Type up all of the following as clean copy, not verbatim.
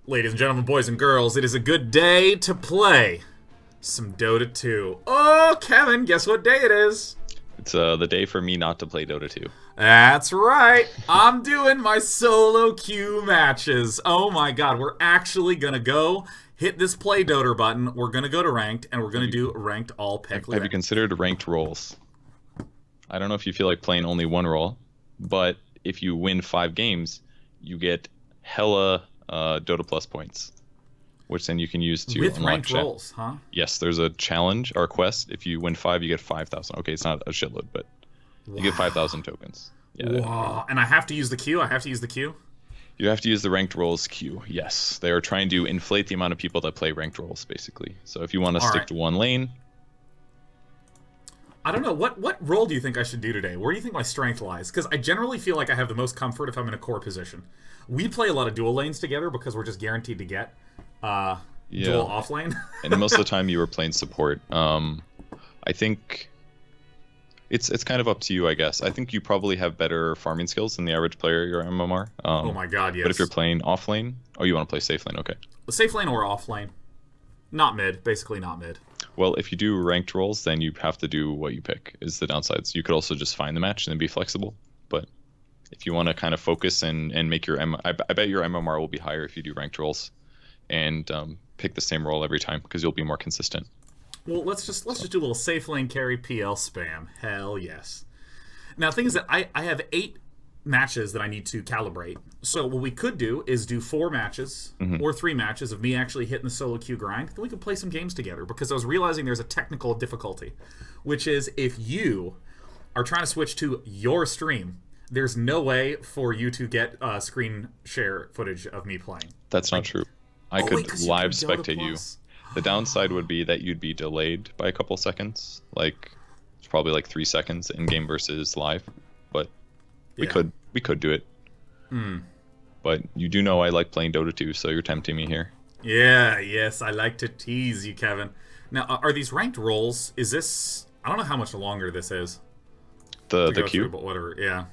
Ladies and gentlemen, boys and girls, it is a good day to play some Dota 2. Oh, Kevin, guess what day it is? It's the day for me not to play Dota 2. That's right. I'm doing my solo queue matches. Oh my god, we're actually gonna go hit this play Dota button. We're gonna go to ranked, and we're gonna do ranked all pick. Have you considered ranked roles? I don't know if you feel like playing only one role, but if you win 5 games, you get hella Dota Plus points, which then you can use to with unlock ranked roles, huh? Yes, there's a challenge or a quest. If you win 5, you get 5,000. Okay, it's not a shitload, but you get 5,000 tokens. Yeah. Wow. And I have to use the queue? I have to use the queue? You have to use the ranked roles queue. Yes, they are trying to inflate the amount of people that play ranked roles, basically. So if you want to stick to one lane, I don't know. What role do you think I should do today? Where do you think my strength lies? Because I generally feel like I have the most comfort if I'm in a core position. We play a lot of dual lanes together because we're just guaranteed to get dual off lane. And most of the time you were playing support. I think it's kind of up to you, I guess. I think you probably have better farming skills than the average player your MMR. Oh my god, yes. But if you're playing off lane, oh, you want to play safe lane, okay. Safe lane or off lane. Not mid, basically not mid. Well, if you do ranked roles, then you have to do what you pick, is the downsides. You could also just find the match and then be flexible. But if you want to kind of focus and make your I bet your MMR will be higher if you do ranked roles and pick the same role every time, because you'll be more consistent. Well, let's just do a little safe lane carry PL spam. Hell yes. Now, the thing is that I have 8 matches that I need to calibrate. So what we could do is do 4 matches or 3 matches of me actually hitting the solo queue grind. Then we could play some games together, because I was realizing there's a technical difficulty, which is if you are trying to switch to your stream, there's no way for you to get screen share footage of me playing. That's not true. I could live spectate you. The downside would be that you'd be delayed by a couple seconds. Like, it's probably like 3 seconds in game versus live. But we could do it. But you do know I like playing Dota 2, so you're tempting me here. Yeah, yes, I like to tease you, Kevin. Now, are these ranked roles? Is this? I don't know how much longer this is. The queue? But whatever, yeah.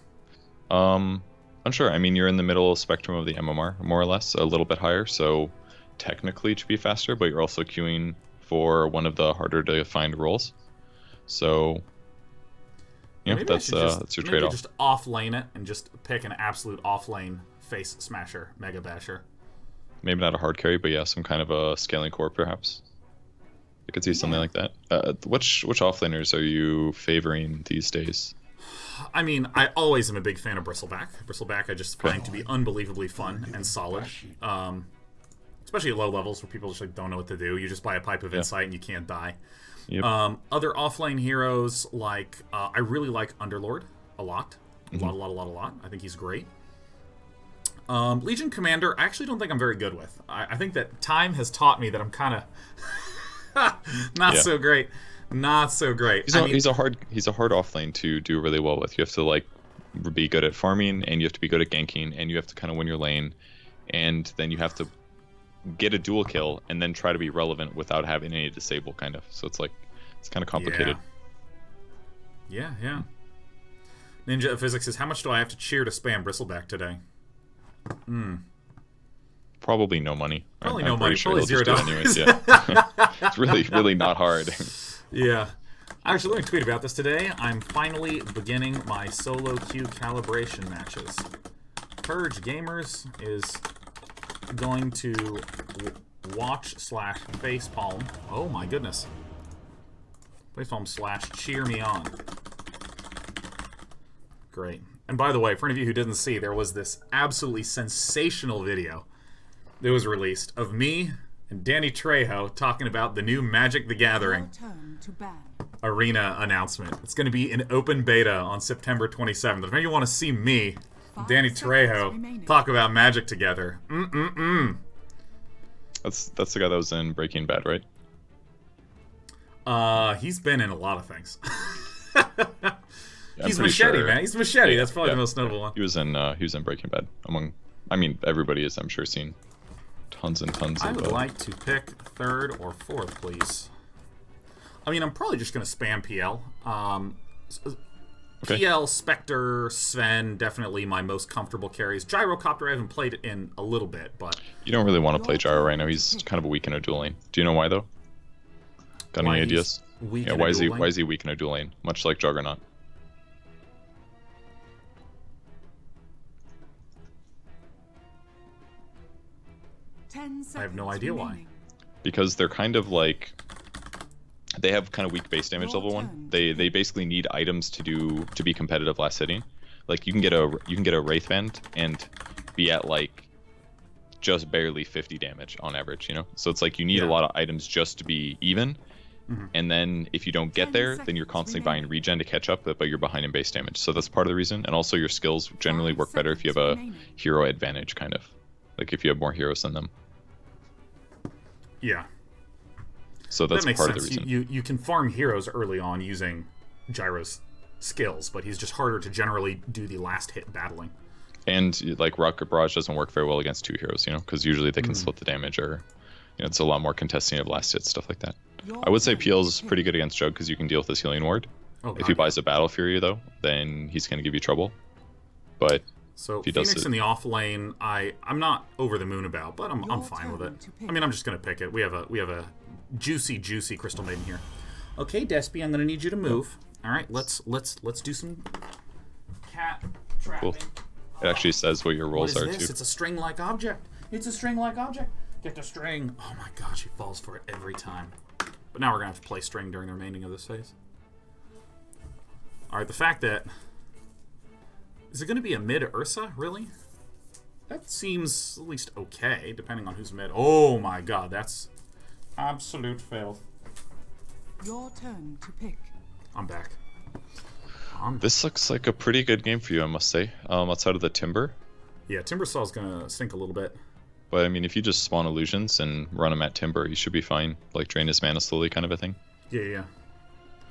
Unsure. I mean, you're in the middle spectrum of the MMR, more or less, a little bit higher, so technically it should be faster, but you're also queuing for one of the harder to find roles. So, you know, that's your trade-off. Maybe just off-lane it and just pick an absolute off-lane face smasher, mega basher. Maybe not a hard carry, but yeah, some kind of a scaling core, perhaps. I could see something like that. Which off-laners are you favoring these days? I mean, I always am a big fan of Bristleback. Bristleback I just find to be unbelievably fun and solid. Especially at low levels where people just like don't know what to do. You just buy a Pipe of Insight and you can't die. Yep. Other offlane heroes, like I really like Underlord a lot. A lot. I think he's great. Legion Commander, I actually don't think I'm very good with. I think that time has taught me that I'm kind of not so great. Not so great. He's a hard offlane to do really well with. You have to like be good at farming, and you have to be good at ganking, and you have to kind of win your lane, and then you have to get a dual kill and then try to be relevant without having any disable, kind of. So it's kind of complicated. Yeah. Ninja Physics says, how much do I have to cheer to spam Bristleback today? Probably no money. Probably no money. Sure Probably $0. Anyways, yeah. It's really not hard. Yeah. Actually, let me tweet about this today. I'm finally beginning my solo queue calibration matches. Purge Gamers is going to watch/facepalm. Oh my goodness. Facepalm/cheer me on. Great. And by the way, for any of you who didn't see, there was this absolutely sensational video that was released of me and Danny Trejo talking about the new Magic the Gathering arena announcement. It's going to be in open beta on September 27th. If you want to see me, Danny Trejo, talk about Magic together. That's the guy that was in Breaking Bad, right? He's been in a lot of things. Yeah, he's Machete, sure. Man. He's Machete. That's probably the most notable one. He was in Breaking Bad. Everybody is, I'm sure, seen tons and tons. I would like to pick 3rd or 4th, please. I mean, I'm probably just going to spam PL. Okay. PL, Spectre, Sven, definitely my most comfortable carries. Gyrocopter I haven't played in a little bit, but... You don't really want to play Gyro right now. He's kind of weak in a dual lane. Do you know why, though? Got any ideas? Yeah, why is he weak in a dual lane? Much like Juggernaut. I have no idea why. Because they're kind of like... They have kind of weak base damage level 1. They basically need items to be competitive last hitting. Like you can get a Wraith Band and be at like just barely 50 damage on average, you know? So it's like you need a lot of items just to be even. And then if you don't get there, then you're constantly buying regen to catch up, but you're behind in base damage. So that's part of the reason. And also your skills generally work better if you have a hero advantage, kind of. Like if you have more heroes than them. Yeah. So that's that makes part sense. of the reason. You can farm heroes early on using Gyro's skills, but he's just harder to generally do the last hit battling. And like Rocket Barrage doesn't work very well against 2 heroes, you know, because usually they can split the damage, or you know, it's a lot more contesting of last hits, stuff like that. I would say PL is pretty good against Jug because you can deal with his healing ward. If he buys a Battle Fury though, then he's going to give you trouble. But so if he Phoenix does in the off lane, I'm not over the moon about, but I'm fine with it. I mean, I'm just going to pick it. We have a juicy Crystal Maiden here. Okay, Despy, I'm going to need you to move. All right, let's do some cat trapping. Cool. It actually says what your rolls are too. It's a string-like object. It's a string-like object. Get the string. Oh my god, she falls for it every time. But now we're going to have to play string during the remaining of this phase. Alright, the fact that... Is it going to be a mid Ursa? Really? That seems at least okay, depending on who's mid. Oh my god, that's absolute filth. Your turn to pick. I'm back. This looks like a pretty good game for you, I must say. Outside of the Timber. Yeah, Timbersaw's going to stink a little bit. But I mean, if you just spawn illusions and run him at Timber, you should be fine. Like drain his mana slowly kind of a thing. Yeah.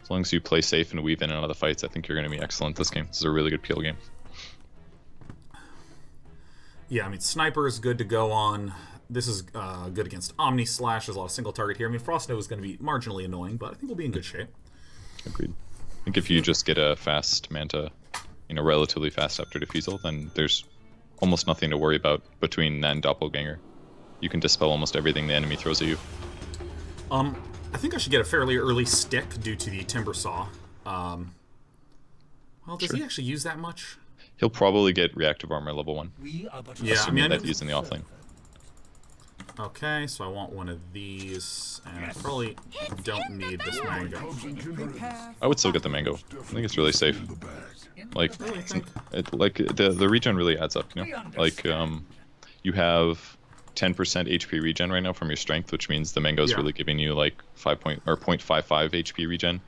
As long as you play safe and weave in and out of the fights, I think you're going to be excellent this game. This is a really good PL game. Yeah, I mean, Sniper is good to go on. This is good against Omni Slash. There's a lot of single target here. I mean, Frost Nova is going to be marginally annoying, but I think we'll be in good shape. Agreed. I think if you just get a fast Manta, you know, relatively fast after Diffusal, then there's almost nothing to worry about between that and Doppelganger. You can dispel almost everything the enemy throws at you. I think I should get a fairly early stick due to the Timbersaw. Well, does he actually use that much? He'll probably get reactive armor level 1. Yeah, I mean, that he's in the offlane. Okay, so I want one of these, and I probably don't need this mango. I would still get the mango. I think it's really safe. Like, the regen really adds up, you know? Like, you have 10% HP regen right now from your strength, which means the mango is really giving you like 0.55 HP regen.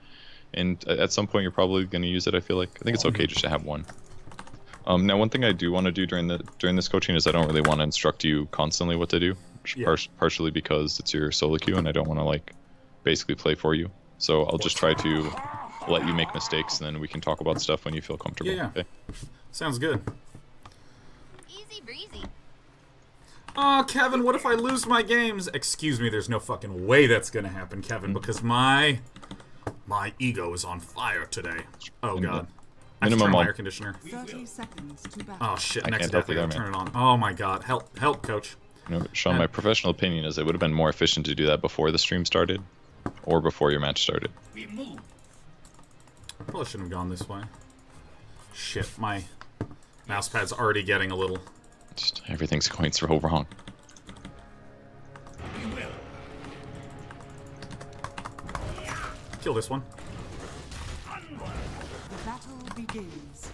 And at some point, you're probably going to use it, I feel like. I think it's okay just to have one. Now, one thing I do want to do during this coaching is I don't really want to instruct you constantly what to do. Partially because it's your solo queue and I don't want to like basically play for you. So I'll just try to let you make mistakes and then we can talk about stuff when you feel comfortable. Yeah. Okay? Sounds good. Easy breezy. Oh, Kevin, what if I lose my games? Excuse me, there's no fucking way that's gonna happen, Kevin, because my ego is on fire today. Oh god. I have to turn my air conditioner. 30 seconds to battle. Oh shit, next step we gotta turn it on. Oh my god, help, coach. You know, Sean, my professional opinion is it would have been more efficient to do that before the stream started or before your match started. Probably shouldn't have gone this way. Shit, my mousepad's already getting a little... Just everything's going so wrong. Kill this one. The battle begins.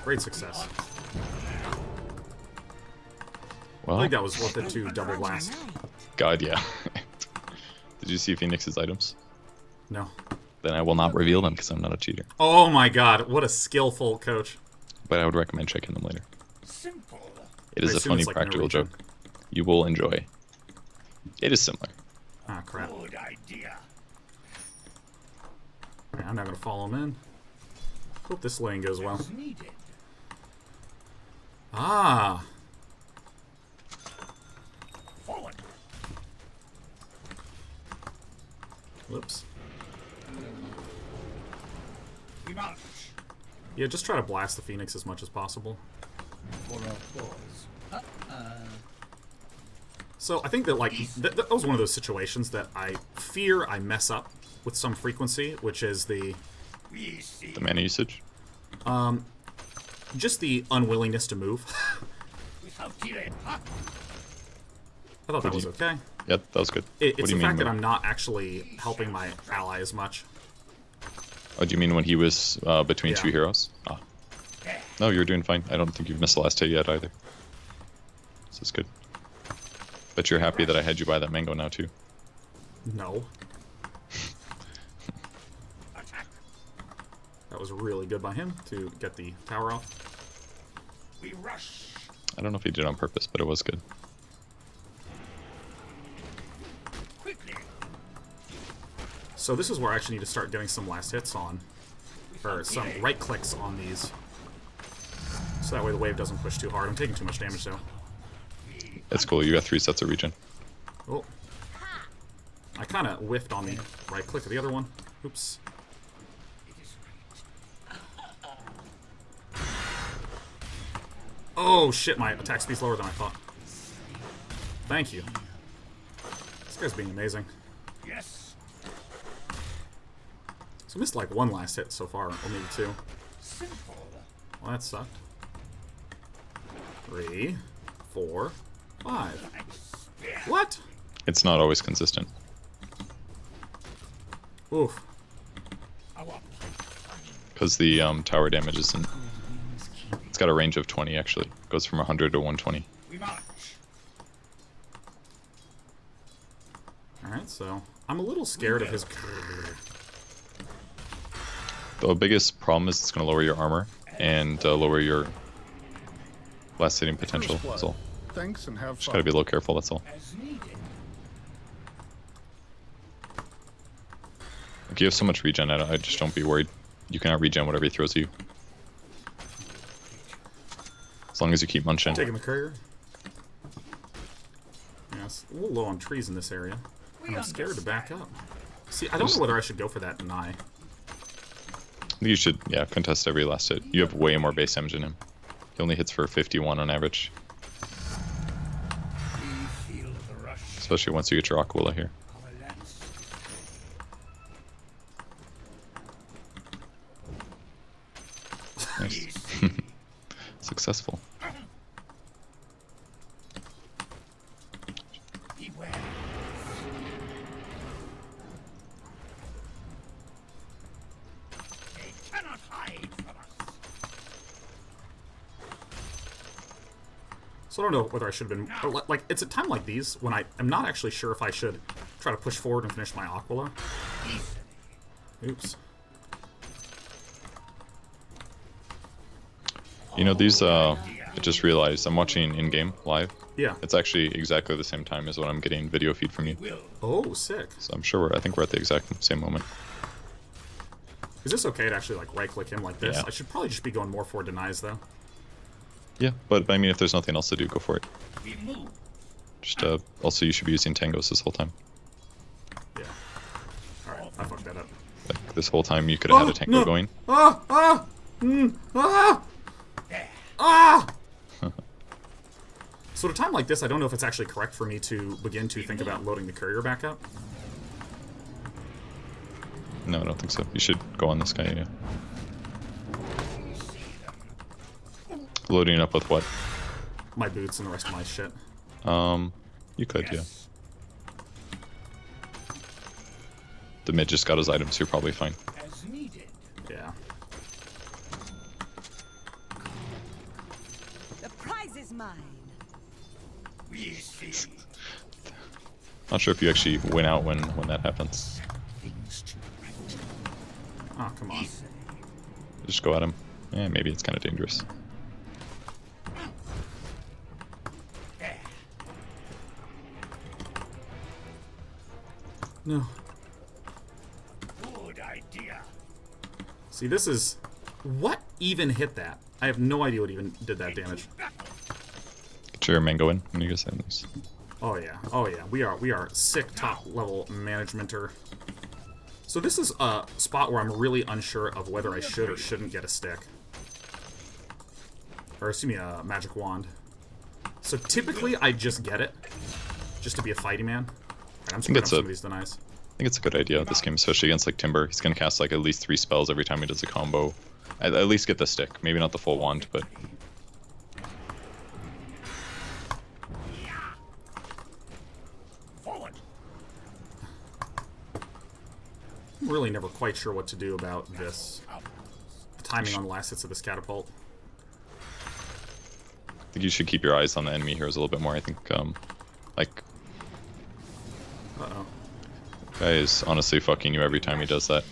Great success. Well, I think that was worth it to double blast. God, yeah. Did you see Phoenix's items? No. Then I will not reveal them because I'm not a cheater. Oh my god, what a skillful coach. But I would recommend checking them later. Simple. It is a funny practical joke. You will enjoy. It is similar. Ah, crap. Good idea. Right, I'm not gonna follow him in. Hope this lane goes well. Needed. Ah. Forward. Whoops. Yeah, just try to blast the Phoenix as much as possible. So I think that, like, that was one of those situations that I fear I mess up with some frequency, which is the mana usage? Just the unwillingness to move. I thought that was okay. Yep, that was good. It's the fact that I'm not actually helping my ally as much. Oh, do you mean when he was between two heroes? Ah. No, you're doing fine. I don't think you've missed the last hit yet either. This is good. But you're happy that I had you buy that mango now too. No. That was really good by him to get the tower off. We rush. I don't know if he did it on purpose, but it was good. Quickly. So this is where I actually need to start getting some last hits on, or some right clicks on these, so that way the wave doesn't push too hard. I'm taking too much damage though. It's cool. You got 3 sets of regen. Oh, I kind of whiffed on the right click of the other one. Oops. Oh shit, my attack speed's lower than I thought. Thank you. This guy's being amazing. Yes. So I missed like 1 last hit so far, or maybe 2. Simple. Well, that sucked. 3, 4, 5. What? It's not always consistent. Oof. Because the tower damage isn't... It's got a range of 20 actually. It goes from 100 to 120. We march. Alright, so I'm a little scared of his... The biggest problem is it's going to lower your armor and lower your last hitting potential. That's all. Thanks and have Just fun. gotta be a little careful, that's all. As needed. Like, you have so much regen, I just don't be worried. You cannot regen whatever he throws at you. As long as you keep munching. Taking the courier. Yeah, it's a little low on trees in this area. And I'm scared to back up. See, I don't know whether I should go for that deny. I think you should, yeah, contest every last hit. You have way more base damage than him. He only hits for 51 on average. We feel the rush. Especially once you get your Aquila here. Our lance. Nice. Successful. Beware. They cannot hide from us. So I don't know whether I should have been... Or, like, it's a time like these when I am not actually sure if I should try to push forward and finish my Aquila. Oops. You know, these, I just realized I'm watching in-game live. Yeah. It's actually exactly the same time as when I'm getting video feed from you. Oh, sick. So I'm sure I think we're at the exact same moment. Is this okay to actually, like, right-click him like this? Yeah. I should probably just be going more for denies, though. Yeah, but I mean, if there's nothing else to do, go for it. We move. Just, also you should be using tangos this whole time. Yeah. Alright, I fucked that up. Like, this whole time you could have had a tango going. Ah! Ah! Ah! Ah! So at a time like this, I don't know if it's actually correct for me to begin to think about loading the courier back up. No, I don't think so. You should go on this guy, yeah. Loading up with what? My boots and the rest of my shit. You could, yeah. The mid just got his items, you're probably fine. As needed. Yeah. The prize is mine. We see. Not sure if you actually win out when that happens. Things to right. Oh, come on. Just go at him. Yeah, maybe it's kind of dangerous. No. Good idea. See, this is... What even hit that? I have no idea what even did that damage. Get your mango in when you guys have these. Oh yeah, oh yeah. We are sick top level managementer. So this is a spot where I'm really unsure of whether I should or shouldn't get a stick. Or, excuse me, a magic wand. So typically, I just get it. Just to be a fighting man. Right, I'm screwing up some of these denies. I think it's a good idea this game, especially against like Timber. He's going to cast like at least 3 spells every time he does a combo. At least get the stick. Maybe not the full wand, but... Forward. I'm really never quite sure what to do about this. The timing on the last hits of this catapult. I think you should keep your eyes on the enemy heroes a little bit more. I think, like... Uh-oh. Guy is honestly fucking you every time he does that.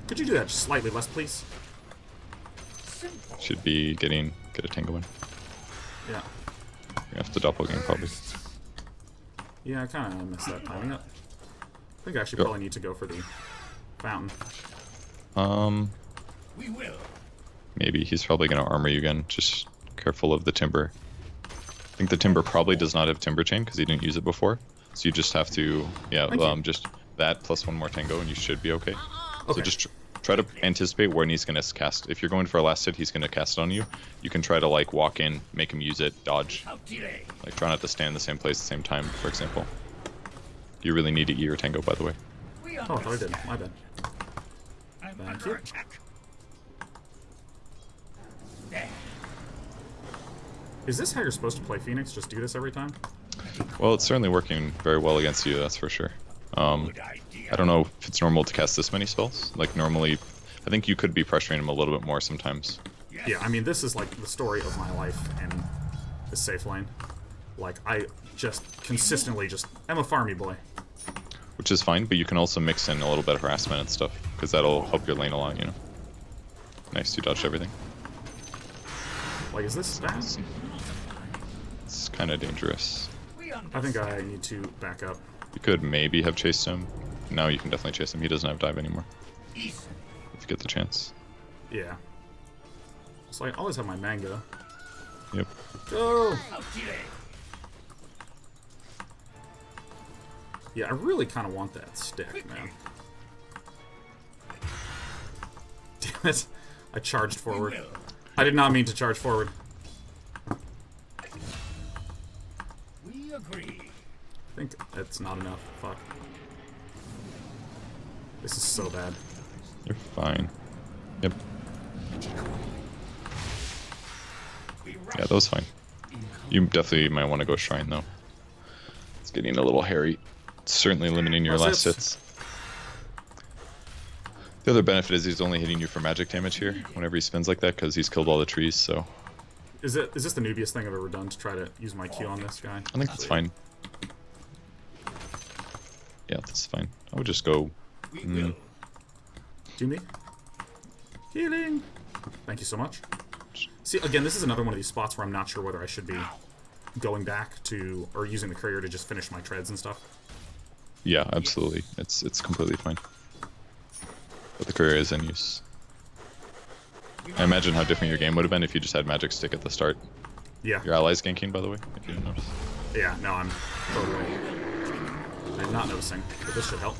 Could you do that just slightly less, please? Should be get a tango in. Yeah. You have to doppelganger probably. Yeah, I kind of missed that timing up. I think I actually Go. probably need to go for the fountain. We will. Maybe he's probably gonna armor you again. Just careful of the timber. I think the timber probably does not have timber chain because he didn't use it before. So you just have to, yeah, just that plus 1 more tango and you should be okay. Okay. So just try to anticipate when he's gonna cast. If you're going for a last hit, he's gonna cast it on you. You can try to like walk in, make him use it, dodge. Like try not to stand in the same place at the same time, for example. You really need to eat your tango, by the way. Oh, I thought I did. My bad. I'm Thank under you. attack. Is this how you're supposed to play Phoenix? Just do this every time? Well, it's certainly working very well against you, that's for sure. Good idea. I don't know if it's normal to cast this many spells. Like normally, I think you could be pressuring him a little bit more sometimes. Yeah, I mean, this is like the story of my life in the safe lane. Like, I just consistently I'm a farmy boy. Which is fine, but you can also mix in a little bit of harassment and stuff, because that'll help your lane a lot, you know. Nice, you dodged everything. Like, is this bad? It's kind of dangerous. I think I need to back up. You could maybe have chased him. Now you can definitely chase him. He doesn't have dive anymore. If you get the chance. Yeah. So I always have my manga. Yep. Go! Yeah, I really kind of want that stick, man. Damn it. I charged forward. I did not mean to charge forward. We agree. I think that's not enough. Fuck. This is so bad. You're fine. Yep. Yeah, that was fine. You definitely might want to go Shrine, though. It's getting a little hairy. It's certainly limiting your last hits. The other benefit is he's only hitting you for magic damage here whenever he spins like that, because he's killed all the trees, so... Is this the noobiest thing I've ever done to try to use my Q on this guy? I think that's fine. Yeah, that's fine. I would just go... Do me? Healing! Thank you so much. See, again, this is another one of these spots where I'm not sure whether I should be going back to, or using the courier to just finish my treads and stuff. Yeah, absolutely. It's completely fine. But the courier is in use. I imagine how different your game would have been if you just had Magic Stick at the start. Yeah. Your ally's ganking, by the way, if you didn't notice. Yeah, no, I'm totally... I'm not noticing, but this should help.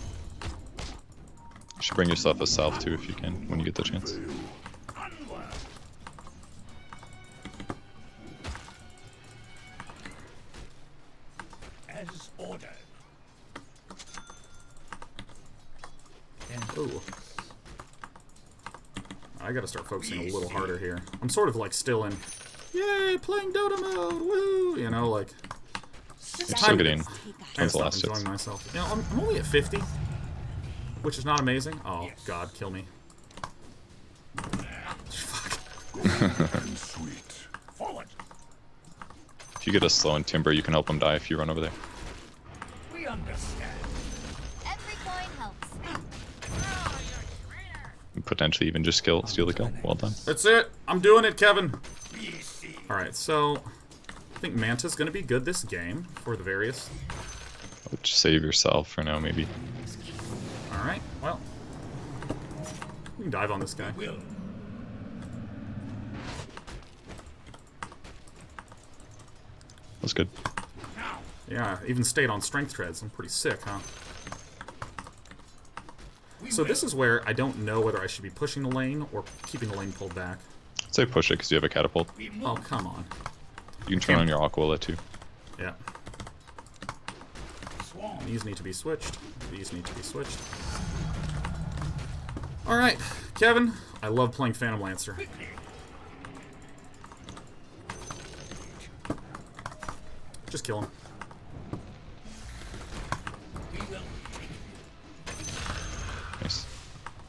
You should bring yourself a salve too if you can, when you get the chance. Onward. As ordered. Ooh. I gotta start focusing a little harder here. I'm sort of like still in, yay, playing Dota mode, woo! You know, like... You're still getting I tons of stop last enjoying hits. myself. You know, I'm only at 50, which is not amazing. Oh, God, kill me. Fuck. Forward. If you get a slow and Timber, you can help him die if you run over there. We understand. Every coin helps. And potentially even just steal the kill. Well done. That's it. I'm doing it, Kevin. We see. Alright, so... I think Manta's gonna be good this game for the various... I would just save yourself for now, maybe. Alright, well... We can dive on this guy. Will. That's good. Now. Yeah, even stayed on strength treads. I'm pretty sick, huh? So this is where I don't know whether I should be pushing the lane or keeping the lane pulled back. say push it because you have a catapult. Oh, come on. You can turn on your Aquila too. Yeah. These need to be switched. These need to be switched. Alright, Kevin. I love playing Phantom Lancer. Just kill him. Nice.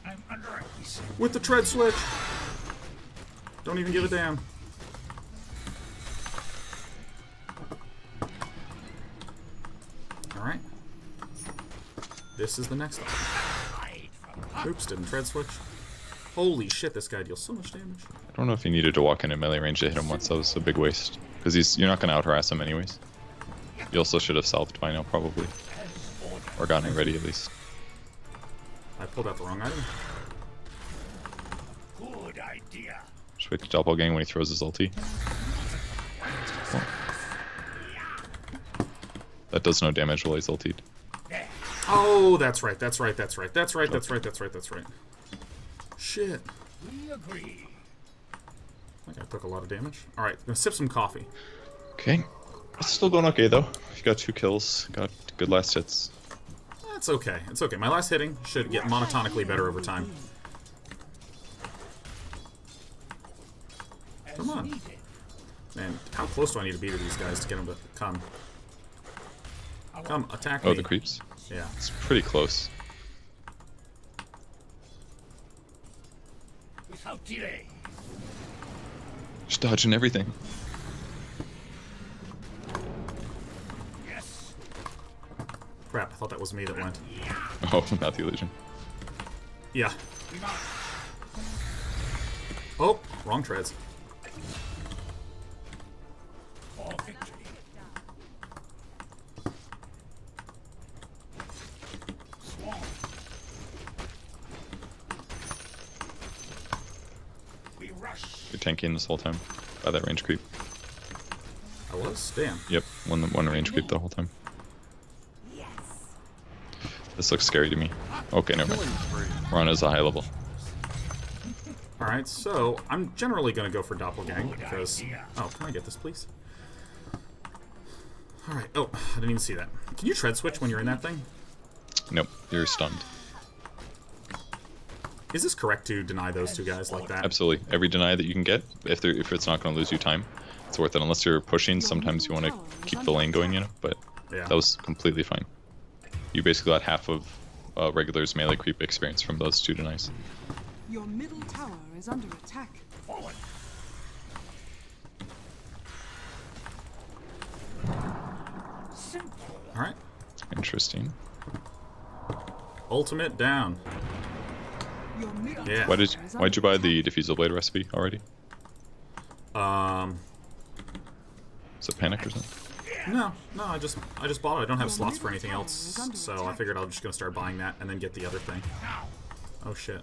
I'm under a piece. With the tread switch. Don't even give a damn. Alright. This is the next option. Oops, didn't tread switch. Holy shit, this guy deals so much damage. I don't know if you needed to walk in melee range to hit him once. That was a big waste. Because you're not going to out-harass him anyways. You also should have salved by now, probably. Or gotten it ready, at least. I pulled out the wrong item. Good idea. Just wait to doppelgang when he throws his ulti. Oh. That does no damage while he's ultied. Oh, that's right, that's right, that's right, that's right, that's right, that's right, that's right. Shit. We agree. I think I took a lot of damage. Alright, gonna sip some coffee. Okay. It's still going okay, though. You got 2 kills. Got good last hits. That's okay. It's okay. My last hitting should get monotonically better over time. Come on. Man, how close do I need to be to these guys to get them to come? Come, attack me. Oh, the creeps? Yeah. It's pretty close. Without delay. Just dodging everything. Yes. Crap, I thought that was me that went. Oh, not the illusion. Yeah. We must. Oh, wrong treads. For victory. Swarm. We rush. You're tanking this whole time by that range creep. I was? Damn. Yep, one range creep the whole time. This looks scary to me. Okay, never mind. We're on as a high level. Alright, so I'm generally going to go for Doppelgang because... Oh, can I get this, please? Alright, oh, I didn't even see that. Can you tread switch when you're in that thing? Nope, you're stunned. Is this correct to deny those two guys like that? Absolutely. Every deny that you can get, if it's not going to lose you time, it's worth it. Unless you're pushing, sometimes you want to keep the lane going, you know, but Yeah. that was completely fine. You basically got half of regular's melee creep experience from those 2 denies. Your middle tower is under attack. Forward. Simple. Alright. Interesting. Ultimate down. Your middle Yeah. tower is Why'd you buy the diffusal blade recipe already? Is it panic or something? No, I just bought it. I don't have slots for anything else, so I figured I was just gonna start buying that and then get the other thing. Oh shit.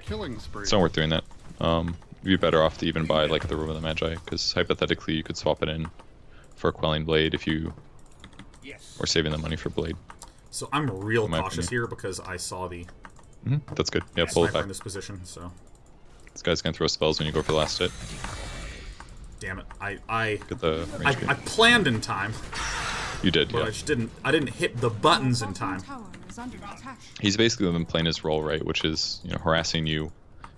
Killing spree. It's not worth doing that. You'd be better off to even buy like the Room of the Magi, because hypothetically you could swap it in for a Quelling Blade if you Yes. were saving the money for Blade. So I'm real In my cautious opinion. here because I saw the That's good. Yeah, pull it sniper back. in this position, so... This guy's gonna throw spells when you go for the last hit. Damn it. I Get the range creep. planned in time, You did, but yeah. I didn't hit the buttons in time. tower is under attack. He's basically been playing his role, right, which is, you know, harassing you,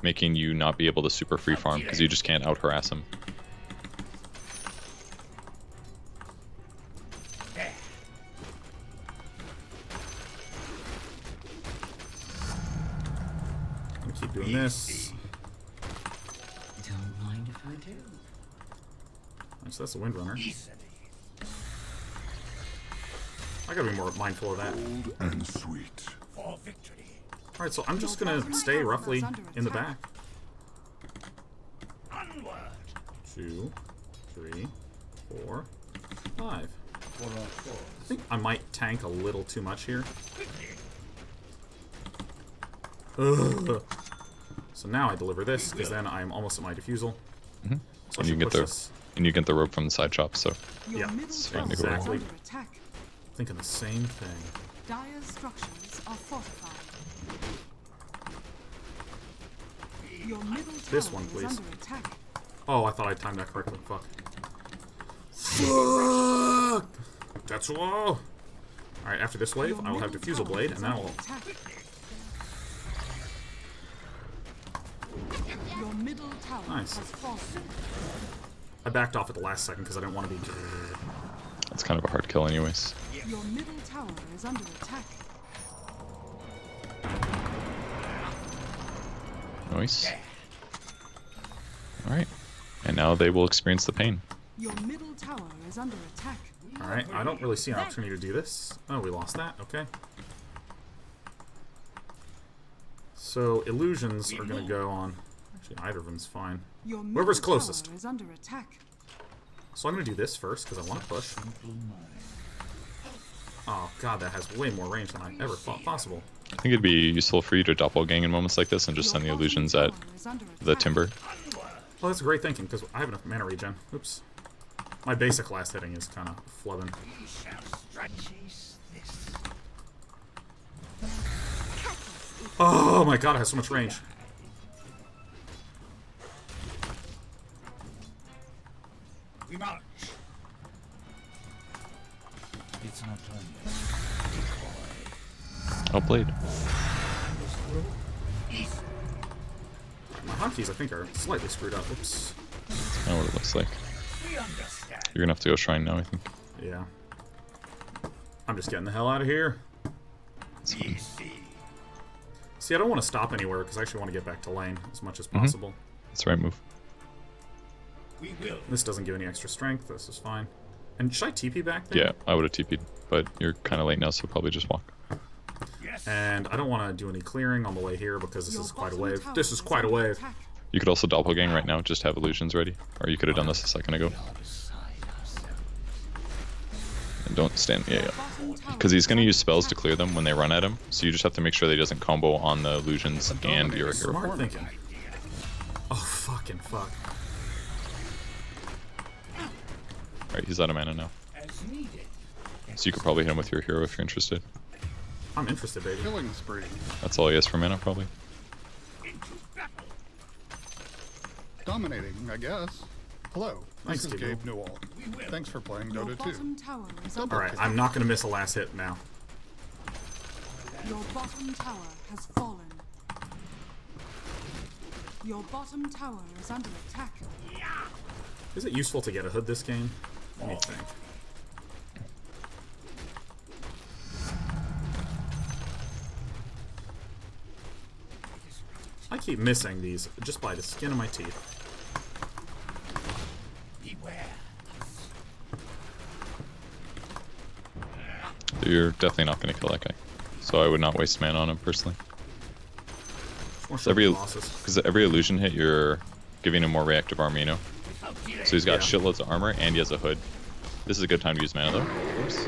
making you not be able to super free farm because you just can't out harass him. I'm gonna keep doing this. Don't mind if I do. So that's a Windrunner. Easily. I gotta be more mindful of that. And sweet. For victory. Alright, so I'm just gonna stay roughly in the back. Onward. 2, 3, 4, 5. I think I might tank a little too much here. Ugh. So now I deliver this, because then I'm almost at my defusal. So I And you should get push the this. and you get the rope from the side shop, so Your Yeah, middle it's tower is exactly. under attack. Thinking the same thing. Dire's structures are fortified. Your middle This tower one, is please. under attack. Oh, I thought I timed that correctly. Fuck. Fuck! That's all. Alright, after this wave, I will have Diffusal Blade, and then I will... Your middle tower Nice. has fallen. I backed off at the last second because I didn't want to be... That's kind of a hard kill anyways. Your middle tower is under attack. Nice. Alright. And now they will experience the pain. Your middle tower is under attack. Alright, I don't really see an opportunity to do this. Oh, we lost that. Okay. So, illusions are going to go on... Actually, either of them's fine. Your middle Whoever's closest. tower is under attack. So I'm going to do this first, because I want to push. Oh, God, that has way more range than I ever thought possible. I think it'd be useful for you to doppelgang in moments like this and just send the illusions at the timber. Well, that's great thinking, because I have enough mana regen. Oops. My basic last hitting is kind of flubbing. We shall chase this. Oh my god, it has so much range. We march. It's not done yet. Outplayed. My hotkeys, I think, are slightly screwed up. Oops. That's kind of what it looks like. We understand. You're gonna have to go shrine now, I think. Yeah. I'm just getting the hell out of here. We see. See, I don't want to stop anywhere, because I actually want to get back to lane as much as possible. That's the right move. We will. This doesn't give any extra strength. This is fine. And should I TP back there? Yeah, I would have TP'd, but you're kind of late now, so probably just walk. Yes. And I don't want to do any clearing on the way here, because this Your is quite a bottom wave. tower This is quite a under wave. attack. You could also doppelgang right now, just have illusions ready. Or you could have done this a second ago. And don't stand, yeah. Because he's going to use spells to clear them when they run at him, so you just have to make sure that he doesn't combo on the illusions and your hero. Smart thinking. Oh, fucking fuck. Alright, he's out of mana now. As needed. So you could probably hit him with your hero if you're interested. I'm interested, baby. Killing spree. That's all he has for mana, probably. Into battle. Dominating, I guess. Hello, Thanks, this is Gabriel. Gabe Newell. Thanks for playing Your Dota 2. bottom tower is under Alright, attack. I'm not going to miss a last hit now. Your bottom tower has fallen. Your bottom tower is under attack. Is it useful to get a hood this game? Let me think. I keep missing these just by the skin of my teeth. Beware. You're definitely not going to kill that guy. So I would not waste mana on him, personally. More So every, losses. because every illusion hit, you're giving him more reactive armor, you know? So he's got Yeah. shitloads of armor, and he has a hood. This is a good time to use mana, though, of course.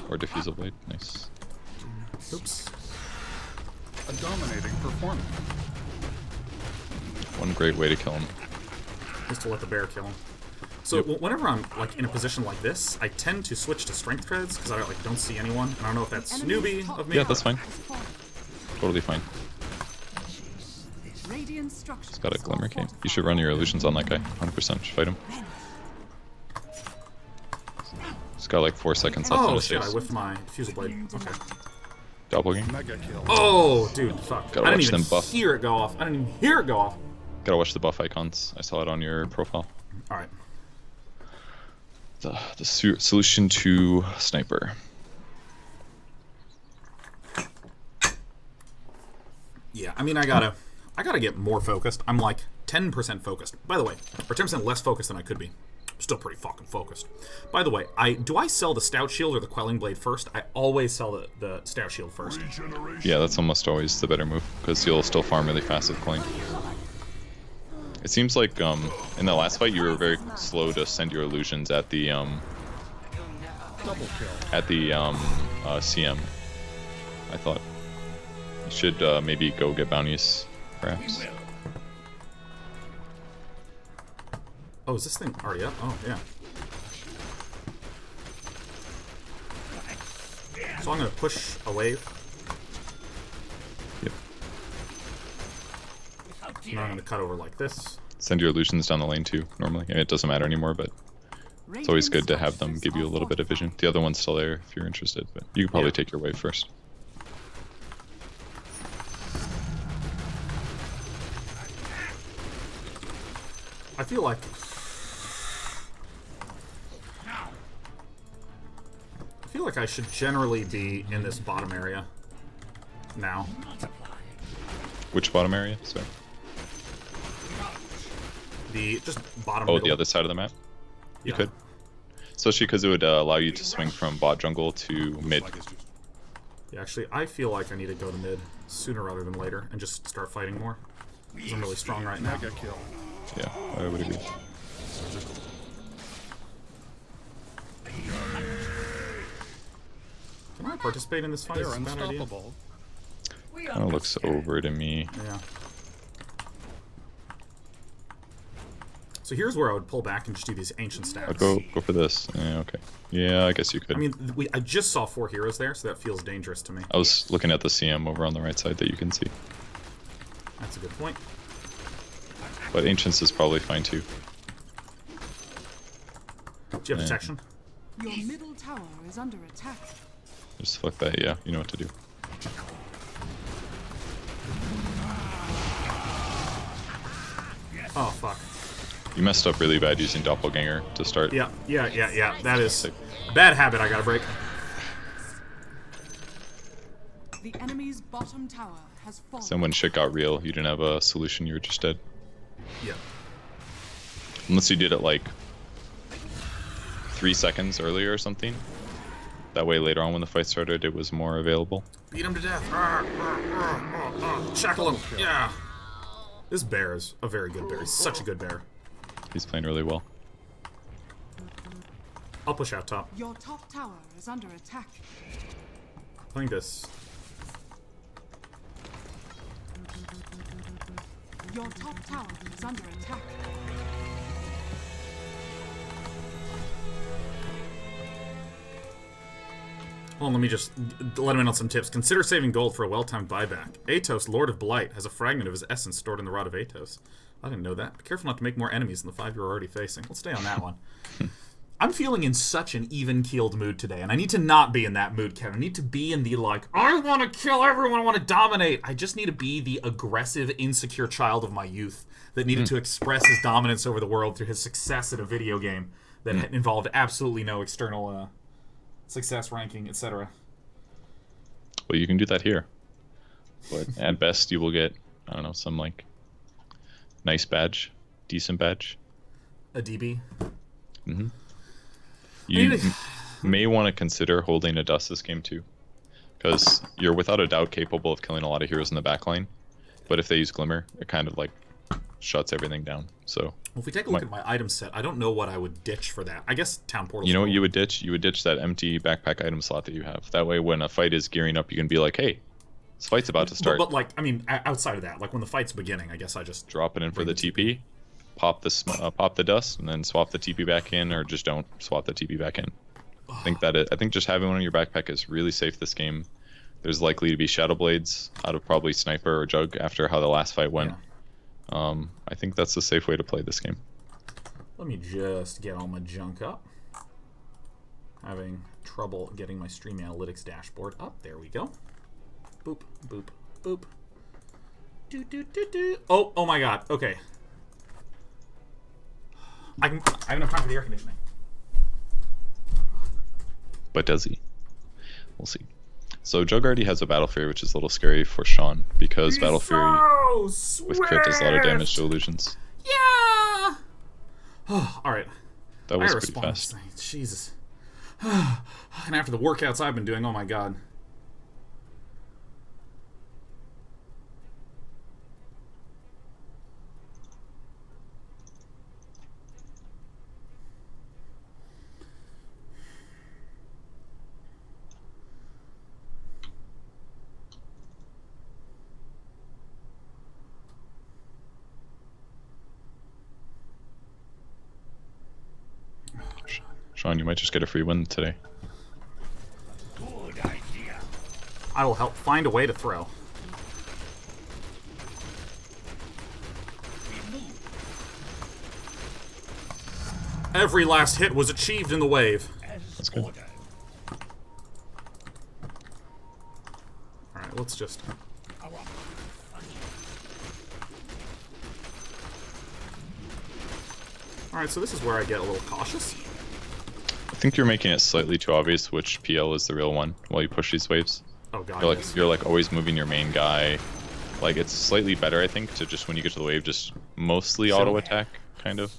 Or Diffusal Blade, nice. Oops. A dominating performance. One great way to kill him. Just to let the bear kill him. So whenever I'm like in a position like this, I tend to switch to strength treads because I like don't see anyone, and I don't know if that's newbie of me. Yeah, that's fine. Has fallen. Totally fine. Radiant structures He's got a Glimmer are Cape. You fortified. should run your illusions on that guy, 100%. Should fight him. He's got like 4 seconds left on Oh his shit! I face. whiffed my Diffusal Blade. Okay. Doppelgang. Mega kill. Oh, dude, fuck! Gotta I didn't watch even them buff. hear it go off. I didn't even hear it go off. Gotta watch the buff icons. I saw it on your profile. All right. The solution to sniper. Yeah, I mean, I gotta get more focused. I'm like 10% focused. By the way, or 10% less focused than I could be. Still pretty fucking focused. By the way, do I sell the Stout Shield or the Quelling Blade first? I always sell the Stout Shield first. Yeah, that's almost always the better move, because you'll still farm really fast with Coin. It seems like in the last fight you were very slow to send your illusions at the Double kill. CM. I thought you should maybe go get bounties, perhaps. Oh, is this thing already up? Oh, yeah. So I'm gonna push a wave. Yep. Now I'm going to cut over like this. Send your illusions down the lane too, normally. And it doesn't matter anymore, but it's always good to have them give you a little bit of vision. The other one's still there if you're interested, but you can probably take your wave first. I feel like I should generally be in this bottom area now. Which bottom area? Sorry. The just bottom. Oh, middle. the other side of the map. You Yeah. could, especially because it would allow you to swing from bot jungle to mid. Yeah, actually, I feel like I need to go to mid sooner rather than later and just start fighting more. 'Cause I'm really strong right now. Mega kill. Yeah, I would agree. Can I participate in this fight? They're Is that a bad idea? unstoppable. Kind of looks over to me. Yeah. So here's where I would pull back and just do these ancient I'll stats. go for this. Yeah, okay. Yeah, I guess you could. I mean, I just saw 4 heroes there, so that feels dangerous to me. I was looking at the CM over on the right side that you can see. That's a good point. But Ancients is probably fine too. Do you have detection? Your middle tower is under attack. Just flick that, yeah, you know what to do. Oh, fuck. You messed up really bad using Doppelganger to start. Yeah. That is bad habit I gotta break. The enemy's bottom tower has fallen. So when shit got real, you didn't have a solution, you were just dead. Yeah. Unless you did it like 3 seconds earlier or something. That way later on when the fight started, it was more available. Beat him to death. Shackle him. Yeah. This bear is a very good bear. He's such a good bear. He's playing really well. I'll push out top. Your top tower is under attack. Playing this. Your top tower is under attack. Hold on, let me just let him in on some tips. Consider saving gold for a well-timed buyback. Atos, Lord of Blight, has a fragment of his essence stored in the Rod of Atos. I didn't know that. Be careful not to make more enemies than the 5 you're already facing. Let's stay on that one. I'm feeling in such an even-keeled mood today, and I need to not be in that mood, Kevin. I need to be in the, like, I want to kill everyone, I want to dominate. I just need to be the aggressive, insecure child of my youth that needed to express his dominance over the world through his success at a video game that involved absolutely no external success ranking, etc. Well, you can do that here. But at best, you will get, I don't know, some, like, nice badge. Decent badge. A DB. Mm-hmm. You may want to consider holding a dust this game too, because you're without a doubt capable of killing a lot of heroes in the backline, but if they use Glimmer, it kind of like shuts everything down. So Well, if we take a look at my item set, I don't know what I would ditch for that. I guess Town Portal. you know what you would ditch? You would ditch that empty backpack item slot that you have. That way, when a fight is gearing up, you can be like, hey, this fight's about to start. But like, I mean, outside of that, like when the fight's beginning, I guess I just Drop it in for the TP, pop the dust, and then swap the TP back in, or just don't swap the TP back in. I think just having one in your backpack is really safe this game. There's likely to be Shadow Blades out of probably Sniper or Jug after how the last fight went. Yeah. I think that's a safe way to play this game. Let me just get all my junk up. Having trouble getting my Stream Analytics dashboard up. There we go. Boop, boop, boop. Do, do, do, do. Oh my god. Okay. I have enough time for the air conditioning. But does he? We'll see. So Jug already has a Battle Fury, which is a little scary for Sean, because Battle Fury with crit does a lot of damage to illusions. Yeah! Alright. That was I pretty respond fast. to this thing. Jesus. And after the workouts I've been doing, oh my god. Sean, you might just get a free win today. Good idea. I will help find a way to throw. Every last hit was achieved in the wave. That's good. Alright, let's just... Alright, so this is where I get a little cautious. I think you're making it slightly too obvious which PL is the real one while you push these waves. Oh god, You're like always moving your main guy. Like it's slightly better, I think, to just when you get to the wave, just mostly auto attack, kind of.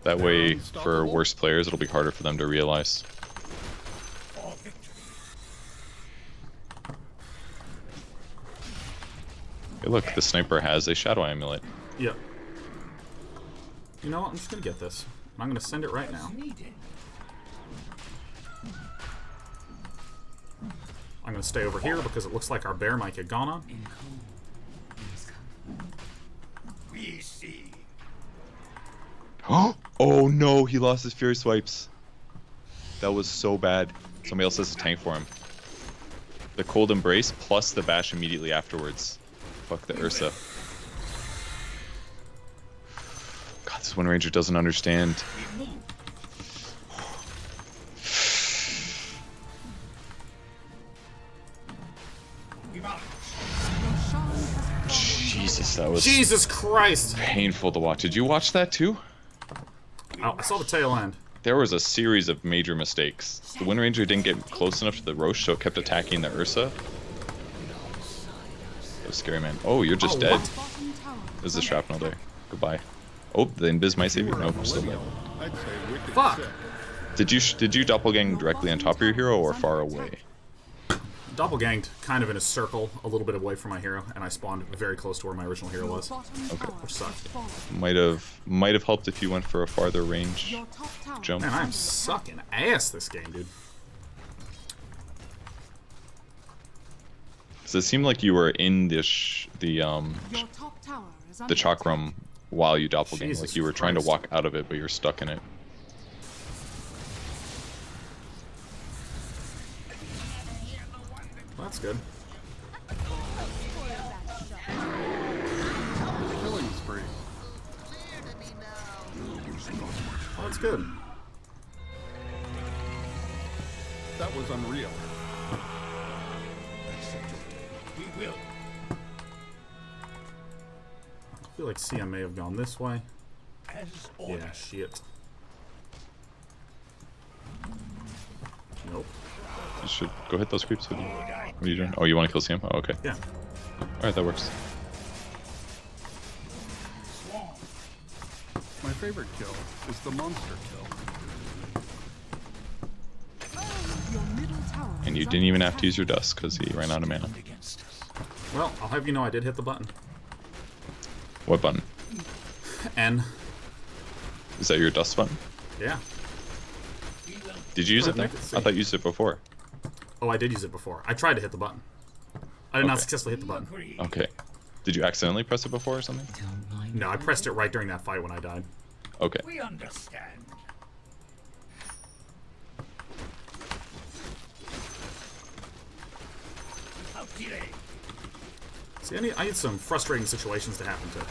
That way, for worse players, it'll be harder for them to realize. Hey, look, the sniper has a shadow amulet. Yep. You know what? I'm just gonna get this. And I'm gonna send it right now. I'm gonna stay over here because it looks like our bear might get gone on. We see. Oh no, he lost his Fury Swipes. That was so bad. Somebody else has a tank for him. The Cold Embrace plus the bash immediately afterwards. Fuck the Ursa. God, this Wind Ranger doesn't understand. Jesus, that was Jesus Christ! painful to watch. Did you watch that too? Oh, I saw the tail end. There was a series of major mistakes. The Wind Ranger didn't get close enough to the Roche, so it kept attacking the Ursa. That was scary, man. Oh, you're just dead. There's the shrapnel there. Goodbye. Oh, the Invis might save you. Nope, still dead. I'd say wicked Fuck! sick. Did you doppelgang directly on top of your hero or far away? Doppelganged kind of in a circle, a little bit away from my hero, and I spawned very close to where my original hero was. Okay. Which sucked. Might have helped if you went for a farther range jump. Man, I'm sucking ass this game, dude. Does it seem like you were in the chakram while you doppelganged? Jesus Like you were trying to Christ. walk out of it, but you're stuck in it. Well, that's good. Killing spree. Well, that's good. That was unreal. We will. I feel like CM may have gone this way. As ordered. Yeah, shit. Nope. You should go hit those creeps with you. What are you doing? Oh, you want to kill CM? Oh, okay. Yeah. Alright, that works. My favorite kill is the monster kill. And you didn't even have to use your dust because he ran out of mana. Well, I'll have you know I did hit the button. What button? N. Is that your dust button? Yeah. Did you use it Well, there? I could see. I thought you used it before. Oh, I did use it before. I tried to hit the button. I did not Okay. successfully hit the button. Okay. Did you accidentally press it before or something? No, I pressed it right during that fight when I died. Okay. We understand. Without delay. See, I need some frustrating situations to happen to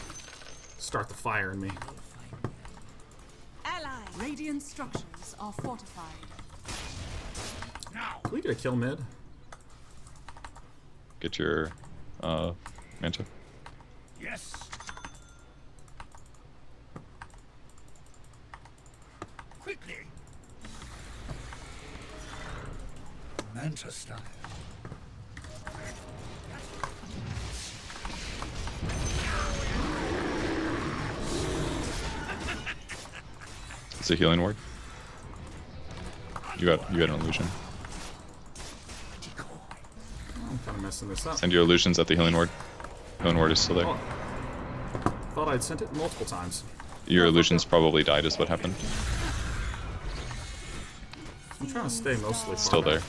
start the fire in me. Radiant structures are fortified. Now. Can we get a kill mid? Get your Manta. Yes. Quickly. Manta style. It's a healing ward. You got an illusion. I'm kind of messing this up. Send your illusions at the healing ward. Healing ward is still there. Oh. Thought I'd sent it multiple times. Your illusions probably died is what happened. I'm trying to stay mostly Still far there.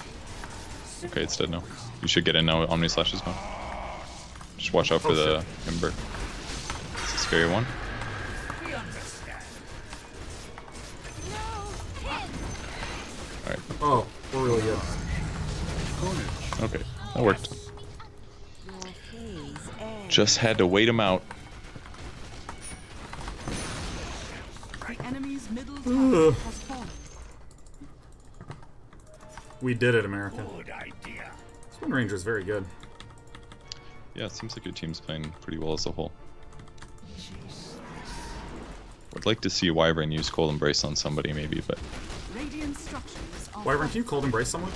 Okay, it's dead now. You should get in now. Omni Slash is gone. Just watch out for the Ember. It's a scary one. We understand. Alright. Oh, we're really good. Carnage. Okay. That worked. Just had to wait him out. The enemy's middle tower We did it, America. Good idea. Wind Ranger is very good. Yeah, it seems like your team's playing pretty well as a whole. I'd like to see Wyvern use Cold Embrace on somebody, maybe, but... Radiant structures are Wyvern, can you Cold Embrace someone?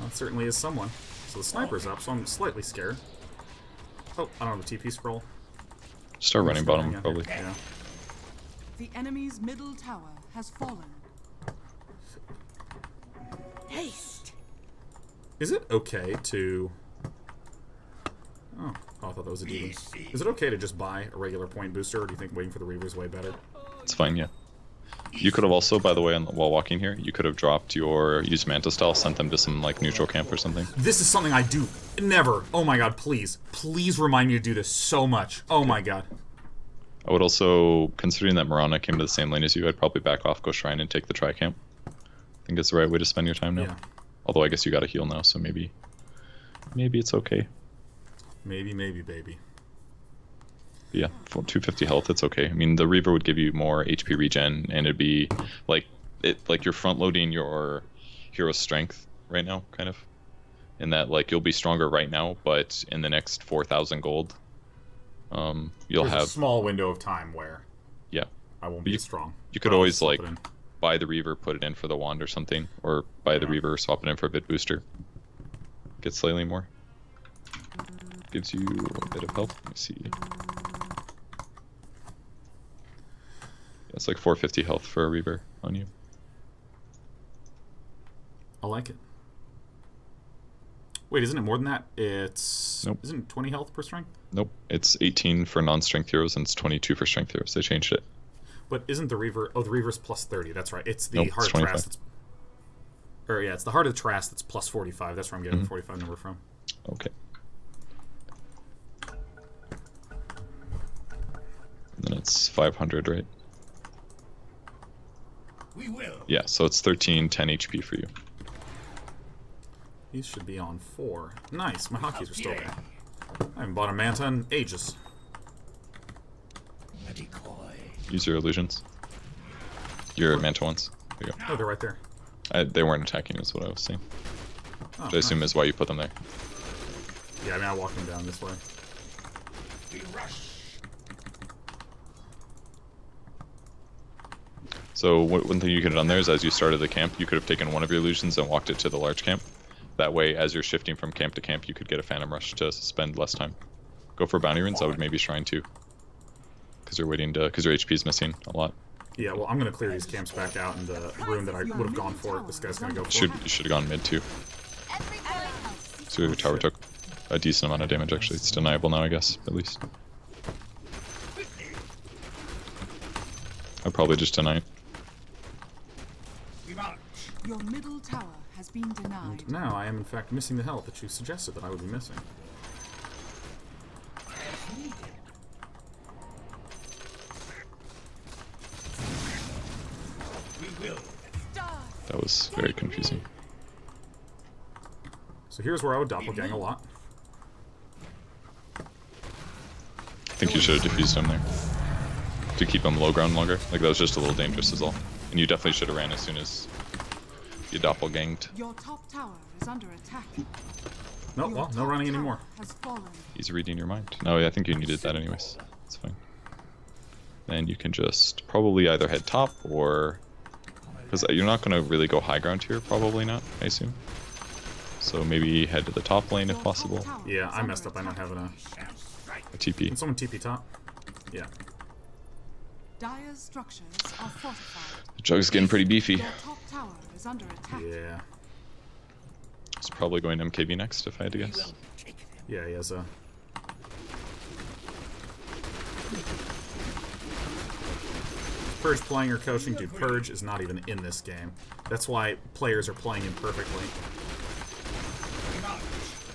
That certainly is someone. So the sniper's up, so I'm slightly scared. Oh, I don't have a TP scroll. Start running bottom, Yeah. probably. Yeah. The enemy's middle tower has fallen. Haste. Is it okay to... Oh, I thought that was a demon. Is it okay to just buy a regular point booster, or do you think waiting for the Reaver is way better? It's fine, yeah. You could have also, by the way, while walking here, you could have dropped your used Manta Style, sent them to some, like, neutral camp or something. This is something I do never. Oh my god, please. Please remind me to do this so much. Oh my god. I would also, considering that Mirana came to the same lane as you, I'd probably back off, go Shrine, and take the Tri-Camp. I think it's the right way to spend your time now. Yeah. Although I guess you gotta heal now, so maybe it's okay. Maybe, baby. But yeah, for 250 health, it's okay. I mean, the Reaver would give you more HP regen, and it'd be like you're front loading your hero strength right now, kind of. In that, like, you'll be stronger right now, but in the next 4,000 gold, you'll There's have a small window of time where yeah. I won't be as strong. You could I'll always swap like it in. buy the Reaver, put it in for the wand or something, or buy the Reaver, swap it in for a bit booster. Get slightly more. Gives you a bit of health. Let me see. Yeah, it's like 450 health for a Reaver on you. I like it. Wait, isn't it more than that? It's... Nope. Isn't it 20 health per strength? Nope, it's 18 for non-strength heroes and it's 22 for strength heroes. They changed it. But isn't the Reaver... Oh, the Reaver's plus 30. That's right. It's the Nope, Heart it's of 25. Trash that's... Or, yeah, it's the Heart of Trash that's plus 45. That's where I'm getting the 45 number from. Okay. And then it's 500, right? We will. Yeah, so it's 13, 10 HP for you. These should be on 4. Nice, my hotkeys are still there. I haven't bought a Manta in ages. A decoy. Use your illusions. Your Manta ones. There you go. Oh, they're right there. They weren't attacking, is what I was saying. Oh, Which I assume is why you put them there. Yeah, I mean, I walked them down this way. We rush. So one thing you could have done there is as you started the camp, you could have taken one of your illusions and walked it to the large camp. That way, as you're shifting from camp to camp, you could get a Phantom Rush to spend less time. Go for Bounty Runes, I would maybe Shrine too. Because you're waiting to, because your HP is missing a lot. Yeah, well, I'm going to clear these camps back out in the room that I would have gone for. This guy's going to go for. You should have gone mid too. Every point helps. So your tower took a decent amount of damage actually. It's deniable now, I guess, at least. I'd probably just deny it. We march. Your middle tower has been denied. And now I am, in fact, missing the health that you suggested that I would be missing. We will. That was very confusing. So here's where I would doppelgang a lot. I think you should have diffused him there. To keep him low ground longer. Like, that was just a little dangerous is all. And you definitely should have ran as soon as you doppelganged. Your top tower is under attack. No, Your well, no top running tower anymore. Has fallen. He's reading your mind. No, I think you needed that anyways. It's fine. Then you can just probably either head top or... Because you're not going to really go high ground here, probably not, I assume. So maybe head to the top lane if Your top possible. tower Yeah, is I under messed up by not attack. having A TP. Can someone TP top? Yeah. Dire's structures are fortified. The jug's getting pretty beefy. Your top tower is under attack. Yeah. It's probably going MKB next, if I had to We guess. will take them. Yeah, he has a... Purge playing or coaching? Dude, Purge is not even in this game. That's why players are playing him perfectly.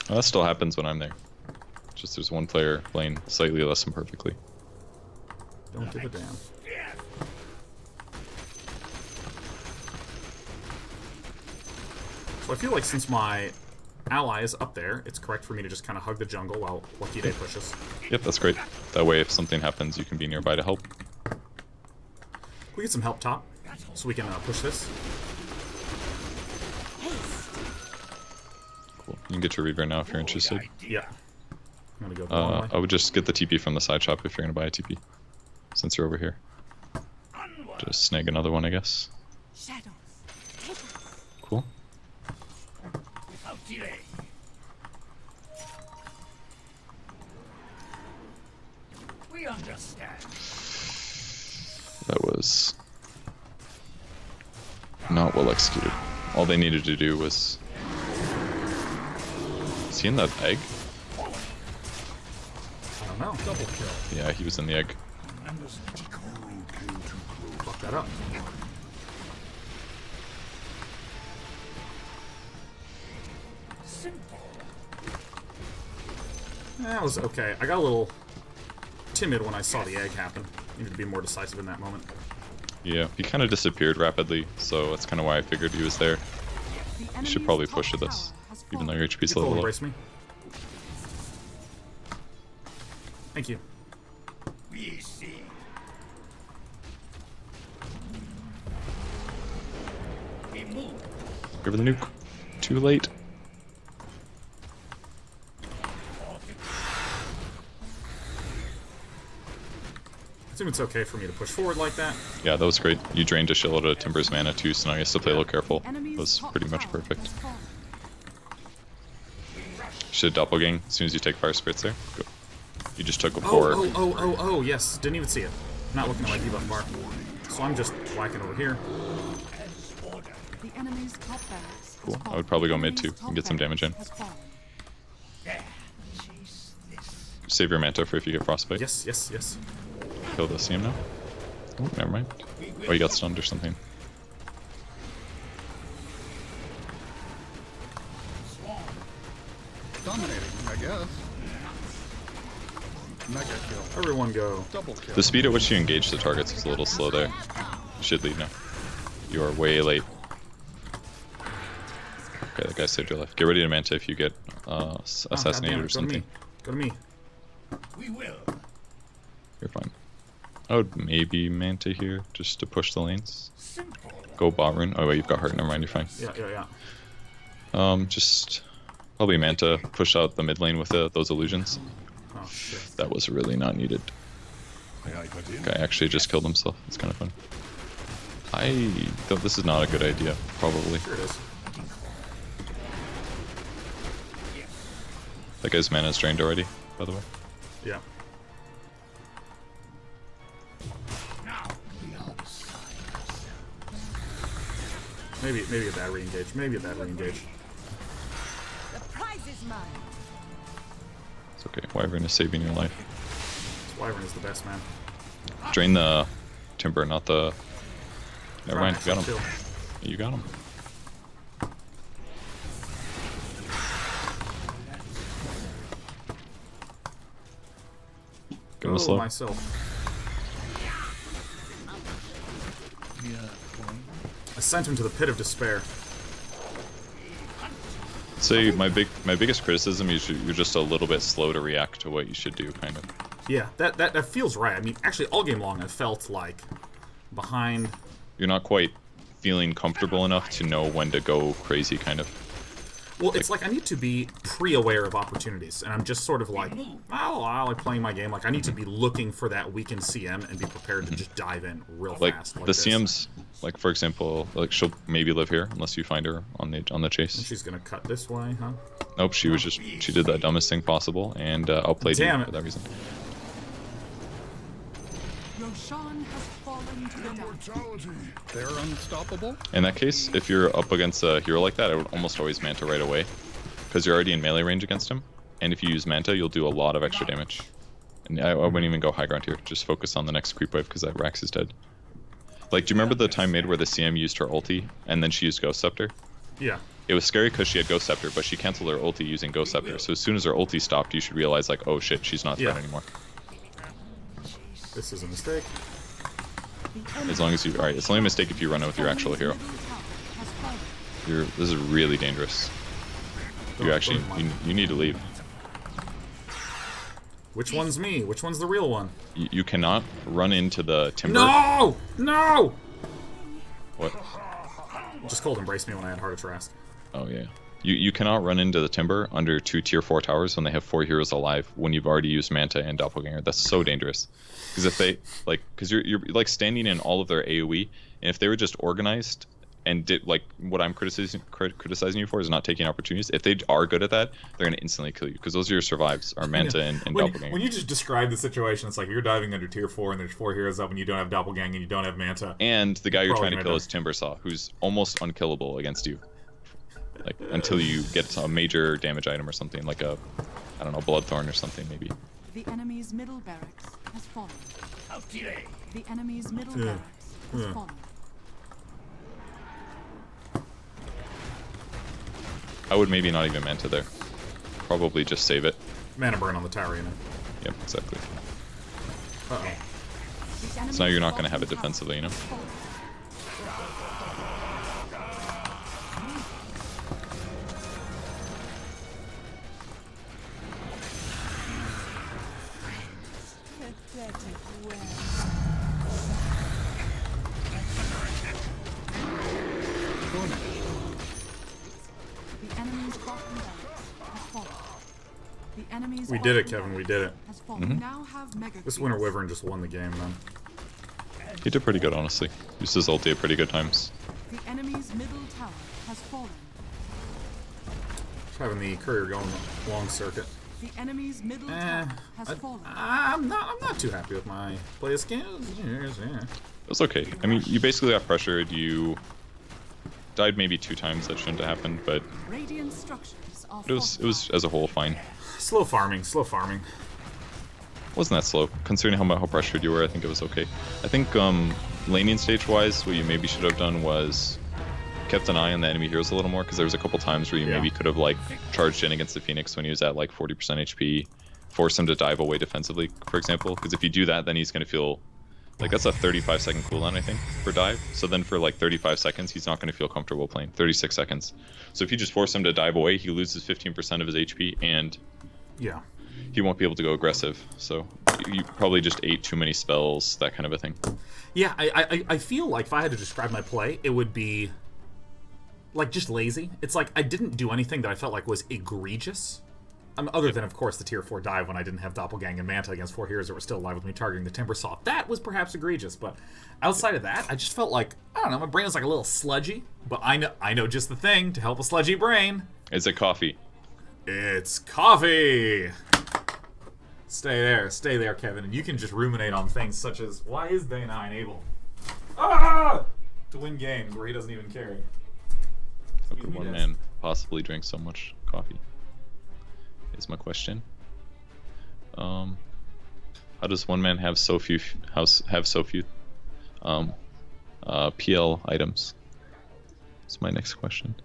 Well, that still happens when I'm there. Just there's one player playing slightly less than perfectly. Don't give a damn. So I feel like since my ally is up there, it's correct for me to just kind of hug the jungle while Lucky Day pushes. Yep, that's great. That way if something happens, you can be nearby to help. We get some help top, so we can push this. Cool. You can get your Reaver now if you're interested. Yeah. I'm gonna go the long way. I would just get the TP from the side shop if you're gonna buy a TP, since you're over here. Just snag another one, I guess. Shadows. Cool. Without delay. We understand. That was not well executed. All they needed to do was... Is he in that egg? I don't know. Double kill. Yeah, he was in the egg. Fuck that up. That was okay. I got a little timid when I saw the egg happen. Needed to be more decisive in that moment. Yeah, he kind of disappeared rapidly, so that's kind of why I figured he was there. You should probably push to this, even though your HP's a People little low. embrace me. Thank you. We see. We move. Give her the nuke. Too late. I assume it's okay for me to push forward like that. Yeah, that was great. You drained a shitload of Timber's mana too, so now you have to play a little careful. That was pretty much perfect. Should doppelgang as soon as you take Fire Spirits there. Go. You just took a poor... Oh, yes. Didn't even see it. Not looking at my debuff bar. So I'm just whacking over here. The enemy's top barracks Cool. has I would probably go mid fallen. too and get some damage in. Has fallen. Chase this. Save your Manta for if you get Frostbite. Yes, yes, yes. Kill the CM now. Oh, never mind. Oh, you got stunned or something. Dominating, I guess. Mega kill. Everyone go. Double kill. The speed at which you engage the targets is a little slow there. You should leave now. You are way late. Okay, that guy saved your life. Get ready to Manta if you get assassinated or something. Go to me. We will. You're fine. I would maybe Manta here just to push the lanes. Simple. Go bot rune. Oh wait, you've got heart. Never mind, you're fine. Yeah. Just probably Manta push out the mid lane with those illusions. Oh, shit. That was really not needed. Guy actually just killed himself. It's kind of fun. This is not a good idea. Probably. Sure it is. That guy's mana is drained already, by the way. Yeah. Now we are beside ourselves. Maybe a bad re-engage. Maybe a bad re-engage. The prize is mine. It's okay. Wyvern is saving your life. This Wyvern is the best, man. Drain the Timber, not the... Never mind, you got him. Kill. You got him. Give him a slow. Myself. I sent him to the pit of despair. Say my biggest criticism is you're just a little bit slow to react to what you should do, kind of. Yeah, that feels right. I mean, actually, all game long, I felt like behind. You're not quite feeling comfortable enough to know when to go crazy, kind of. Well, it's like I need to be pre-aware of opportunities, and I'm just sort of like, I'll like playing my game. Like I need to be looking for that weakened CM and be prepared to just dive in real Like fast. the CM's, like for example, like she'll maybe live here unless you find her on the chase. And she's gonna cut this way, huh? Nope, she did the dumbest thing possible and outplayed you Damn it. for that reason. Roshan has fallen to the depths. They're unstoppable. In that case, if you're up against a hero like that, I would almost always Manta right away, because you're already in melee range against him, and if you use Manta, you'll do a lot of extra damage. And I wouldn't even go high ground here, just focus on the next creep wave, because that Rax is dead. Like, do you remember the time mid where the CM used her ulti, and then she used Ghost Scepter? Yeah. It was scary because she had Ghost Scepter, but she canceled her ulti using Ghost Scepter, so as soon as her ulti stopped, you should realize, like, oh shit, she's not threat anymore. This is a mistake. As long as you... Alright, it's only a mistake if you run out with your actual hero. This is really dangerous. You actually... You need to leave. Which one's me? Which one's the real one? You cannot run into the timber. No! No! What? Just cold embraced me when I had Heart of Trask. Oh yeah. You cannot run into the timber under 2 tier 4 towers when they have 4 heroes alive when you've already used Manta and Doppelganger. That's so dangerous. Because if they because you're like standing in all of their AoE, and if they were just organized and did like what I'm criticizing you for is not taking opportunities. If they are good at that, they're gonna instantly kill you because those are your survives are Manta and Doppelganger. When you just describe the situation, it's like you're diving under tier 4 and there's 4 heroes up and you don't have Doppelganger and you don't have Manta. And the guy you're trying to kill die. is Timbersaw, who's almost unkillable against you. Like until you get a major damage item or something, like a, I don't know, Bloodthorn or something maybe. The enemy's middle barracks has fallen. Out delay. The enemy's middle barracks has fallen. I would maybe not even Manta there. Probably just save it. Mana burn on the tower, you know. Yep, exactly. Uh-oh. So now you're not going to have it defensively, you know? The enemy's bottom barracks has fallen. The enemy's We did it, bottom Kevin, we barracks did it. has fallen. We now have mega This Winter creeps. Wyvern just won the game, then. He did pretty good, honestly. Used his ulti at pretty good times. The enemy's middle tower has fallen. Just having the courier going long circuit. The enemy's middle tower has fallen. I'm not too happy with my play skills. Yeah. It was okay. I mean, you basically got pressured. You died maybe 2 times. That shouldn't have happened, but Radiant structures are it was as a whole fine. Slow farming. Wasn't that slow considering how pressured you were. I think it was okay. I think laning stage wise, what you maybe should have done was kept an eye on the enemy heroes a little more, because there was a couple times where you maybe could have like charged in against the Phoenix when he was at like 40% HP, force him to dive away defensively, for example. Because if you do that, then he's going to feel like that's a 35-second cooldown, I think, for dive. So then for like 35 seconds, he's not going to feel comfortable playing. 36 seconds. So if you just force him to dive away, he loses 15% of his HP, and he won't be able to go aggressive. So you probably just ate too many spells, that kind of a thing. Yeah, I feel like if I had to describe my play, it would be like just lazy. It's like I didn't do anything that I felt like was egregious. Other than, of course, the tier 4 dive when I didn't have Doppelgang and Manta against 4 heroes that were still alive with me targeting the Timbersaw. That was perhaps egregious, but outside of that, I just felt like, I don't know, my brain was like a little sludgy, but I know just the thing to help a sludgy brain. Is it coffee? It's coffee! Stay there, Kevin, and you can just ruminate on things such as, why is Day 9 able to win games where he doesn't even carry? How could one man possibly drink so much coffee? Is my question. How does one man have so few PL items? That's my next question.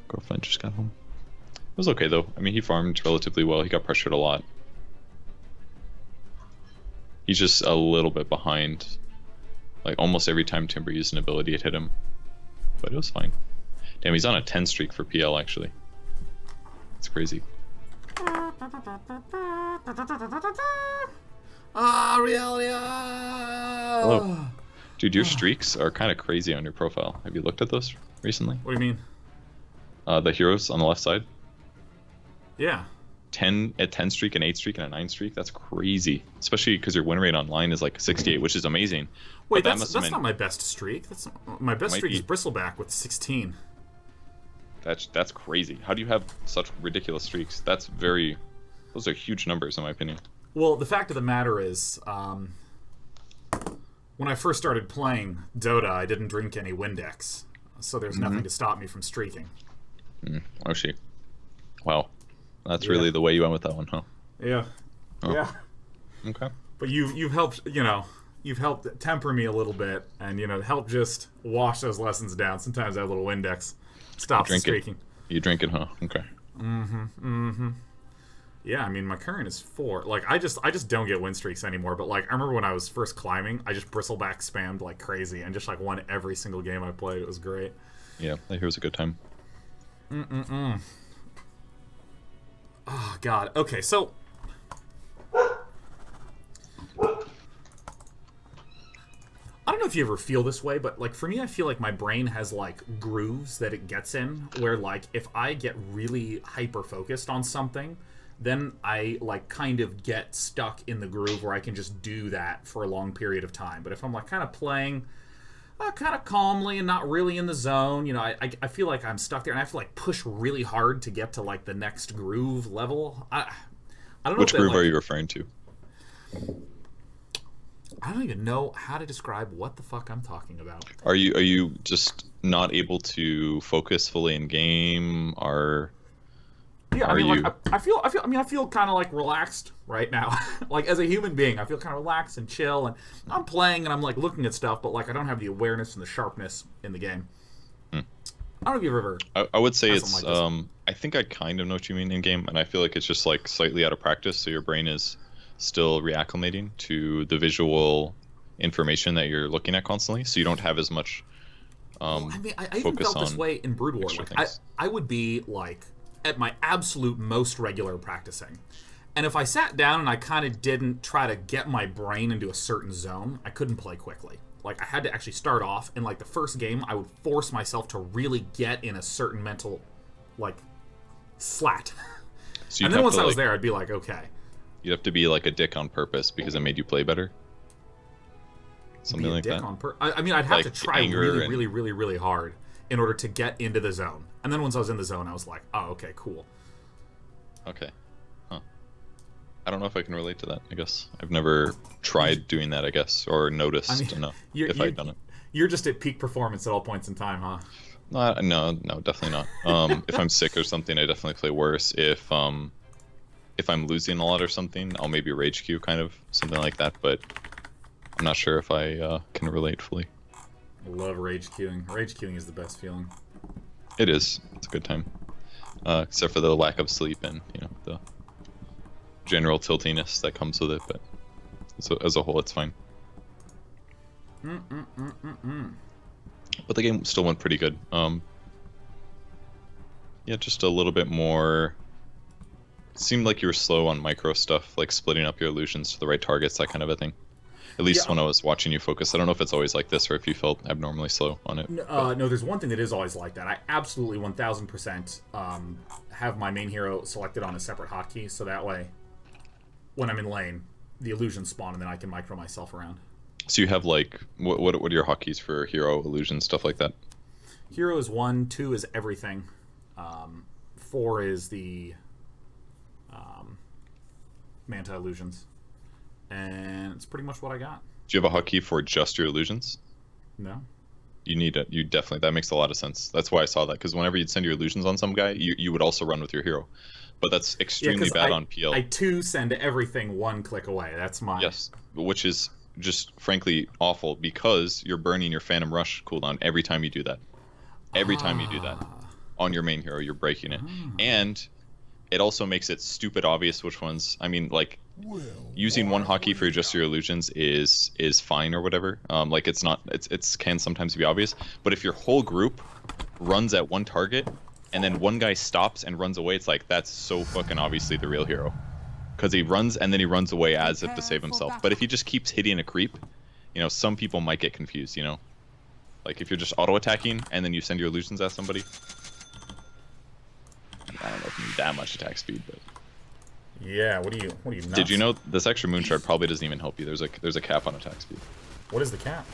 Girlfriend just got home. It was okay though. I mean, he farmed relatively well. He got pressured a lot. He's just a little bit behind. Like almost every time Timber used an ability, it hit him. But it was fine. Damn, he's on a 10 streak for PL actually. It's crazy. Hello. Dude, your streaks are kind of crazy on your profile. Have you looked at those recently? What do you mean? The heroes on the left side. Yeah. 10 streak, an 8 streak, and a 9 streak. That's crazy. Especially because your win rate online is like 68, which is amazing. Wait, that's not my best streak. That's my best streak is Bristleback with 16. That's crazy. How do you have such ridiculous streaks? Those are huge numbers in my opinion. Well, the fact of the matter is, when I first started playing Dota, I didn't drink any Windex, so there's nothing to stop me from streaking. Oh shit. Wow. That's really the way you went with that one, huh? Yeah. Oh. Yeah. Okay. But you've helped, you've helped temper me a little bit, and help just wash those lessons down. Sometimes that little Windex stops the streaking. You drink it, huh? Okay. Yeah, I mean, my current is 4. Like, I just don't get win streaks anymore. But like, I remember when I was first climbing, I just Bristleback spammed like crazy and just like won every single game I played. It was great. Yeah, that here was a good time. Oh God. Okay, so don't know if you ever feel this way, but like for me, I feel like my brain has like grooves that it gets in where like if I get really hyper focused on something, then I like kind of get stuck in the groove where I can just do that for a long period of time. But if I'm like kind of playing kind of calmly and not really in the zone, you know, I feel like I'm stuck there and I have to like push really hard to get to like the next groove level. I don't know. Which groove are you referring to? I don't even know how to describe what the fuck I'm talking about. Are you just not able to focus fully in game? Yeah, I mean, like, I feel kind of like relaxed right now. Like as a human being, I feel kind of relaxed and chill, and I'm playing and I'm like looking at stuff, but like I don't have the awareness and the sharpness in the game. I don't know if you've ever. I would say it's. Like I think I kind of know what you mean in game, and I feel like it's just like slightly out of practice, so your brain is still reacclimating to the visual information that you're looking at constantly, so you don't have as much. I mean, I even felt this way in Brood War. Like, I would be like at my absolute most regular practicing, and if I sat down and I kind of didn't try to get my brain into a certain zone, I couldn't play quickly. Like I had to actually start off, and like the first game, I would force myself to really get in a certain mental, like, slat. So and then once I was there, I'd be like, okay. You'd have to be like a dick on purpose because it made you play better. Something like that. I mean, I'd have to try really hard in order to get into the zone. And then once I was in the zone, I was like, oh, okay, cool. Okay. Huh. I don't know if I can relate to that, I guess. I've never tried doing that, I guess, or noticed enough if I'd done it. You're just at peak performance at all points in time, huh? No, definitely not. If I'm sick or something, I definitely play worse. If I'm losing a lot or something, I'll maybe rage queue, kind of something like that. But I'm not sure if I can relate fully. I love rage queuing. Rage queuing is the best feeling. It is. It's a good time, except for the lack of sleep and the general tiltiness that comes with it. But as a whole, it's fine. But the game still went pretty good. Yeah, just a little bit more. It seemed like you were slow on micro stuff, like splitting up your illusions to the right targets, that kind of a thing. At least when I was watching you focus. I don't know if it's always like this or if you felt abnormally slow on it. No, there's one thing that is always like that. I absolutely 1000% have my main hero selected on a separate hotkey, so that way, when I'm in lane, the illusions spawn and then I can micro myself around. So you have like, what are your hotkeys for hero, illusion, stuff like that? Hero is 1, 2 is everything, 4 is the Manta illusions. And it's pretty much what I got. Do you have a hotkey for just your illusions? No. You need it. You definitely. That makes a lot of sense. That's why I saw that, because whenever you'd send your illusions on some guy, you would also run with your hero. But that's extremely bad on PL. I too send everything one click away. That's mine. Yes, which is just frankly awful because you're burning your Phantom Rush cooldown every time you do that. Every time you do that on your main hero, you're breaking it. And it also makes it stupid obvious which ones. I mean, like, using one hotkey for just your illusions is fine or whatever. Like it's not, it can sometimes be obvious. But if your whole group runs at one target and then one guy stops and runs away, it's like that's so fucking obviously the real hero, because he runs and then he runs away as if to save himself. But if he just keeps hitting a creep, some people might get confused. Like if you're just auto attacking and then you send your illusions at somebody. I don't know if you need that much attack speed, but. Yeah, what do you nuts? Did you know this extra moon shard probably doesn't even help you? There's a cap on attack speed. What is the cap?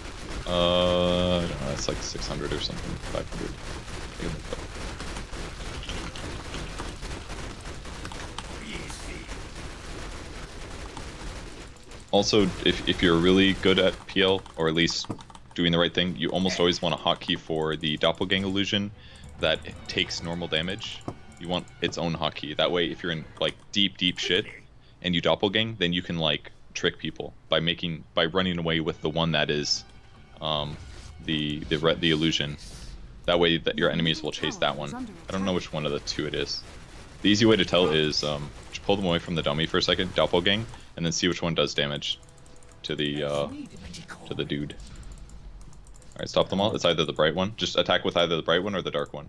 I don't know, it's like 600 or something, 500. Also, if you're really good at PL, or at least doing the right thing, you almost always want a hotkey for the doppelgang illusion that takes normal damage. You want its own hotkey. That way, if you're in like deep shit and you doppelgang, then you can like trick people by running away with the one that is the illusion. That way, that your enemies will chase that one. I don't know which one of the two it is. The easy way to tell is just pull them away from the dummy for a second, doppelgang, and then see which one does damage to the dude. All right, stop them all. It's either the bright one. Just attack with either the bright one or the dark one.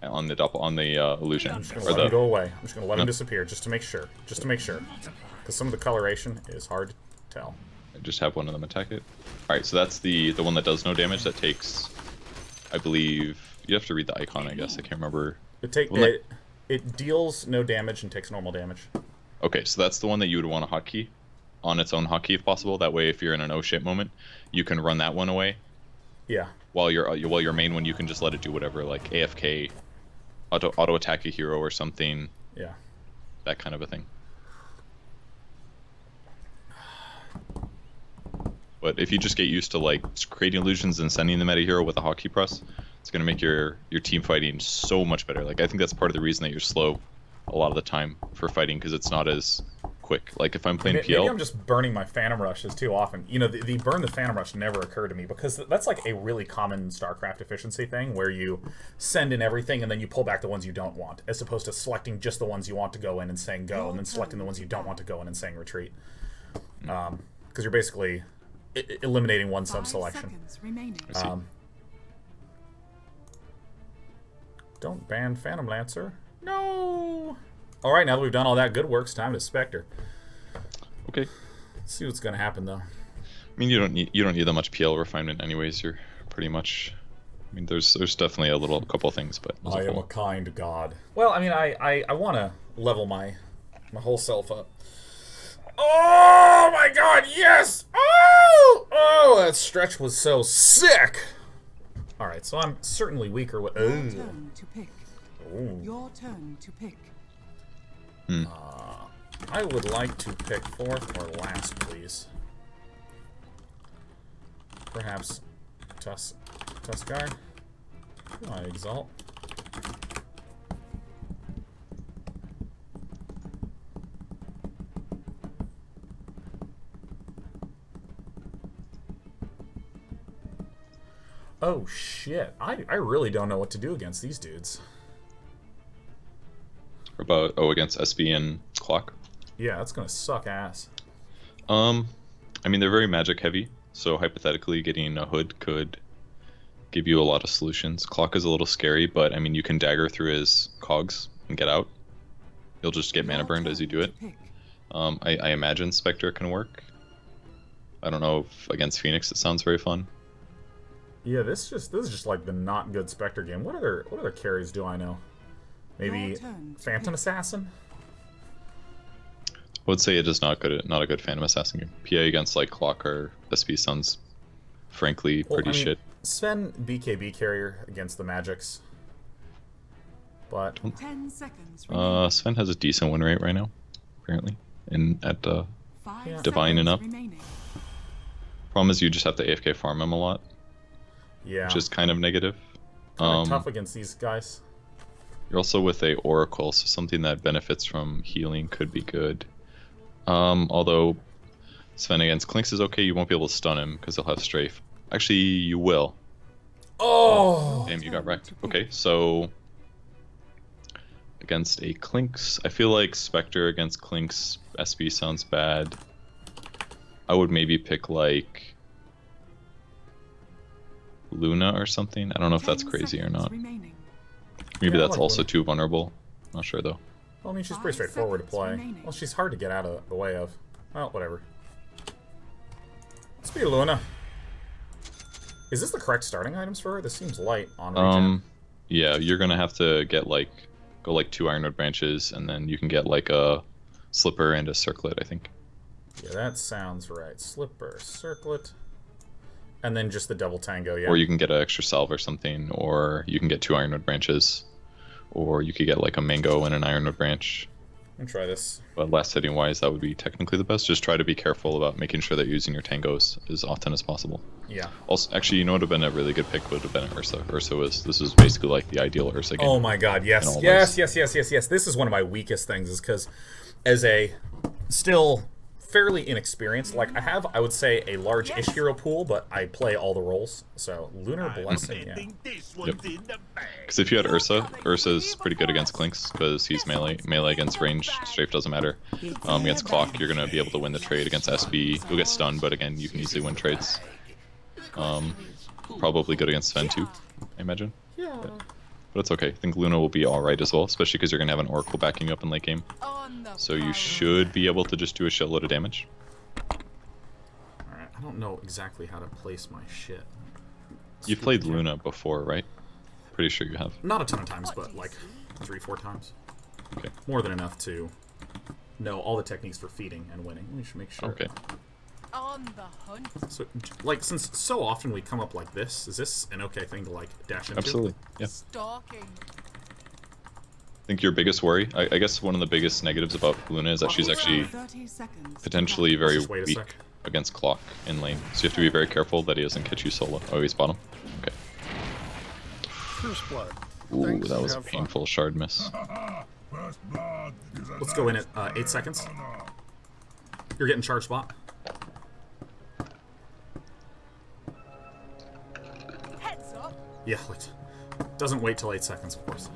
On the illusion. I'm just gonna let him go away. I'm just gonna let him disappear just to make sure. Because some of the coloration is hard to tell. Just have one of them attack it. Alright, so that's the one that does no damage. That takes, I believe, you have to read the icon, I guess. I can't remember. It deals no damage and takes normal damage. Okay, so that's the one that you would want a hotkey on its own hotkey if possible. That way, if you're in an oh shit moment, you can run that one away. Yeah. While your main one, you can just let it do whatever, like AFK, auto attack a hero or something. Yeah. That kind of a thing. But if you just get used to like creating illusions and sending them at a hero with a hotkey press, it's gonna make your team fighting so much better. Like I think that's part of the reason that you're slow a lot of the time for fighting, because it's not as quick. Like if I'm playing PL, maybe I'm just burning my Phantom Rushes too often. You know, the burn the Phantom Rush never occurred to me, because that's like a really common StarCraft efficiency thing, where you send in everything and then you pull back the ones you don't want, as opposed to selecting just the ones you want to go in and saying go, and then selecting the ones you don't want to go in and saying retreat. Because you're basically eliminating one sub-selection. Don't ban Phantom Lancer. No! Alright, now that we've done all that good work, it's time to Spectre. Okay. Let's see what's going to happen, though. I mean, you don't need that much PL refinement anyways. You're pretty much... I mean, there's definitely a couple things, but... I am a kind god. Well, I mean, I want to level my whole self up. Oh my god, yes! Oh, that stretch was so sick! Alright, so I'm certainly weaker with... Your turn to pick. Your turn to pick. I would like to pick fourth or last, please. Perhaps Tuskar? I exalt. Oh shit, I really don't know what to do against these dudes. Against SB and Clock? Yeah, that's gonna suck ass. I mean, they're very magic heavy, so hypothetically getting a hood could give you a lot of solutions. Clock is a little scary, but I mean, you can dagger through his cogs and get out. You'll just get mana burned as you do it. I imagine Spectre can work. I don't know if against Phoenix it sounds very fun. Yeah, this is just like the not good Spectre game. What other carries do I know? Maybe Phantom Assassin? I would say it is not a good Phantom Assassin game. PA against like Clock or SB sounds frankly pretty shit. Sven BKB carrier against the Magics. But 10 seconds Sven has a decent win rate right now, apparently. At Divine enough. Problem is you just have to AFK farm him a lot. Yeah. Which is kind of negative. Kind of tough against these guys. You're also with a Oracle, so something that benefits from healing could be good. Although Sven against Clinks is okay, you won't be able to stun him because he'll have strafe. Actually, you will. Oh! Damn, you got wrecked. Okay, so against a Clinks, I feel like Spectre against Clinks SB sounds bad. I would maybe pick like Luna or something. I don't know if that's crazy or not. Maybe that's like also too vulnerable. Not sure though. Well, I mean, she's pretty straightforward to play. Well, she's hard to get out of the way of. Well, whatever. Let's be Luna. Is this the correct starting items for her? This seems light on regen. Yeah, you're gonna have to get go like 2 Ironwood branches, and then you can get like a slipper and a circlet, I think. Yeah, that sounds right. Slipper, circlet. And then just the double tango, yeah. Or you can get an extra salve or something, or you can get 2 Ironwood branches, or you could get like a mango and an Ironwood branch. I'll try this. But last hitting wise, that would be technically the best. Just try to be careful about making sure that you're using your tangos as often as possible. Yeah. Also, actually, you know what would have been a really good pick would have been Ursa. This is basically like the ideal Ursa game. Oh my god, yes. Yes. This is one of my weakest things, is because as a still fairly inexperienced, like I would say a large-ish hero pool, but I play all the roles. So Lunar Blessing, yeah. Because if you had Ursa's pretty good against Clinks because he's melee against range, strafe doesn't matter. Against Clock, you're gonna be able to win the trade. Against SB, you'll get stunned, but again, you can easily win trades. Probably good against Sven too, I imagine. Yeah. But it's okay. I think Luna will be alright as well, especially because you're gonna have an Oracle backing you up in late game. So you should be able to just do a shitload of damage. I don't know exactly how to place my shit. You've played Luna before, right? Pretty sure you have. Not a ton of times, but like 3-4 times. Okay. More than enough to know all the techniques for feeding and winning. We should make sure. Okay. On the hunt. So, like, since so often we come up like this, is this an okay thing to, like, dash into? Absolutely. Yeah. Stalking. I think your biggest worry, I guess one of the biggest negatives about Luna is that she's actually 30 seconds. potentially very Just wait a weak sec. against Clock in lane. So you have to be very careful that he doesn't catch you solo. Oh, he's bottom. Okay. First blood. Ooh, Thanks, that was a have fun. painful shard miss. First blood is a Let's go in at 8 seconds. You're getting charge spot. Heads up. Yeah, like, doesn't wait till 8 seconds, of course.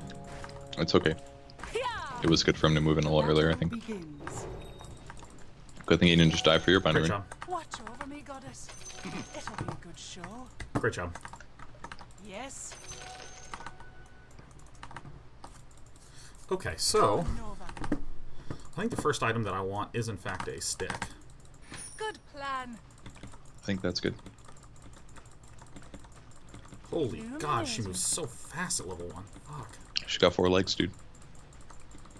It's okay. It was good for him to move in a little earlier, I think. Begins. Good thing he didn't just die for your Great binary. job. Watch over me, goddess. It'll be a good show. Great job. Yes. Okay, so Nova. I think the first item that I want is in fact a stick. Good plan. I think that's good. Holy god, she moves so fast at level 1. Fuck. She got 4 legs, dude.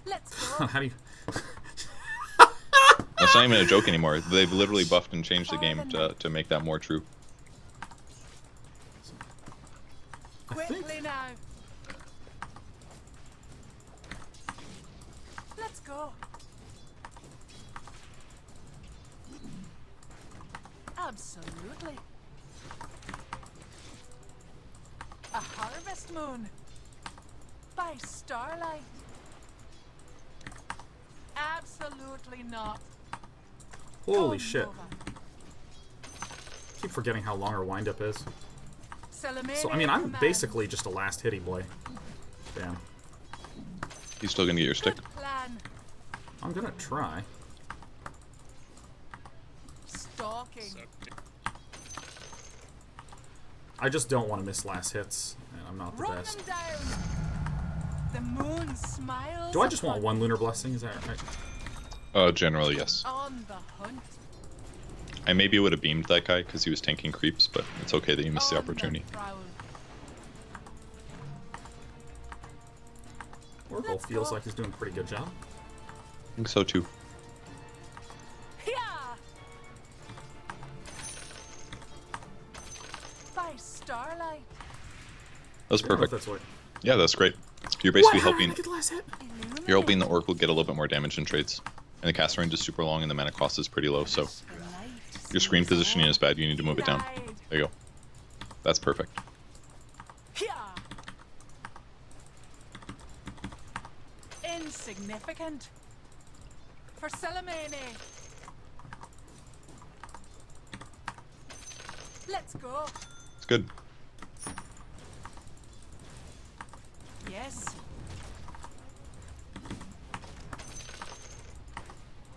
Let's go. How do you... That's not even a joke anymore. They've literally buffed and changed the game to make that more true. I think... Quickly now. Let's go. Absolutely. A harvest moon. By starlight. Absolutely not. Holy Oh, shit. Nova. Keep forgetting how long her windup is. Salamene So, I mean, I'm commands. basically just a last hitty boy. Damn. You still gonna get your stick? Good plan. I'm gonna try. Stalking. I just don't want to miss last hits, and I'm not the Run best. them down. The moon smiles. Do I just want upon one lunar blessing? Is that right? Generally, yes. On the hunt. I maybe would have beamed that guy because he was tanking creeps, but it's okay that you missed the On opportunity. prowl. Oracle Let's feels go. like he's doing a pretty good job. I think so too. Yeah. By starlight. That was I don't know if perfect. that's what... Yeah, that's great. You're basically What? How did I helping. get the last hit? You're helping the Oracle get a little bit more damage in trades. And the cast range is super long and the mana cost is pretty low, so your screen positioning is bad, you need to move it down. There you go. That's perfect. Yeah. Insignificant. For Salamene. Let's go. It's good. Yes.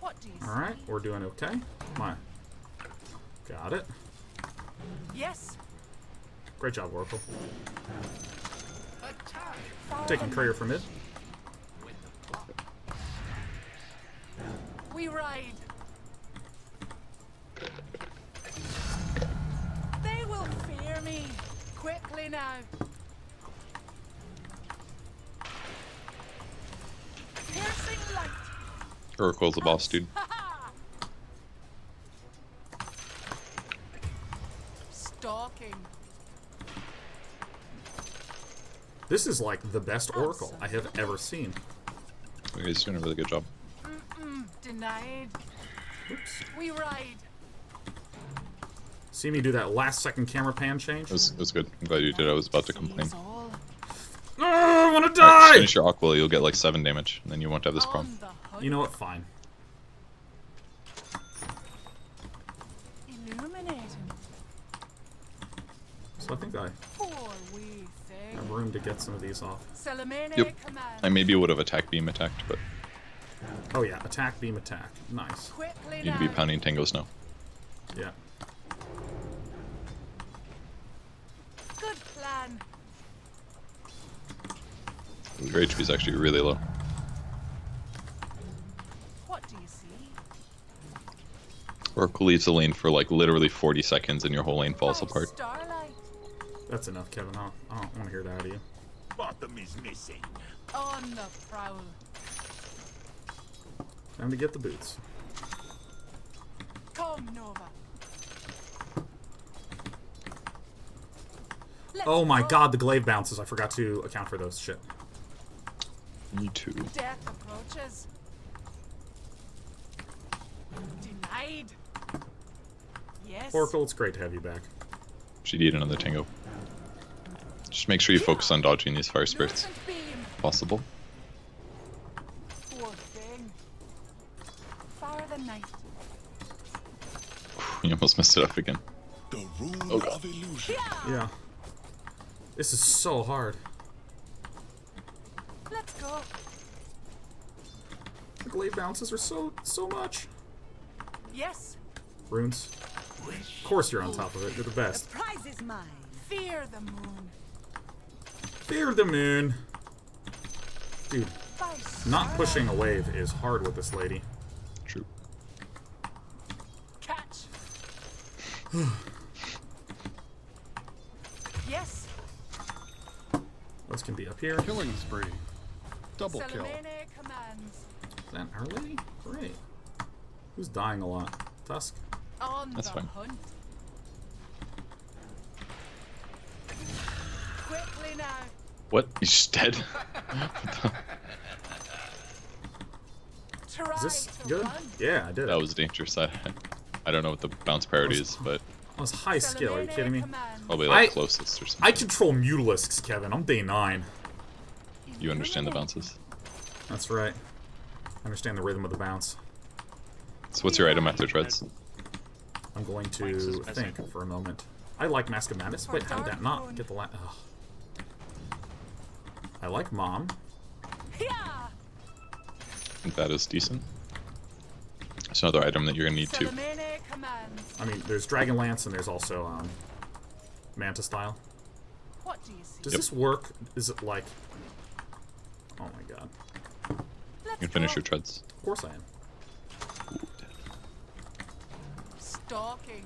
What do you Alright, see? we're doing okay. Come on. Got it. Yes. Great job, Oracle. attack. Taking courier for mid. We ride. They will fear me. Quickly now. Piercing light. Oracle's the boss, dude. Ha-ha! Stalking. This is like the best Oracle I have ever seen. He's doing a really good job. Denied. Oops. We ride. See me do that last second camera pan change? It was good. I'm glad you did. I was about to complain. Sees all. Oh, I want to Alright, die! finish your Aquila, you'll get like 7 damage, and then you won't have this problem. On the hunt. You know what? Fine. Illuminating. So I think I Poor wee thing. have room to get some of these off. Salamene Yep. command. I maybe would have attack beam attacked, but Oh yeah, attack, beam, attack. Nice. Quickly you need to be now. pounding tangos now. Yeah. Good plan. Your HP is actually really low. What do you see? Oracle leaves the lane for like literally 40 seconds and your whole lane falls apart. Starlight. That's enough, Kevin. I don't want to hear that out of you. Bottom is missing. On the prowl. Time to get the boots. Come, Nova. Oh my god, the glaive bounces. I forgot to account for those. Shit. Me too. Death approaches. Denied. Yes. Oracle, it's great to have you back. Should eat another tango. Just make sure you focus on dodging these fire spirits. Lucent beam. Possible. Poor thing. Fire the night. You almost messed it up again. The rule Oh, God. of illusion. Yeah. This is so hard. Let's go. The glaive bounces are so much. Yes. Runes. Of course you're on top of it. You're the best. Prize is mine. Fear the moon. Fear the moon. Dude, By not starlight. pushing a wave is hard with this lady. True. Catch. Yes. Those can be up here. Killing spree. Double kill. Salamene commands. Is that our lady? Great. Who's dying a lot? Tusk? On That's the fine. hunt. Quickly now. What? He's just dead? Try Is this to good? run. Yeah, I did That it. was dangerous. I don't know what the bounce priority is, but That was high skill. Are you kidding me? Commands. probably like I- closest or something. I control mutalisks, Kevin. I'm day 9. You understand the bounces. That's right. I understand the rhythm of the bounce. So what's your item after treads? I'm going to think for a moment. I like Mask of Madness. Wait, how did that not get the last? I like Mom. Yeah. I think that is decent. It's another item that you're gonna need too. Salamene commands. I mean, there's Dragonlance and there's also Manta Style. What do you see? Does Yep. this work? Is it like? Oh my god! You can finish your treads. Of course I am. Stalking.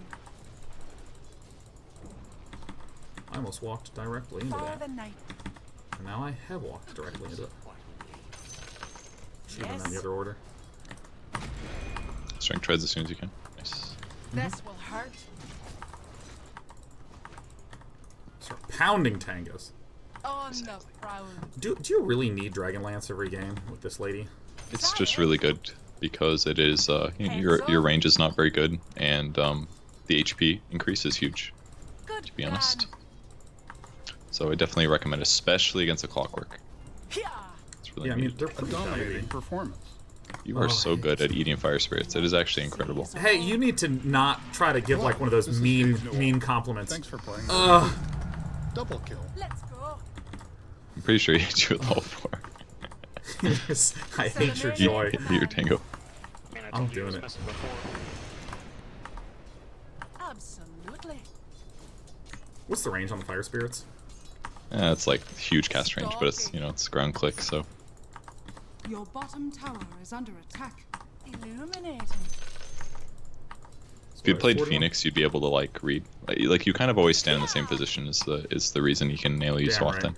I almost walked directly into Fire that, the night. and now I have walked directly into it. Should have done that in the Yes. other order. Strength treads as soon as you can. Nice. This will hurt. Start pounding tangos. On the prowl. Do you really need Dragonlance every game with this lady? It's just really good because it is your range is not very good and the HP increase is huge, Good to be honest. So I definitely recommend, especially against a clockwork. Yeah. It's really Yeah, I mean neat. they're A pretty dominating valuable. performance. You are so good at eating fire spirits. It is actually incredible. Hey, you need to not try to give like one of those This is mean Dave Noel. mean compliments. Thanks for playing. Ugh. Double kill. Let's go. I'm pretty sure you hit you with all 4. I hate your Salamene joy. Hit your tango. Man, I I'm told you doing was it. messing before. Absolutely. What's the range on the fire spirits? It's like huge cast range, but it's it's ground click, so Your bottom tower is under attack. Illuminating. if you'd played 41? Phoenix, you'd be able to like read. Like you kind of always stand in the same position is the reason you can nail you so Damn right. often.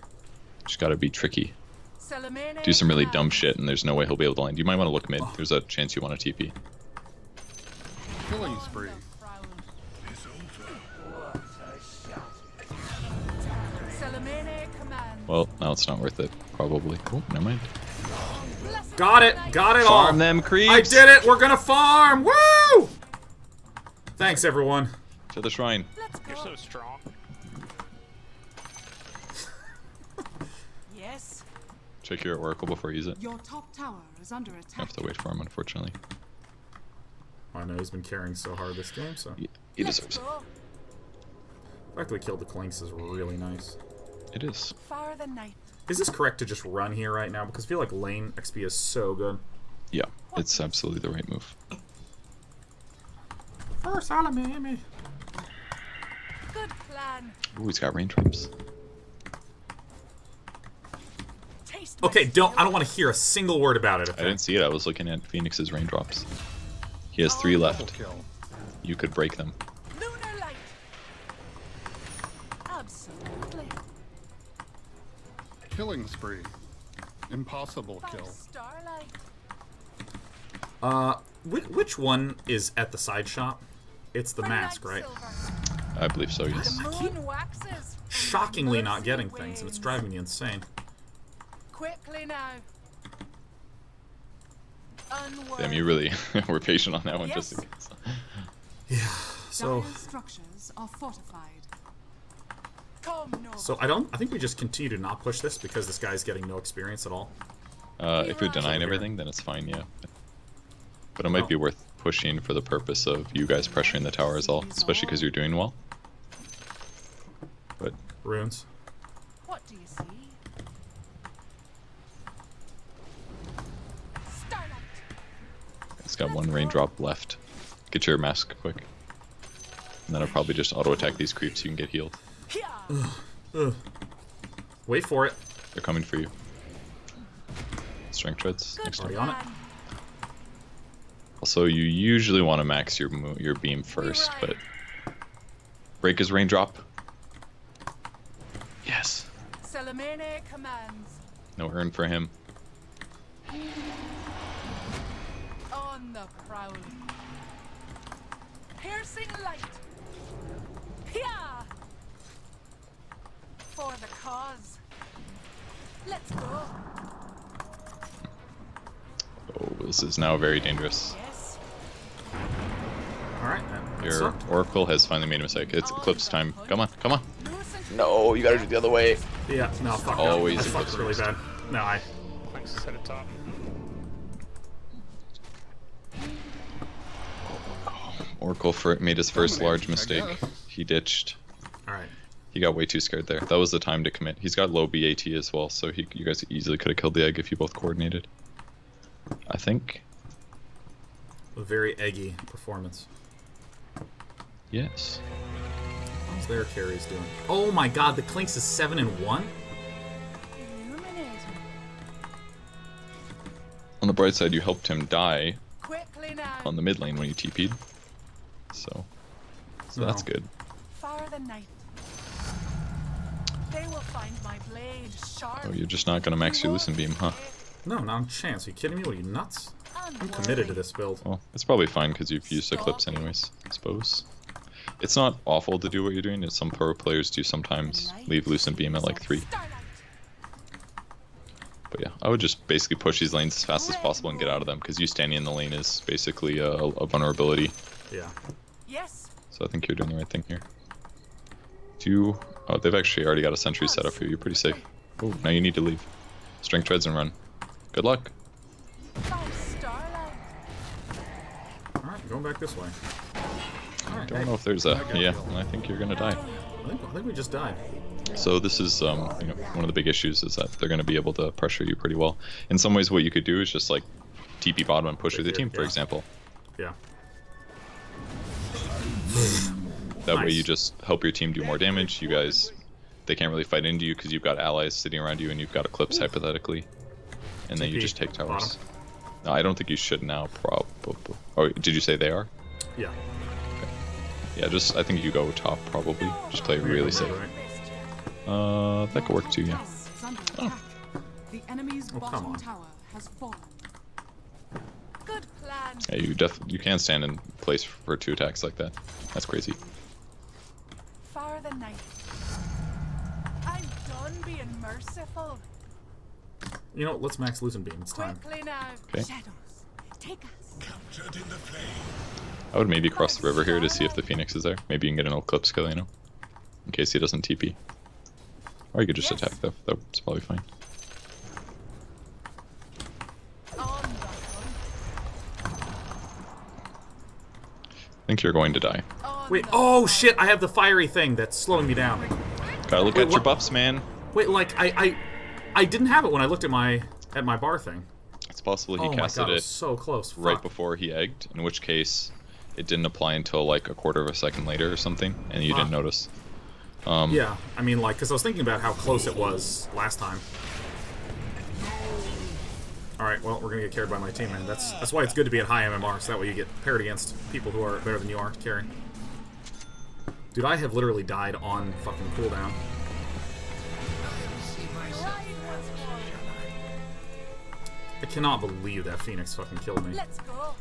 Just gotta be tricky. Salamene Do some really dumb commands. shit, and there's no way he'll be able to land. You might want to look mid. There's a chance you want to TP. Killing On spree. the prowl. It's over. Salamene commands. Well, now it's not worth it, probably. Oh, never mind. Blessed Got it! night. Got it all! Farm them creeps! I did it! We're gonna farm! Woo! Thanks, everyone. To the shrine. Let's You're go. so strong. Yes. Check your Oracle before you use it. Your top tower is under I attack. have to wait for him, unfortunately. I know he's been carrying so hard this game, so He Let's deserves it. go. the fact that we killed the Clinks is really nice. It is. Fire the night. Is this correct to just run here right now? Because I feel like lane XP is so good. Yeah, it's absolutely the right move. First Salamene. Good plan. Ooh, he's got range traps. Taste my Okay, I skill. don't want to hear a single word about it. I didn't see it. I was looking at Phoenix's raindrops. He has 3 Double left. kill. you could break them. Lunar light. Absolutely. Killing spree. Impossible By kill. starlight. Which one is at the side shop? It's the For mask, light right? silver. I believe so, yes. The moon waxes. Shockingly not Mercy getting things, and it's wanes. driving me insane. Quickly now. Unworthy. Damn, you really were patient on that one, Yes. just in case. Yeah. So, Dire structures are fortified. Come no. I think we just continue to not push this because this guy's getting no experience at all. If you're denying everything, then it's fine, yeah. But it might be worth pushing for the purpose of you guys pressuring the tower as well, especially because you're doing well. But Runes. What do you see? Starlight. it's got one raindrop left. Get your mask quick. And then I'll probably just auto-attack these creeps so you can get healed. Here. Wait for it. They're coming for you. Strength treads. Good Next Already one. on it. plan. Also, you usually want to max your beam first, but break his raindrop. Yes. Salamene commands. No urn for him. On the prowl. Piercing light. Pia! For the cause. Let's go. Oh, this is now very dangerous. Yes. Alright, that Your sucked. Oracle has finally made a mistake. It's Eclipse time. Come on, come on. Loosen No, you gotta do it the other way. Yeah, no, fuck Always that. I fucked Eclipse really first. bad. No, I... Clanks is at the top. Oracle made his first large I mistake. guess. He ditched. Alright. He got way too scared there. That was the time to commit. He's got low BAT as well, so you guys easily could have killed the egg if you both coordinated. I think. A very eggy performance. Yes. How's their carries doing? Oh my god, the Clinks is 7-1? illuminating. On the bright side, you helped him die Quickly now. on the mid lane when you TP'd. So that's No. good. For the night. They will find my blade sharp. Oh, you're just not gonna max your Lucent Beam, huh? No, not a chance. Are you kidding me? What are you, nuts? I'm committed to this build. Well, it's probably fine because you've used Eclipse anyways, I suppose. It's not awful to do what you're doing. It's some pro players do sometimes leave Lucent Beam at like 3. Starlight. But yeah, I would just basically push these lanes as fast as possible and get out of them because you standing in the lane is basically a vulnerability. Yeah. Yes. So I think you're doing the right thing here. Oh, they've actually already got a sentry set up for you. You're pretty safe. Oh, now you need to leave. Strength treads and run. Good luck. By starlight. Alright, going back this way. Alright, Don't know if there's a... Yeah, I think you're gonna die. I think we just died. So this is, one of the big issues is that they're gonna be able to pressure you pretty well. In some ways, what you could do is just like TP bottom and push with your team, for Yeah. example. Yeah. That way Nice. you just help your team do more damage. You guys, they can't really fight into you because you've got allies sitting around you and you've got Eclipse hypothetically. And then you TP, just take towers. bottom. No, I don't think you should now, probably. Oh, did you say they are? Yeah. Yeah, I think you go top probably. Just play it really safe. Right. That could work too, yeah. Is under attack. The enemy's Oh, come bottom on. tower has fallen. Good plan. Yeah, you can't stand in place for 2 attacks like that. That's crazy. For the night. I'm done being merciful. You know, let's max Lucent Beam. It's time. Quickly now. Okay. Shadows, take us. Captured in the flame. I would maybe cross the river here to see if the Phoenix is there. Maybe you can get an Eclipse kill, in case he doesn't TP. Or you could just Yes. attack, though. That's probably fine. On the hunt. I think you're going to die. On Wait, the oh hunt. shit, I have the fiery thing that's slowing me down. Gotta look Wait, at your what? buffs, man. Wait, like, I didn't have it when I looked at my bar thing. It's possible he Oh my casted god, it it was so close. right Fuck. before he egged, in which case it didn't apply until like a quarter of a second later or something, and you didn't Fuck. notice. Yeah, I mean, like, because I was thinking about how close it was last time. Alright, well, we're gonna get carried by my team, man. That's why it's good to be at high MMR, so that way you get paired against people who are better than you are to carry. Dude, I have literally died on fucking cooldown. I cannot believe that Phoenix fucking killed me. Let's go.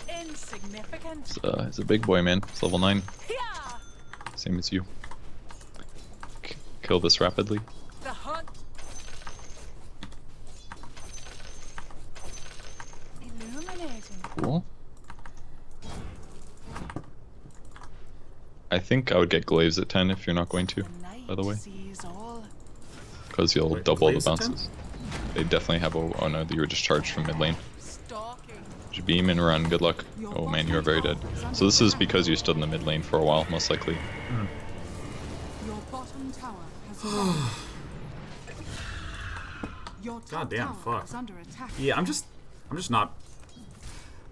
Insignificant. He's a big boy, man. It's level 9. Yeah. Same as you. Kill this rapidly. The hunt. Illuminating. Cool. I think I would get glaives at 10 if you're not going to, by the way. Because you'll Wait, double the glaives at 10? bounces. They definitely have a... Oh no, you were just charged from mid lane. Stalking. Just beam and run, good luck. Oh man, you are very dead. So this is because you stood in the mid lane for a while, most likely. Your bottom tower has fallen. Your top Goddamn, tower fuck. is under attack. Yeah, I'm just not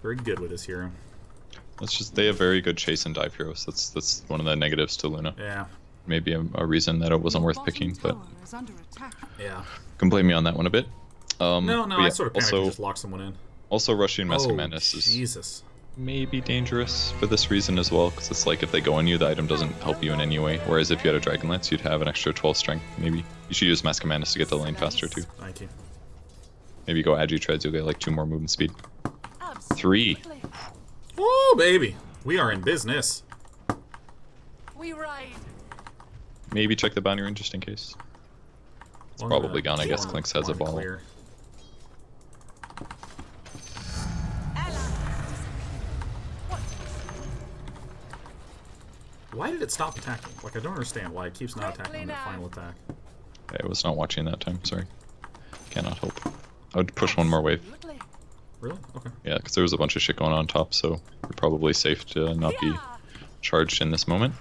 very good with this hero. That's just... They have very good chase and dive heroes. That's one of the negatives to Luna. Yeah. Maybe a reason that it wasn't Your worth bottom picking, but... tower is under attack. Yeah. Can blame me on that one a bit. No, but I yeah, sort of panicked also, and just locked someone in. also rushing Mask Oh, of Madness is Jesus. maybe dangerous for this reason as well, because it's like if they go on you, the item doesn't help you in any way. Whereas if you had a Dragon Lance, you'd have an extra 12 strength, maybe. You should use Mask of Madness to get the lane faster too. Thank you. Maybe go Agi Treads, you'll get like 2 more movement speed. Absolutely. 3. Woo, baby. We are in business. We ride. Maybe check the bounty ring just in case. It's probably gone, I guess Clinks has a ball. Clear. Why did it stop attacking? Like, I don't understand why it keeps not attacking on that final attack. I was not watching that time, sorry. Cannot help. I would push one more wave. Absolutely. Really? Okay. Yeah, because there was a bunch of shit going on top, so you're probably safe to not be charged in this moment.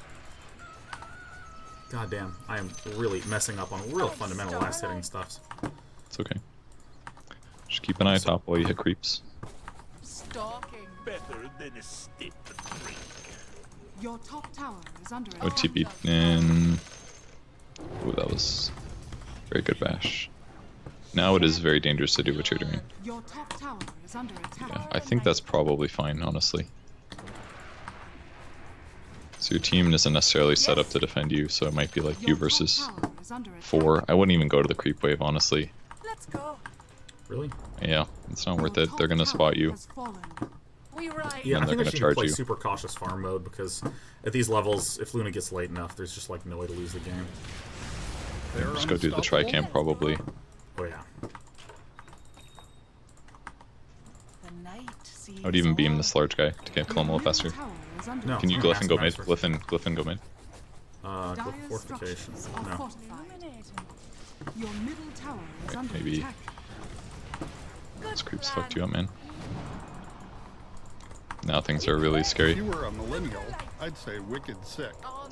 God damn, I am really messing up on real fundamental last hitting stuff. It's okay. Just keep an eye top while you hit creeps. Stalking. Better than a stick to drink. Your top tower is under I would attack. TP in. Ooh, that was very good bash. Now it is very dangerous to do what you're doing. Your top tower is under attack. Yeah, I think that's probably fine, honestly. So your team isn't necessarily set up to defend you, so it might be like you Your top versus tower is under attack. 4. I wouldn't even go to the creep wave, honestly. Let's go. Really? Yeah, it's not Your worth it. top They're gonna tower spot you. has fallen. We ride. Yeah, And I they're think I gonna should charge play you. super cautious farm mode because at these levels, if Luna gets late enough, there's just like no way to lose the game. They're Just go do the unstoppable. tri-camp probably. Oh yeah. The night sees I would even beam all. this large guy to get kill him a little faster. Tower is under No. Can you Mask glyph and go mid? Master. Glyph and go mid. Go Dire's fortification. structures are No. fortified. Illuminating. Your middle tower is Right, under maybe- attack. Good This creep's plan. fucked you up, man. Now things are really If scary. you were a millennial, I'd say wicked sick. On.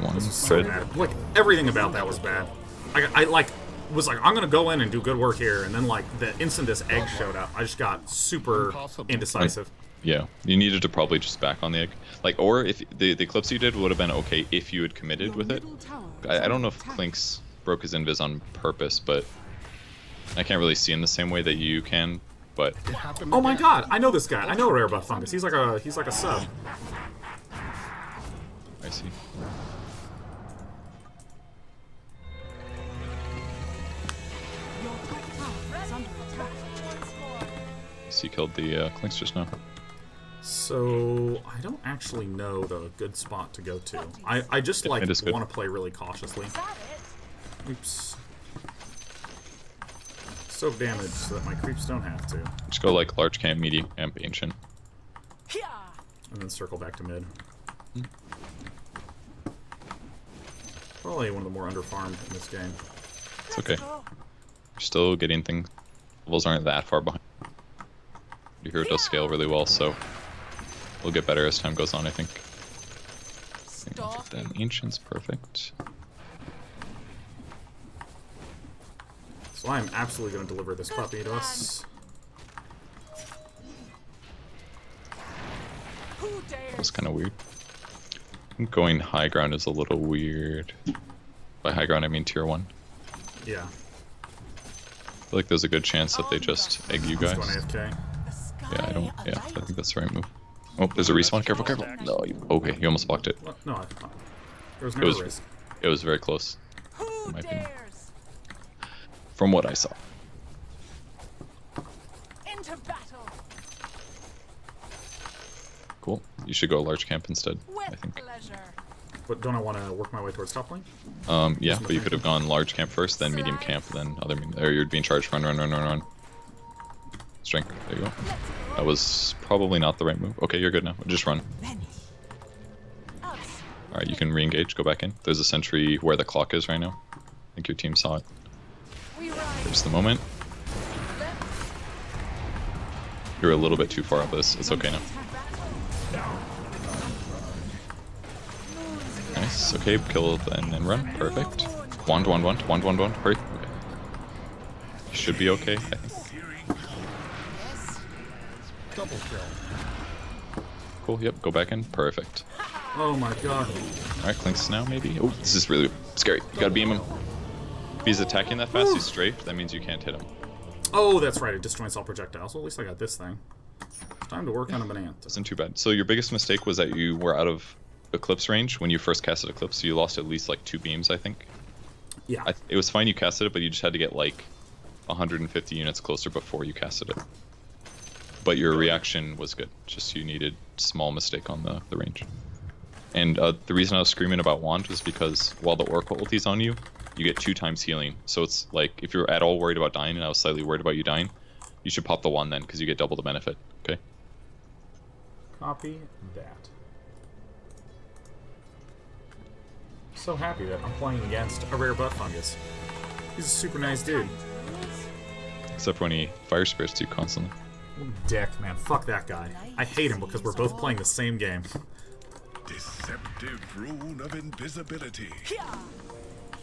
One So crit. bad. Like everything about that was bad. I like was like I'm gonna go in and do good work here, and then like the instant this egg showed up, I just got super Impossible. indecisive. Yeah, you needed to probably just back on the egg. Like, or if the eclipse you did would have been okay if you had committed Your with it. middle tower is I don't under know if attack. Clinks broke his invis on purpose, but I can't really see in the same way that you can. But It happened Oh my again. god, I know this guy. I know Rare Buff Fungus. He's like a sub. I see. Your top tower is under attack. Once more. I see, killed the Clinks just now. So I don't actually know the good spot to go to. I just Yeah, like it is good. want to play really cautiously. Is that it? Oops. Soak damage so that my creeps don't have to, Just go like large camp, medium camp, ancient. Yeah. and then circle back to mid. Probably one of the more underfarmed in this game. It's okay. Go. You're still getting things. Levels aren't that far behind. Your hero does scale really well, so we'll get better as time goes on, I think. Stalking. Then ancient's perfect. So I'm absolutely going to deliver this puppy to us. Who That was dares? kind of weird. I think going high ground is a little weird. By high ground, I mean tier 1. Yeah. feel like there's a good chance that they just egg you Just guys. going AFK. Yeah, I don't. Yeah, I think that's the right move. Oh, there's a respawn. Careful, careful. No, okay, you almost blocked it. What? No, there was never a risk. It was very close, Who in my opinion, dares? from what I saw. Into battle. Cool. You should go large camp instead, I With think. pleasure. But don't I want to work my way towards top lane? Yeah, but you could have gone large camp first, then medium camp, then other. Or you'd be in charge. Run, run, run, run, run. Strength. There you go. That was probably not the right move. Okay, you're good now. Just run. Alright, you can re-engage. Go back in. There's a sentry where the clock is right now. I think your team saw it. We ride. There's the moment. You're a little bit too far up this. It's okay now. Nice. Okay, kill and then run. Perfect. Wand. Hurry. Okay. You should be okay, I think. Double kill. Cool, yep, go back in. Perfect. Oh my god. Alright, Clinks now, maybe? Oh, this is really scary. You gotta beam him. If he's attacking that fast, he's strafed. That means you can't hit him. Oh, that's right. It destroys all projectiles. Well, at least I got this thing. Time to work on a banana. Wasn't too bad. So your biggest mistake was that you were out of Eclipse range when you first casted Eclipse, so you lost at least like 2 beams, I think. Yeah. It was fine you casted it, but you just had to get like 150 units closer before you casted it. But your reaction was good. Just you needed small mistake on the range. And the reason I was screaming about Wand was because while the Oracle ulti's on you, you get 2 times healing. So it's like, if you're at all worried about dying, and I was slightly worried about you dying, you should pop the Wand then, because you get double the benefit, okay? Copy that. So happy that I'm playing against a rare butt fungus. He's a super nice dude. Except for when he fire spirits you constantly. Dick, man. Fuck that guy. I hate him because we're both playing the same game. Deceptive rune of invisibility.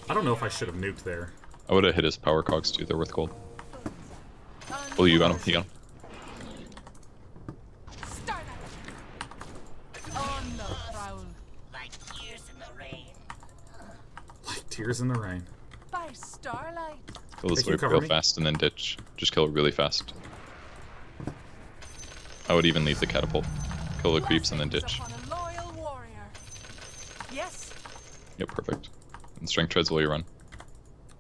I don't know if I should have nuked there. I would have hit his power cogs too, they're worth gold. Oh, you got him, you got him. Starlight. On the prowl. Like tears in the rain. By starlight. Kill this Hey, can you wave cover real me? fast and then ditch. Just kill it really fast. I would even leave the catapult. Kill the creeps and then ditch. Upon a loyal warrior. Yes. Yep, perfect. And strength treads while you run.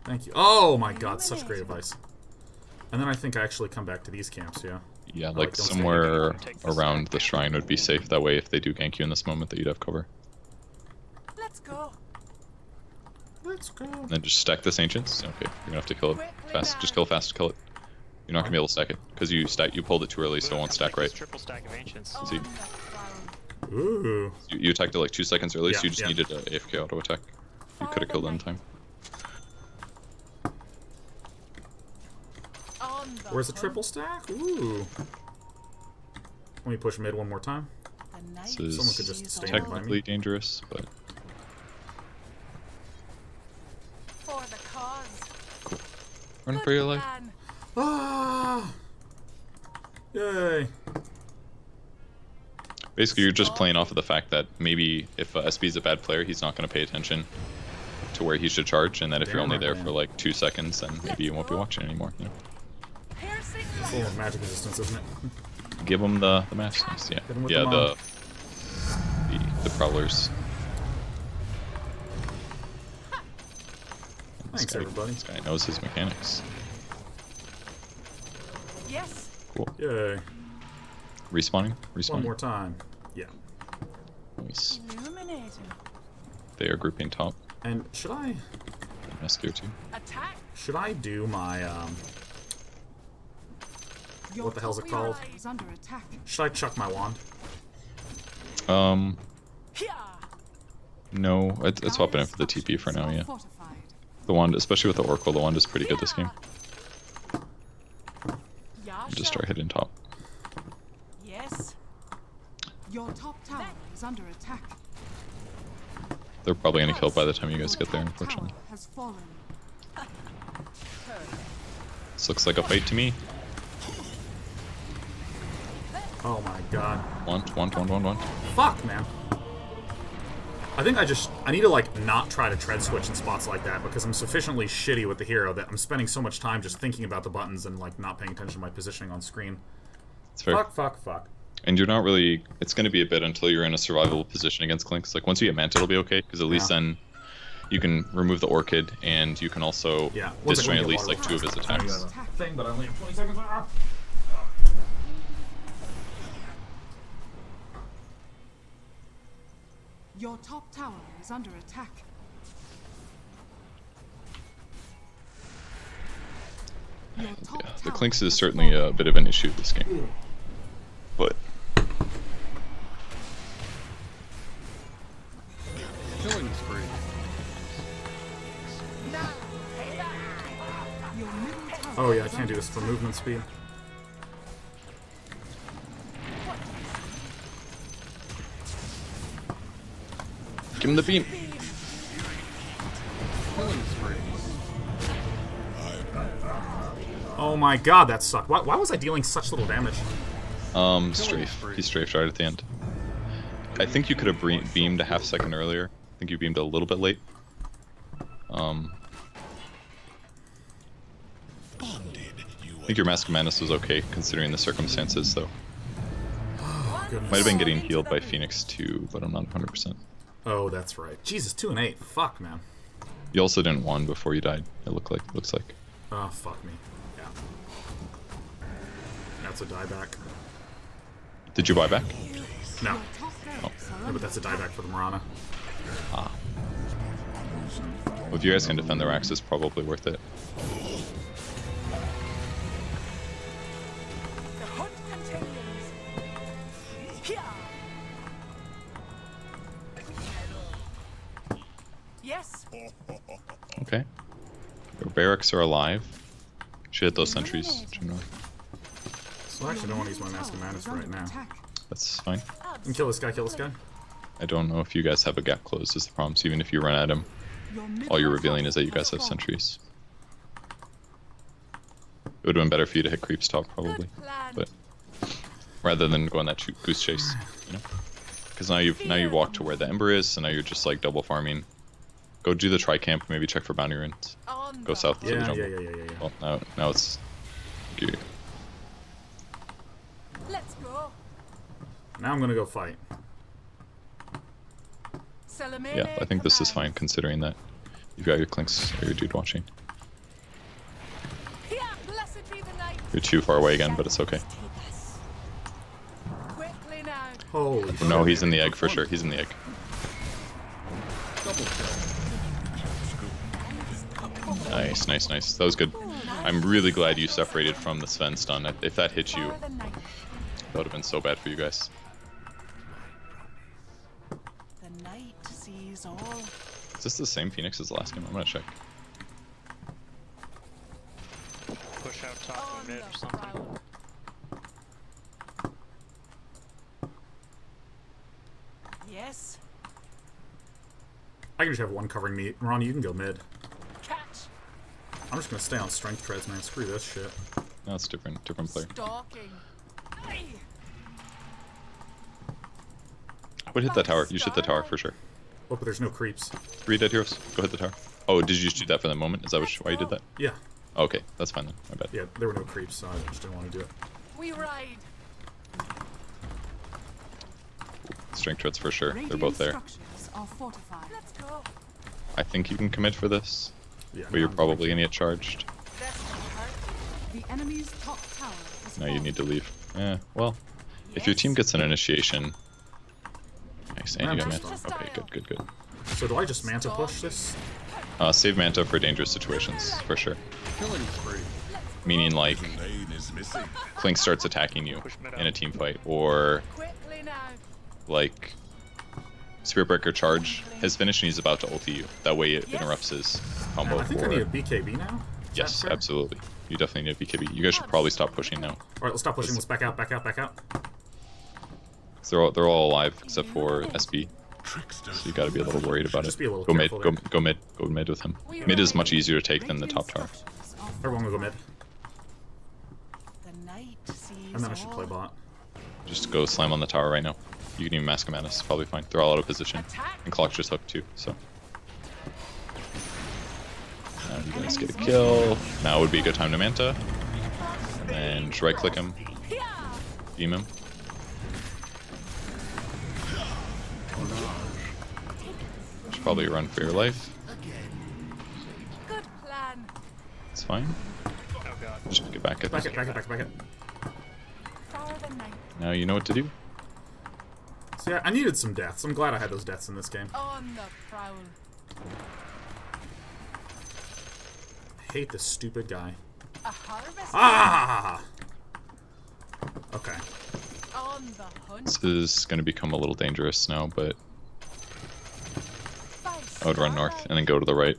Thank you. Oh my god, such great advice. And then I think I actually come back to these camps, yeah? Yeah, like, like don't stay somewhere around the shrine would be safe. That way if they do gank you in this moment that you'd have cover. Let's go. Let's go. And then just stack this ancients. Okay, you're gonna have to kill it fast. Just kill fast, kill it. You're not gonna be able to stack it. Because you pulled it too early, so it won't stack right. Triple stack of ancients. See? On the prowl. Ooh. You attacked it like 2 seconds early, so Yeah, you just yeah. needed an AFK auto attack. You could have killed it in time. On the Where's the hunt. triple stack? Ooh. Let me push mid one more time. The night This is Someone could just stay by technically me. dangerous, but for the cause. run Good for your life. plan. Ah! Yay. Basically, you're just playing off of the fact that maybe if SB is a bad player, he's not going to pay attention to where he should charge, and that if you're Damn only right, there man. for like 2 seconds, then maybe you won't be watching anymore. You know? Piercing Full light. of magic resistance, isn't it? Give him the mass. Nice, yeah, Hit him with yeah, the the prowlers. Thanks, everybody. This guy knows his mechanics. Yes. Cool. Yay. Respawning. One more time. Yeah. Nice. Illuminating. They are grouping top. And should I Master too. Attack. do my Your what the hell's it top called? tower is under attack. Should I chuck my wand? Here. No, it's swapping it for the TP for now. Yeah, Fortified. the wand, especially with the Oracle, the wand is pretty good this game. Yasha. Just start hitting top. Yes. Your top tower is under attack. They're probably gonna kill by the time you guys get there, Top tower unfortunately. has fallen. This looks like a fight to me. Oh my god. Want. Fuck, man. I think I need to like not try to tread switch in spots like that because I'm sufficiently shitty with the hero that I'm spending so much time just thinking about the buttons and like not paying attention to my positioning on screen. It's fair. Fuck. And you're not really. It's going to be a bit until you're in a survivable position against Clinks. Like once you get Manta, it'll be okay because at least then you can remove the Orchid and you can also disjoint at least like 2 of his attacks. Thing, but I only have 20 seconds. Your top tower is under attack. Your top Yeah, the tower Clinks is has certainly fallen. a bit of an issue this game, but Killing spree. Your middle tower Oh yeah, I is can't under do this for attack. movement speed. give him the beam. Killing spree. Oh my god, that sucked. Why was I dealing such little damage? Strafe. He strafed right at the end. I think you could have beamed a half second earlier. I think you beamed a little bit late. I think your Mask of Madness was okay considering the circumstances, though. Might have been getting healed by Phoenix too, but I'm not 100%. Oh, that's right. Jesus, 2 and 8. Fuck, man. You also didn't won before you died. It looks like. Oh, fuck me. Yeah. That's a dieback. Did you buy back? No. Top barracks are Yeah, under but that's a dieback for the Mirana. Ah. Well, if you guys can defend the racks, it's probably worth it. The hunt continues. Here. Yes. Okay. Your barracks are alive. Should hit those sentries. Generally. So I actually don't want to use my Mask of Madness right now. That's fine. I can kill this guy, I don't know if you guys have a gap closed is the problem, so even if you run at him, all you're revealing is that you guys have sentries. It would have been better for you to hit creeps top probably, Good plan. but rather than go on that goose chase, you know? Because now you've walked to where the Ember is, so now you're just like double farming. Go do the tri-camp, maybe check for bounty runes. On Go south to the Yeah. jungle. Well, now it's... Let's go. Now I'm gonna go fight. Salamene Yeah, I think this is fine commands. considering that you've got your Clinks or your dude watching. Here, blessed be the night. You're too far away again, but it's okay. Quickly now. Holy shit. No, he's in the egg for sure. He's in the egg. Double kill. Nice. That was good. I'm really glad you separated from the Sven stun. If that hit you, For the night. that would have been so bad for you guys. The night sees all. Is this the same Phoenix as the last game? I'm gonna check. Push out top On and mid the or something. prowl. Yes. I can just have one covering me. Ronnie, you can go mid. Catch. I'm just gonna stay on strength treads, man. Screw this shit. No, it's different player. Stalking. Aye. I would hit that tower. You should hit the tower for sure. Oh, but there's no creeps. 3 dead heroes. Go hit the tower. Oh, did you just do that for the moment? Is that why you did that? Yeah. Okay, that's fine then. My bad. Yeah, there were no creeps, so I just didn't want to do it. We ride. Strength treads for sure. They're Radiant both there. structures are fortified. Let's go. I think you can commit for this, Yeah. but you're probably gonna get charged. Best to hurt. The enemy's top tower is Now you fallen. need to leave. Yeah, well, if your team gets an initiation... Nice, and you got Manta. Okay, good. So do I just Manta push this? Save Manta for dangerous situations, for sure. Killing spree. Meaning like, Lane is missing. Clink starts attacking you Push mid in a out. team fight, or Quickly now. like, Spirit Breaker charge has finished and he's about to ulti you. That way it interrupts his combo. I think I need a BKB now. Is Yes, that fair? absolutely. You definitely need a BKB. You guys should probably stop pushing now. Alright, let's stop pushing. Let's back out. 'Cause they're all alive except for SB. Trickster. So you gotta be a little worried about Just it. be a little Go mid, careful there. go mid with him. Mid is much easier to take than the top tower. Structures are Everyone will go mid. The night sees And then I should all. play bot. Just go slam on the tower right now. You can even mask him at us, probably fine. They're all out of position. And Clock's just hooked too, so. Now you guys get a kill. Now would be a good time to Manta. And just right click him. Beam him. Should probably run for your life. Good plan. It's fine. Oh god. Just get back at Back this. it, back it, back it, back it. Far the night. Now you know what to do. So yeah, I needed some deaths. I'm glad I had those deaths in this game. On the prowl. I hate this stupid guy. A harvest. Ah! Okay. On the hunt. This is going to become a little dangerous now, but By I would run north starlight. and then go to the right.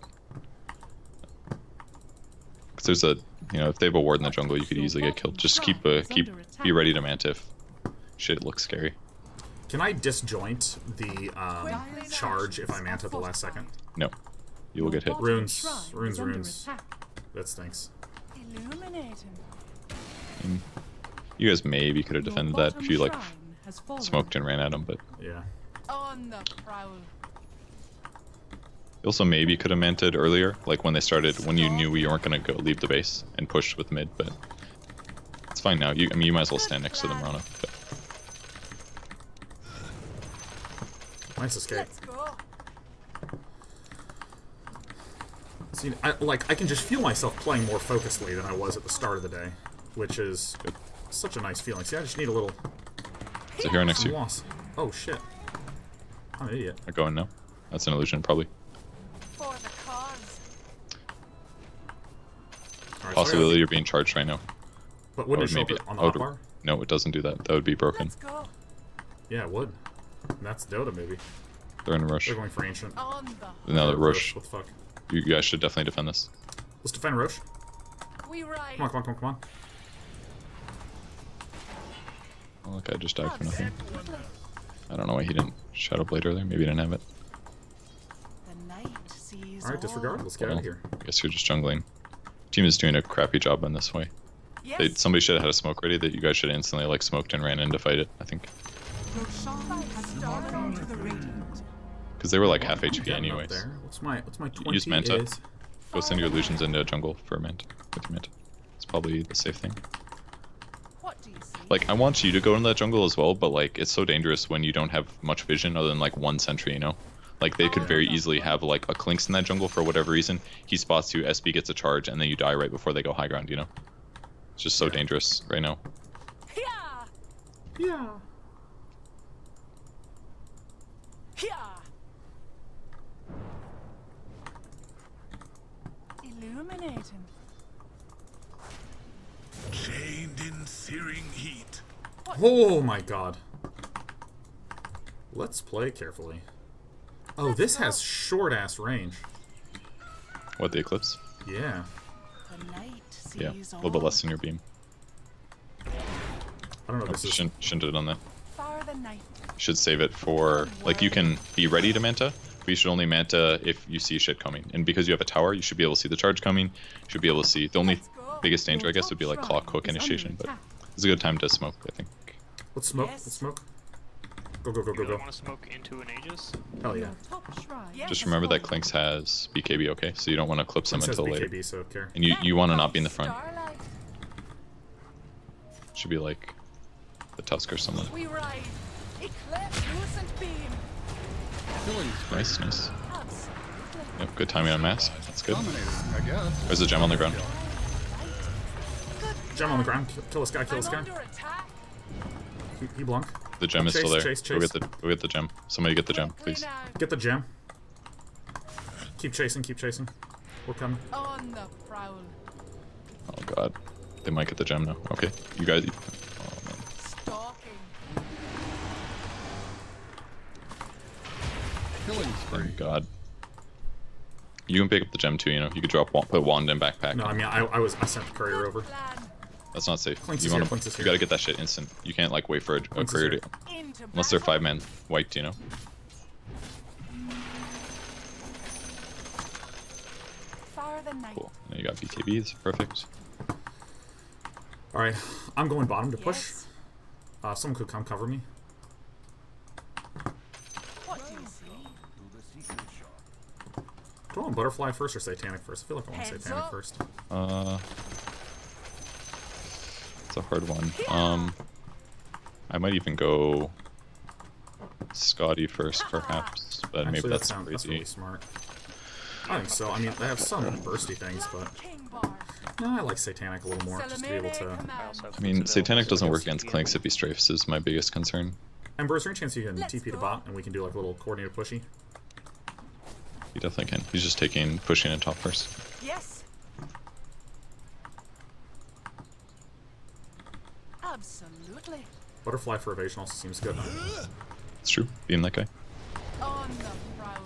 Because there's a, you know, if they have a ward in the jungle, you could easily get killed. Just be ready to Manta if shit looks scary. Can I disjoint the charge if I manta at the last second? No, you will get hit. Runes. That stinks. Illuminating. You guys maybe could have defended that if you like smoked and ran at him, but Yeah. On the prowl. you also maybe could have manted earlier, like when they started, when you knew you weren't gonna go leave the base and push with mid. But it's fine now. I mean, you might as well stand next to them, Rana. But Nice escape. Let's go. See, I can just feel myself playing more focusedly than I was at the start of the day, which is Good. such a nice feeling. See, I just need a little is it here next to you? loss. Oh shit! I'm an idiot. I'm going now. That's an illusion, probably. For the cause. All right, Possibility you're being charged right now. but wouldn't it show maybe up on the I would- hotbar? No, it doesn't do that. That would be broken. Let's go. Yeah, it would. And that's Dota, maybe. They're in a rush. They're going for ancient. On the Now that Roche, What the fuck? you guys should definitely defend this. Let's defend Roche. we ride. Come on, come on, come on, come on. Oh, look, I just died for nothing. I don't know why he didn't Shadow Blade earlier. Maybe he didn't have it. The night sees All right, disregard. Let's get out Well, of here. I guess you're just jungling. Team is doing a crappy job on this way. Yes. Somebody should have had a smoke ready that you guys should have instantly like smoked and ran in to fight it, I think. Roshan has fallen to the radiant. Because they were like half HP Getting up anyways. there. What's my 20 Use Manta. is? Go send your illusions into a jungle for Manta. With Manta. It's probably the safe thing. What do you see? Like, I want you to go into that jungle as well, but like, it's so dangerous when you don't have much vision other than like one sentry, you know? Like, they could very easily have like a Clinks in that jungle for whatever reason. He spots you, SB gets a charge, and then you die right before they go high ground, you know? It's just so dangerous right now. Yeah. Yeah. Yeah. Illuminating. Chained in searing heat. Oh my god. Let's play carefully. Oh, this has short ass range. What, the Eclipse? Yeah. The night sees Yeah, a little bit less than your beam. I don't know. Oh, This is shouldn't have done that. Far the night. Should save it for, like, you can be ready to Manta, but you should only Manta if you see shit coming. And because you have a tower, you should be able to see the charge coming. You should be able to see. The only biggest danger, I guess, would be like clock hook initiation, but it's a good time to smoke, I think. let's smoke. Yes. Let's smoke. Go go go You go really go. want to smoke into an Aegis? Hell yeah. Top shrine. Yes. Just remember that Clinks has BKB, okay? So you don't want to clip him It says until later. BKB, so care. And you want to not be in the front. Starlight. Should be like the Tusk or someone. We ride. Eclipse lucent beam. Killing spree. Nice, nice. Absolutely. Yep, good timing on Mask. That's good. Dominating, I guess. There's a gem on the ground. Gem on the ground. Kill this guy. Kill this I'm guy. under attack. He blunk. The gem is Chase, still there. chase, Go chase. get the gem. Somebody get the gem, Quickly please. now. Get the gem. Keep chasing. Keep chasing. We're coming. On the prowl. Oh god. They might get the gem now. Okay. You guys. Oh man. Stalking. Killing spree. Thank god. You can pick up the gem too, you know. You could drop put wand in backpack. No, I mean I sent the courier over. Plan. That's not safe. Clinks You is wanna, here, Clinks is you here. gotta get that shit instant. You can't like wait for a Clinks is courier here. to, Into unless they're battle. 5-man wiped, you know. Far the night. Cool. Now you got BKBs, perfect. All right, I'm going bottom to push. Yes. Someone could come cover me. Do I want Butterfly first or Satanic first? I feel like I want Heads Satanic up. first. It's a hard one. I might even go Scotty first, perhaps, but maybe Actually, that's that's crazy. really smart. I think so. I mean, they have some bursty things, but King bar. no, I like Satanic a little more, just to be able to. I also have I mean, flexibility, Satanic so doesn't I work guess against TP Clanks if he strafes is my biggest concern. Ember, is there any chance you can Let's TP to go. bot and we can do like a little coordinated pushy? He definitely can. He's just pushing in top first. Yes. Absolutely. Butterfly for evasion also seems good. It's true. Being that guy. On the prowl.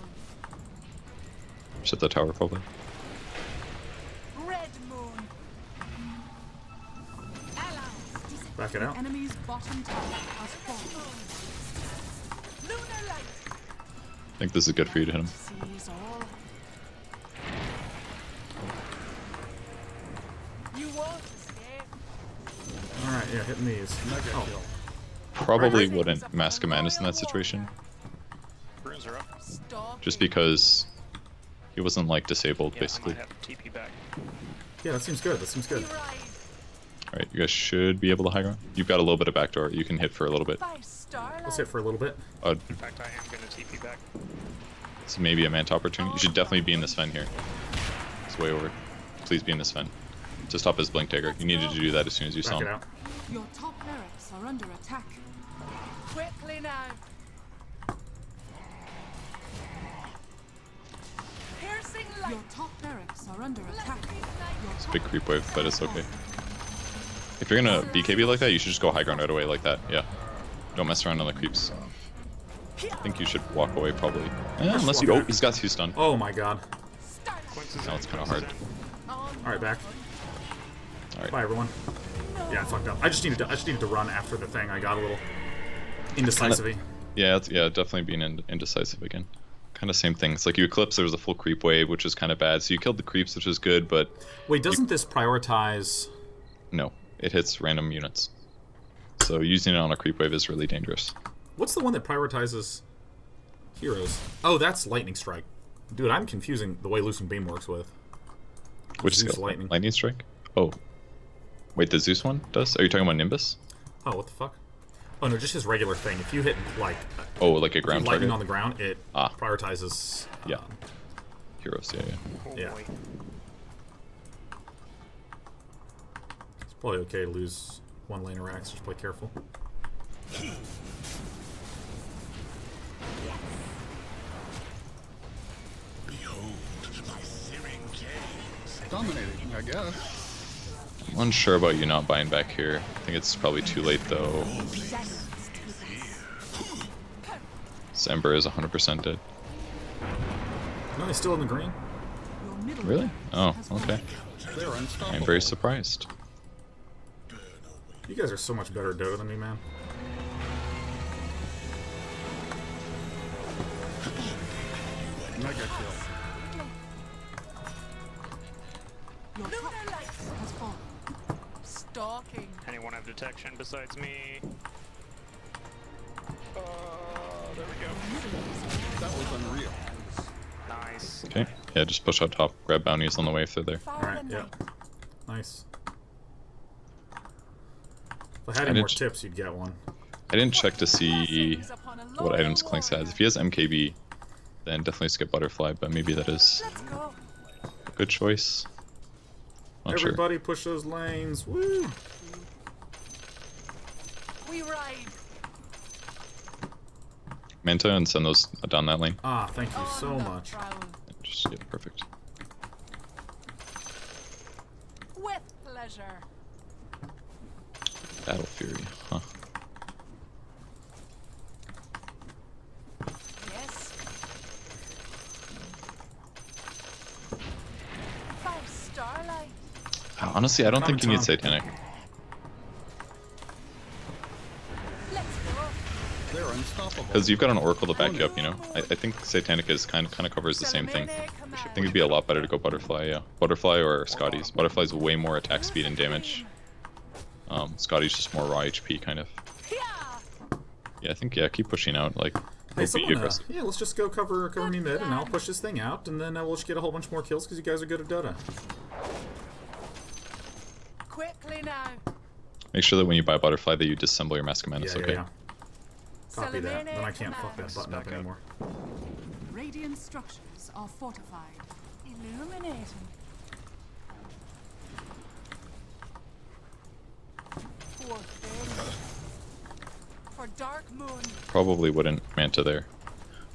Just at the tower, probably. Red moon. Allies. Back it out. Enemy's bottom tower has fallen. Lunar light. I think this is good for you to hit him. Sees all. You won't escape. Alright, yeah, hitting these. Mega Oh, kill. Probably wouldn't mask a Madness in that situation, Runes are up. Stalking. just because he wasn't like disabled, Yeah, basically. I might have TP back. yeah, that seems good. That seems good. We ride. Alright, you guys should be able to high ground. You've got a little bit of backdoor. You can hit for a little bit. By starlight. Let's hit for a little bit. In fact, I am going to TP back. It's maybe a Manta opportunity. You should definitely be in this Fen here. It's way over. Please be in this Fen. To stop his Blink Dagger. You needed to do that as soon as you saw Back it him. out. Your top barracks are under attack. Quickly now. Piercing light. Your top barracks are under attack. It's a big creep wave, but it's okay. If you're gonna BKB like that, you should just go high ground right away like that. Yeah. Don't mess around on the creeps. I think you should walk away probably. Unless you. Oh, he's got 2 stun. Oh my god. Quince is Now in, it's kinda Quince is hard. in. Alright, back. Alright. Bye, everyone. Yeah, I fucked up. I just needed to run after the thing. I got a little indecisive. Yeah, definitely being indecisive again. Kind of same thing. It's like you Eclipse, there was a full creep wave, which was kind of bad. So you killed the creeps, which was good, but Wait, doesn't this prioritize... no, it hits random units. So using it on a creep wave is really dangerous. What's the one that prioritizes heroes? Oh, that's Lightning Strike. Dude, I'm confusing the way Lucent Beam works with Which Zeus skill? Lightning. Lightning Strike? Oh. Wait, the Zeus one does? Are you talking about Nimbus? Oh, what the fuck? Oh no, just his regular thing. If you hit like Oh, like a ground lightning target? on the ground, it Ah. prioritizes. Yeah. Heroes, yeah. Oh Yeah. boy. It's probably okay to lose one lane of racks. Just play careful. Behold my searing gaze. Dominating, I guess. I'm unsure about you not buying back here. I think it's probably too late though. This Ember is 100% dead. No, he's still in the green. Your middle Really? Oh, has okay. They're unstoppable. I'm very surprised. You guys are so much better at Dota than me, man. Mega kill. Your top Lunar light. has fallen. Stalking. Anyone have detection besides me? There we go. That was unreal. Nice. Okay. Yeah, just push out top. Grab bounties on the way if they're there. Fire Alright, the yeah. night. Nice. If I had I any more didn't- tips, you'd get one. I didn't check to see Blessings upon a what loyal items Clanks has. warrior. If he has MKB, then definitely skip Butterfly, but maybe that is Let's go. a good choice. Not sure. Everybody push those lanes. Woo! We ride. Manta and send those down that lane. Ah, thank you so On the much. prowl. Just, yeah, perfect. With pleasure. Battle Fury, huh? Yes. By starlight. Honestly, I don't think you need Tom. Satanic. Let's go. They're unstoppable. Because you've got an Oracle to back you up, you know? I think Satanic is kind of covers the same thing. I think it'd be a lot better to go Butterfly, yeah. Butterfly or Scotty's. Butterfly's way more attack speed and damage. Scotty's just more raw HP, kind of. Yeah. Yeah, I think, yeah, keep pushing out, like... Hey, Don't be aggressive. yeah, let's just go cover me mid, and I'll push this thing out, and then we'll just get a whole bunch more kills because you guys are good at Dota. Quickly now. Make sure that when you buy Butterfly that you disassemble your Mask of Madness, Yeah, okay? yeah. Copy that. Then I can't fuck that button up anymore. Radiant structures are fortified. Illuminating. Poor thing. For Dark Moon. Probably wouldn't Manta there.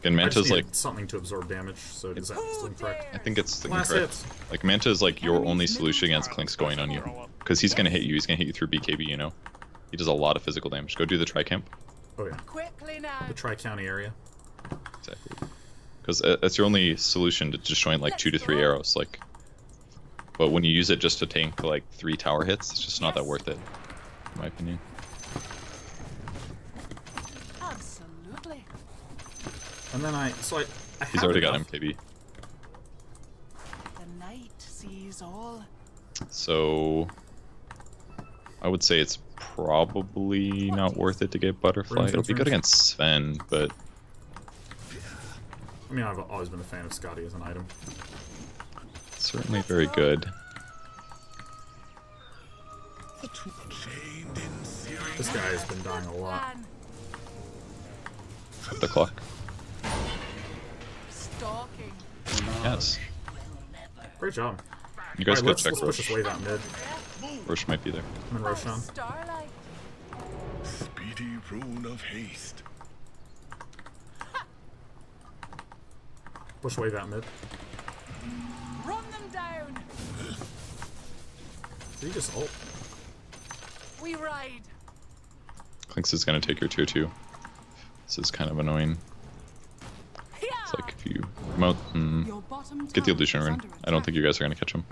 Again, I just Manta's like, needed something to absorb damage, so does that still correct? I think it's Last correct. hits. Like Manta is like your only solution against Clink's going on you, because he's gonna hit you. He's gonna hit you through BKB. You know, he does a lot of physical damage. Go do the Tri-Camp. Oh yeah. Quickly now. The Tri-County area. Exactly. Because that's your only solution to destroying like 2 to 3 arrows. Like, but when you use it just to tank like 3 tower hits, it's just not that worth it, in my opinion. Absolutely. And then I He's already got MKB. The night sees all. So I would say it's probably not worth it to get Butterfly. It'll be good against Sven, but I mean, I've always been a fan of Scotty as an item. certainly very good. Chained in searing This guy has been dying a lot. Plan. Up the clock. Stalking. Yes. Great job. You guys Alright, go let's check push this Roche. wave out mid. Roche might be there. I'm in Roshan. Starlight. speedy rune of haste. Push wave out mid. Run them down. Did he just ult? We ride. Clinks is gonna take your tier 2. This is kind of annoying. Yeah. It's like if you promote, Your bottom get the tower illusion is rune. under I don't attack. think you guys are gonna catch him.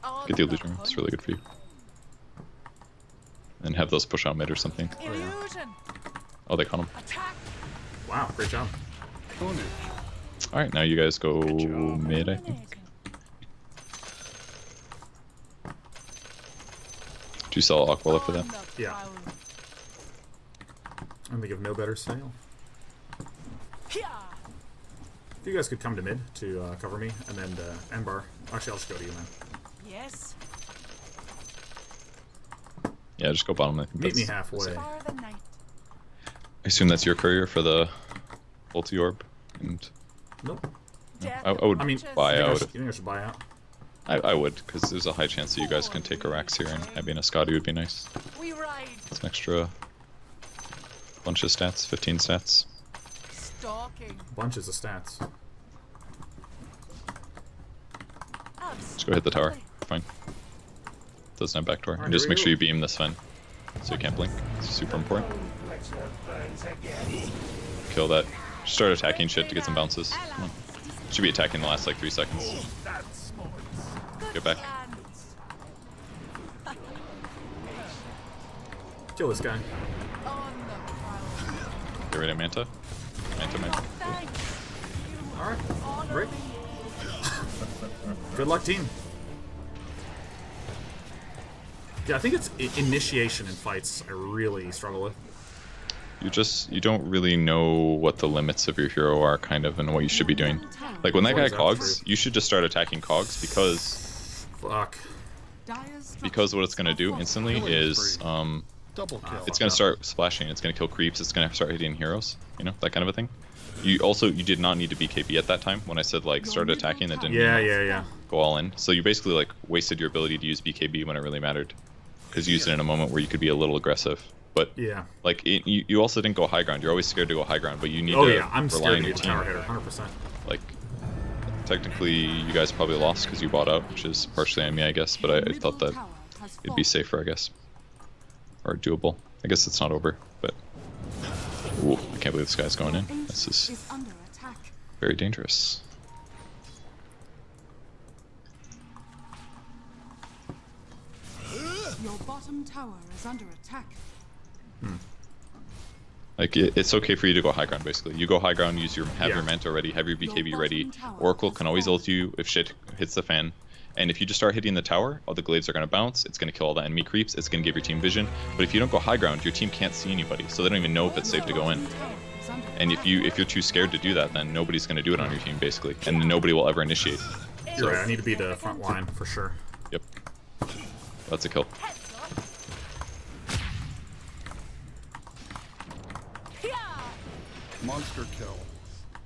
On Get the illusion rune. It's hunt. really good for you. And have those push out mid or something. Illusion. Oh, they caught him. Attack. Wow, great job. All right, now you guys go mid. I think. Illuminating. Do you sell Aquila for that? On the Yeah. prowl. And they give no better sale. Yeah. If you guys could come to mid to cover me, and then Embar. Actually, I'll just go to you, man. Yes. Yeah, just go bottom. I think Meet me that's- halfway. For the night. I assume that's your courier for the ulti orb. And Nope. Death I would I mean, buy you out. think I should buy out? I would, because there's a high chance that you guys can take a Rax here, and having a Scotty would be nice. We ride. It's an extra bunch of stats, 15 stats. Stalking. Bunches of stats. Just go hit the tower. Fine. Doesn't have backdoor. Alright, And just here we make go. sure you beam this Sven, so you can't blink. It's super important. Kill that. Just start attacking shit to get some bounces. Come on. Should be attacking the last like 3 seconds. Get back. Kill this guy. On the prowl. Get rid of Manta. Manta. Thanks. Alright, Honor great. me. Good luck, team. Yeah, I think it's initiation in fights I really struggle with. You don't really know what the limits of your hero are, kind of, and what you should be doing. Like when that guy That's cogs, true. you should just start attacking cogs Fuck. because what it's gonna do instantly is Double kill. it's gonna start splashing. It's gonna kill creeps. It's gonna start hitting heroes. You know, that kind of a thing. You did not need to BKB at that time when I said like start attacking. That didn't Yeah, yeah, yeah. go all in. So you basically like wasted your ability to use BKB when it really mattered, because you used it in a moment where you could be a little aggressive. But Yeah. like you also didn't go high ground. You're always scared to go high ground, but you need Oh to yeah, I'm rely scared on to your be the team. tower hitter, 100%. Like technically, you guys probably lost because you bought out, which is partially on me, I guess. But I thought that it'd be safer, I guess, or doable. I guess it's not over, but ooh, I can't believe this guy's going in. This is under attack. very dangerous. Your bottom tower is under attack. Like it's okay for you to go high ground. Basically, you go high ground, have Yeah. your Manta ready, have your BKB Your ready. bottom tower Oracle has can always fallen. ult you if shit hits the fan. And if you just start hitting the tower, all the glaives are gonna bounce. It's gonna kill all the enemy creeps. It's gonna give your team vision. But if you don't go high ground, your team can't see anybody, so they don't even know if it's safe to go in. is under And if you're too scared to do that, then nobody's going to do it on your team basically, and then nobody will ever initiate. You're right, I need to be the front line for sure. Yep. That's a kill. Monster kill.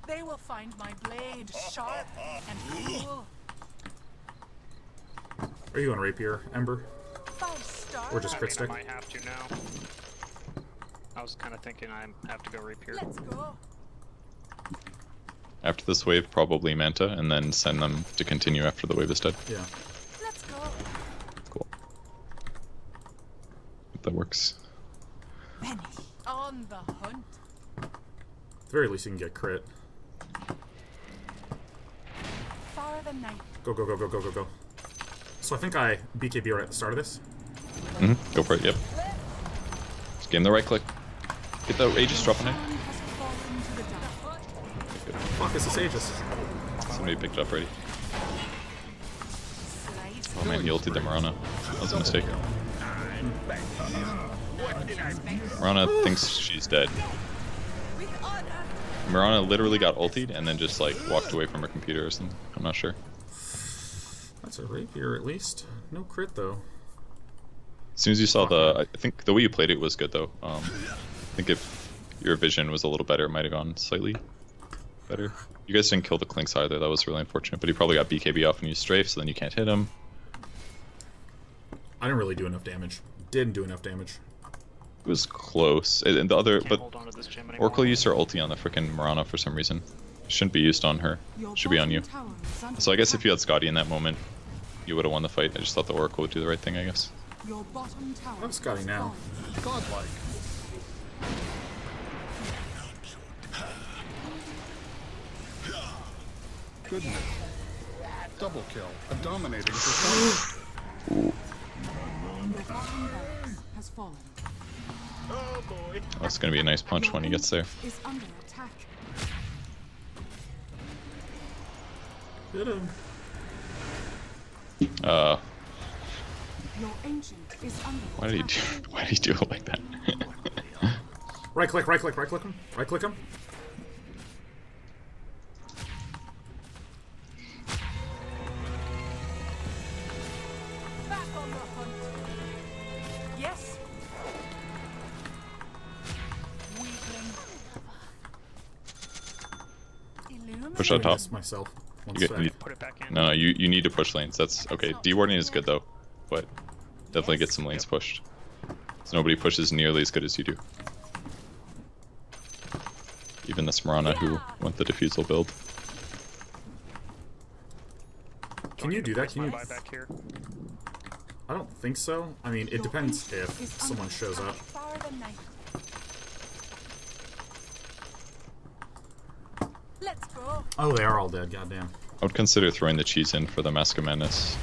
They will find my blade sharp and cool. Are you going rapier, Ember? 5-star. Or just I crit mean, I stick? might have to now. I was kind of thinking I have to go rapier. Let's go. After this wave, probably Manta, and then send them to continue after the wave is dead. Yeah. Let's go. Cool. If that works. Finish. On the hunt. At the very least, you can get crit. For the night. Go, go, go, go, go, go, go. So I think I BKB right at the start of this. Go for it, yep. Just give him the right click. Get the Aegis drop on it. Has fallen to the dark. Fuck, this is Aegis. Somebody picked it up already. Slice. Oh man, he ulted the Marana. That was a mistake. Marana thinks she's dead. With honor. Marana literally got ultied and then just like walked away from her computer or something. I'm not sure. That's a rapier at least. No crit though. As soon as you saw I think the way you played it was good though. I think if your vision was a little better, it might have gone slightly better. You guys didn't kill the Clinks either, that was really unfortunate, but he probably got BKB off and used strafe, so then you can't hit him. I didn't really do enough damage. Didn't do enough damage. It was close. And the other, Can't but hold on to this gym anymore. Oracle used her ulti on the frickin' Marana for some reason. It shouldn't be used on her. Your It should be on you. bottom tower is under So I guess if you had attack. Scotty in that moment, you would have won the fight. I just thought the Oracle would do the right thing, I guess. Your bottom tower I'm Scotty has now. fallen. Godlike. Goodness. Double kill. A dominating performance. Your bottom barracks has fallen. Oh boy. That's gonna be a nice punch Your when he gets there. ancient is under attack. Hit him. Your ancient is under Why did he do? attack. Why did he do it like that? Right click, right click, right click him. Right click him. Back on the hunt. Yes. Weakling. Illuminate. Push out top. Miss myself. One You get- sec. you- Put it back in. No, you need to push lanes. That's okay. Dewarding is good though, but definitely get some lanes pushed. So nobody pushes nearly as good as you do. Even this Marana who went the defusal build. Can you do that? Can you? Buy back here. I don't think so. I mean, it Your depends ancient if is someone under shows up. For the night. Let's go. Oh, they are all dead. Goddamn. I would consider throwing the cheese in for the Mask of Madness.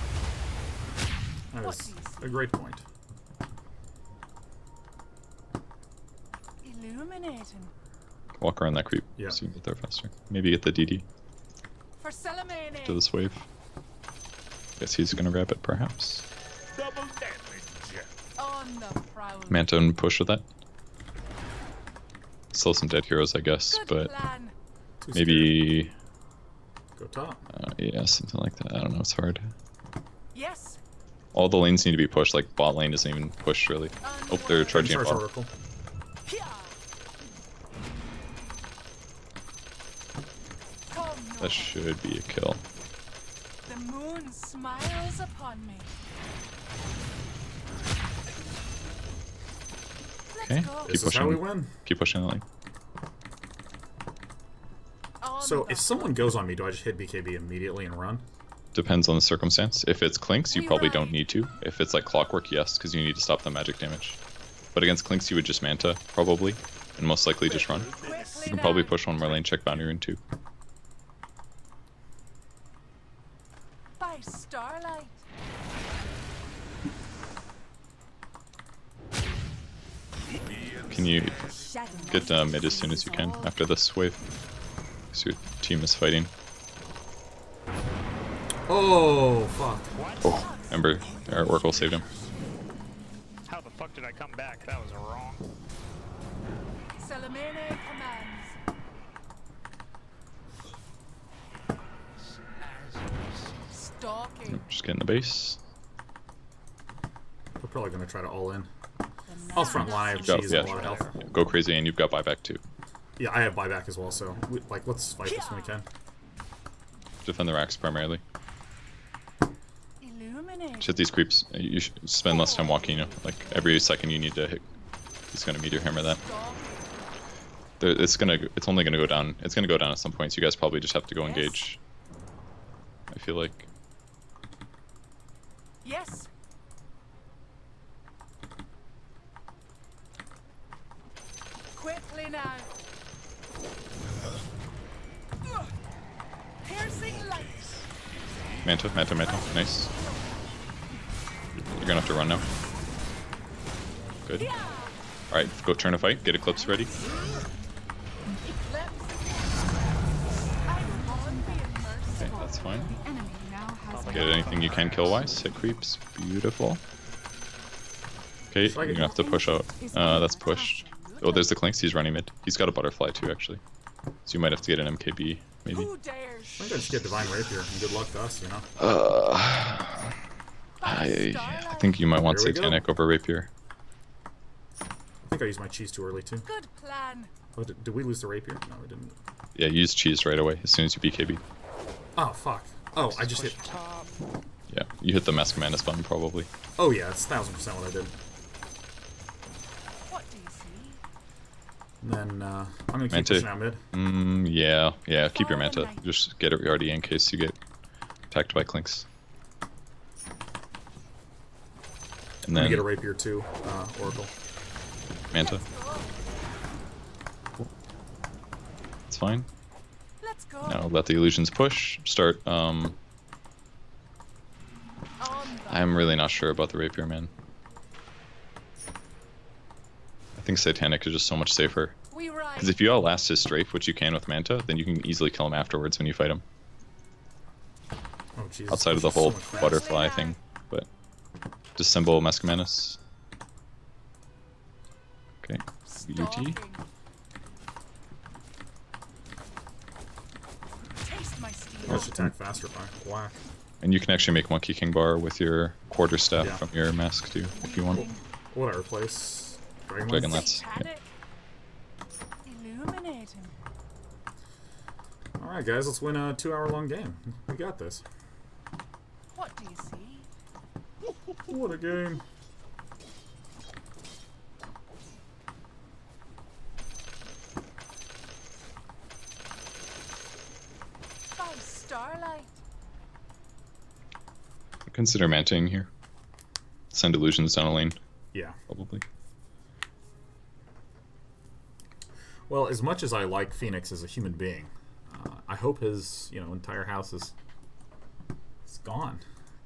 That is a great point. Illuminating. Walk around that creep Yeah. so you can get there faster. Maybe get the DD For Salamene. to this wave. Guess he's gonna grab it perhaps. Double damage. On the prowl. Manta and push with that. Still some dead heroes, I guess, Good but plan. Too maybe scared. Go top. yeah, something like that. I don't know. It's hard. Yes. All the lanes need to be pushed. Like bot lane doesn't even push really. Oh, they're charging Charge bot. Oracle. Here. Come That north. should be a kill. The moon smiles upon me. Let's Okay. go. Keep This is how we pushing. win. Keep pushing the lane. On So the if someone hunt. goes on me, do I just hit BKB immediately and run? Depends on the circumstance. If it's Clinks, you We probably ride. don't need to. If it's like Clockwork, yes, because you need to stop the magic damage. But against Clinks, you would just Manta, probably. And most likely just run. Quickly You can probably now. push one more lane, check Boundary Rune too. By starlight. Can you get mid as soon as you can after this wave? So your team is fighting. Oh, fuck. Oh, remember, our Oracle saved him. How the fuck did I come back? That was wrong. Salamene commands. Stalking. Just getting the base. We're probably gonna try to all in. I'll front line. I have Go, cheese yeah, and a lot of health. go crazy, and you've got buyback too. Yeah, I have buyback as well. So like, let's fight this when we can. Defend the racks primarily. Illuminate. Just hit these creeps. You should spend less time walking. You know, like every second you need to hit. He's gonna meteor hammer that. It's only gonna go down. It's gonna go down at some point. So you guys probably just have to go engage. I feel like. Yes. Quickly now. Piercing light. Manta. Nice. You're gonna have to run now. Good. Alright, go turn a fight. Get Eclipse ready. Okay, that's fine. The enemy now has Get anything you can kill-wise. Hit creeps. Beautiful. Okay, you're gonna have to push out. That's pushed. Oh, there's the Clinks. He's running mid. He's got a butterfly too, actually. So you might have to get an MKB, maybe. Who dares? I think I just get Divine Rapier and good luck to us, you know? I think you might want Here we go. Satanic over Rapier. I think I used my cheese too early too. Good plan. Oh, did we lose the Rapier? No, we didn't. Yeah, use cheese right away as soon as you BKB. Oh, fuck. Oh, I just hit... Yeah, you hit the Mask Madness button probably. Oh yeah, it's 1000% what I did. What do you see? And then, I'm gonna keep Manta. pushing out mid. Yeah, keep your Manta. Just get it ready in case you get attacked by Clinks. And I'm gonna then get a Rapier too, Oracle. Manta. Cool. It's fine. Let's go. Now let the illusions push. Start, On I'm really not sure about the Rapier, man. I think Satanic is just so much safer. we ride. Because if you outlast his strafe, which you can with Manta, then you can easily kill him afterwards when you fight him. Oh, Jesus. Outside of the So whole much faster. butterfly thing. But dissemble Mask Madness. Okay. UT. Stalking. Taste my steel. Let's attack faster by whack. And you can actually make Monkey King Bar with your quarter staff Yeah. from your mask too, if you want. What I replace? Dragon Lance. Yeah. Satanic. Illuminating. Alright guys, let's win a 2-hour-long game. We got this. What do you see? What a game. By starlight. Consider manting here. Send illusions down a lane, Yeah. probably. Well, as much as I like Phoenix as a human being, I hope his, entire house is gone.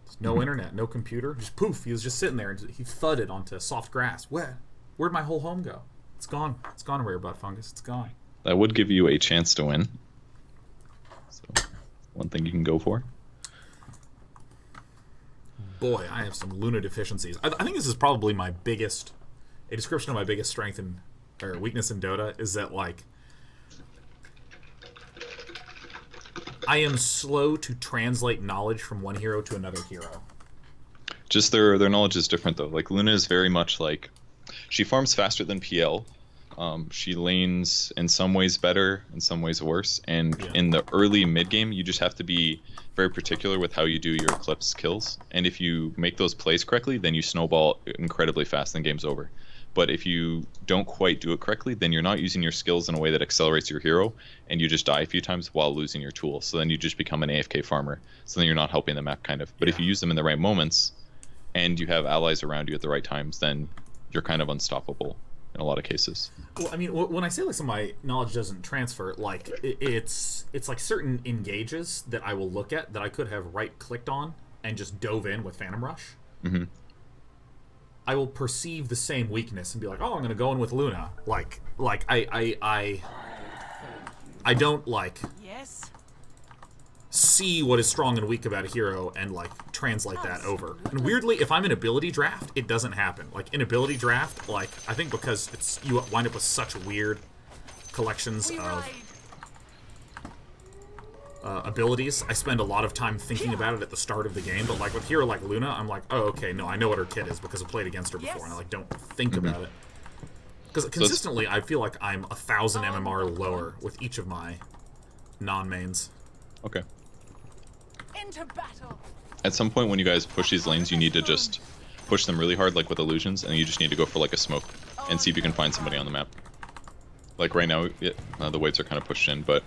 There's no internet, no computer. Just poof, he was just sitting there and he thudded onto soft grass. Where'd my whole home go? It's gone. It's gone, rare butt fungus. It's gone. That would give you a chance to win. So, one thing you can go for. Boy, I have some Luna deficiencies. I think this is probably a description of my biggest strength or weakness in Dota is that, like, I am slow to translate knowledge from one hero to another hero. Just their knowledge is different though. Like Luna is very much like she farms faster than PL. She lanes in some ways better, in some ways worse. And in the early mid game, you just have to be very particular with how you do your Eclipse kills. And if you make those plays correctly, then you snowball incredibly fast and game's over. But if you don't quite do it correctly, then you're not using your skills in a way that accelerates your hero, and you just die a few times while losing your tool. So then you just become an AFK farmer. So then you're not helping the map, kind of. But if you use them in the right moments, and you have allies around you at the right times, then you're kind of unstoppable in a lot of cases. Well, I mean, when I say like some of my knowledge doesn't transfer, like it's like certain engages that I will look at that I could have right-clicked on and just dove in with Phantom Rush. Mm-hmm. I will perceive the same weakness and be like, oh, I'm going to go in with Luna. Like I don't, like, Yes. see what is strong and weak about a hero and, like, translate that over. And weirdly, if I'm in ability draft, it doesn't happen. Like, in ability draft, like, I think because you wind up with such weird collections We of... ride. abilities, I spend a lot of time thinking about it at the start of the game. But like with hero like Luna, I'm like, oh, okay, no, I know what her kit is because I played against her before, and I like don't think about it. Because consistently, I feel like I'm 1,000 MMR lower with each of my non-mains. Okay. Into battle. At some point when you guys push these lanes, you need to just push them really hard, like with illusions, and you just need to go for like a smoke and see if you can find somebody on the map. Like right now, the waves are kind of pushed in, but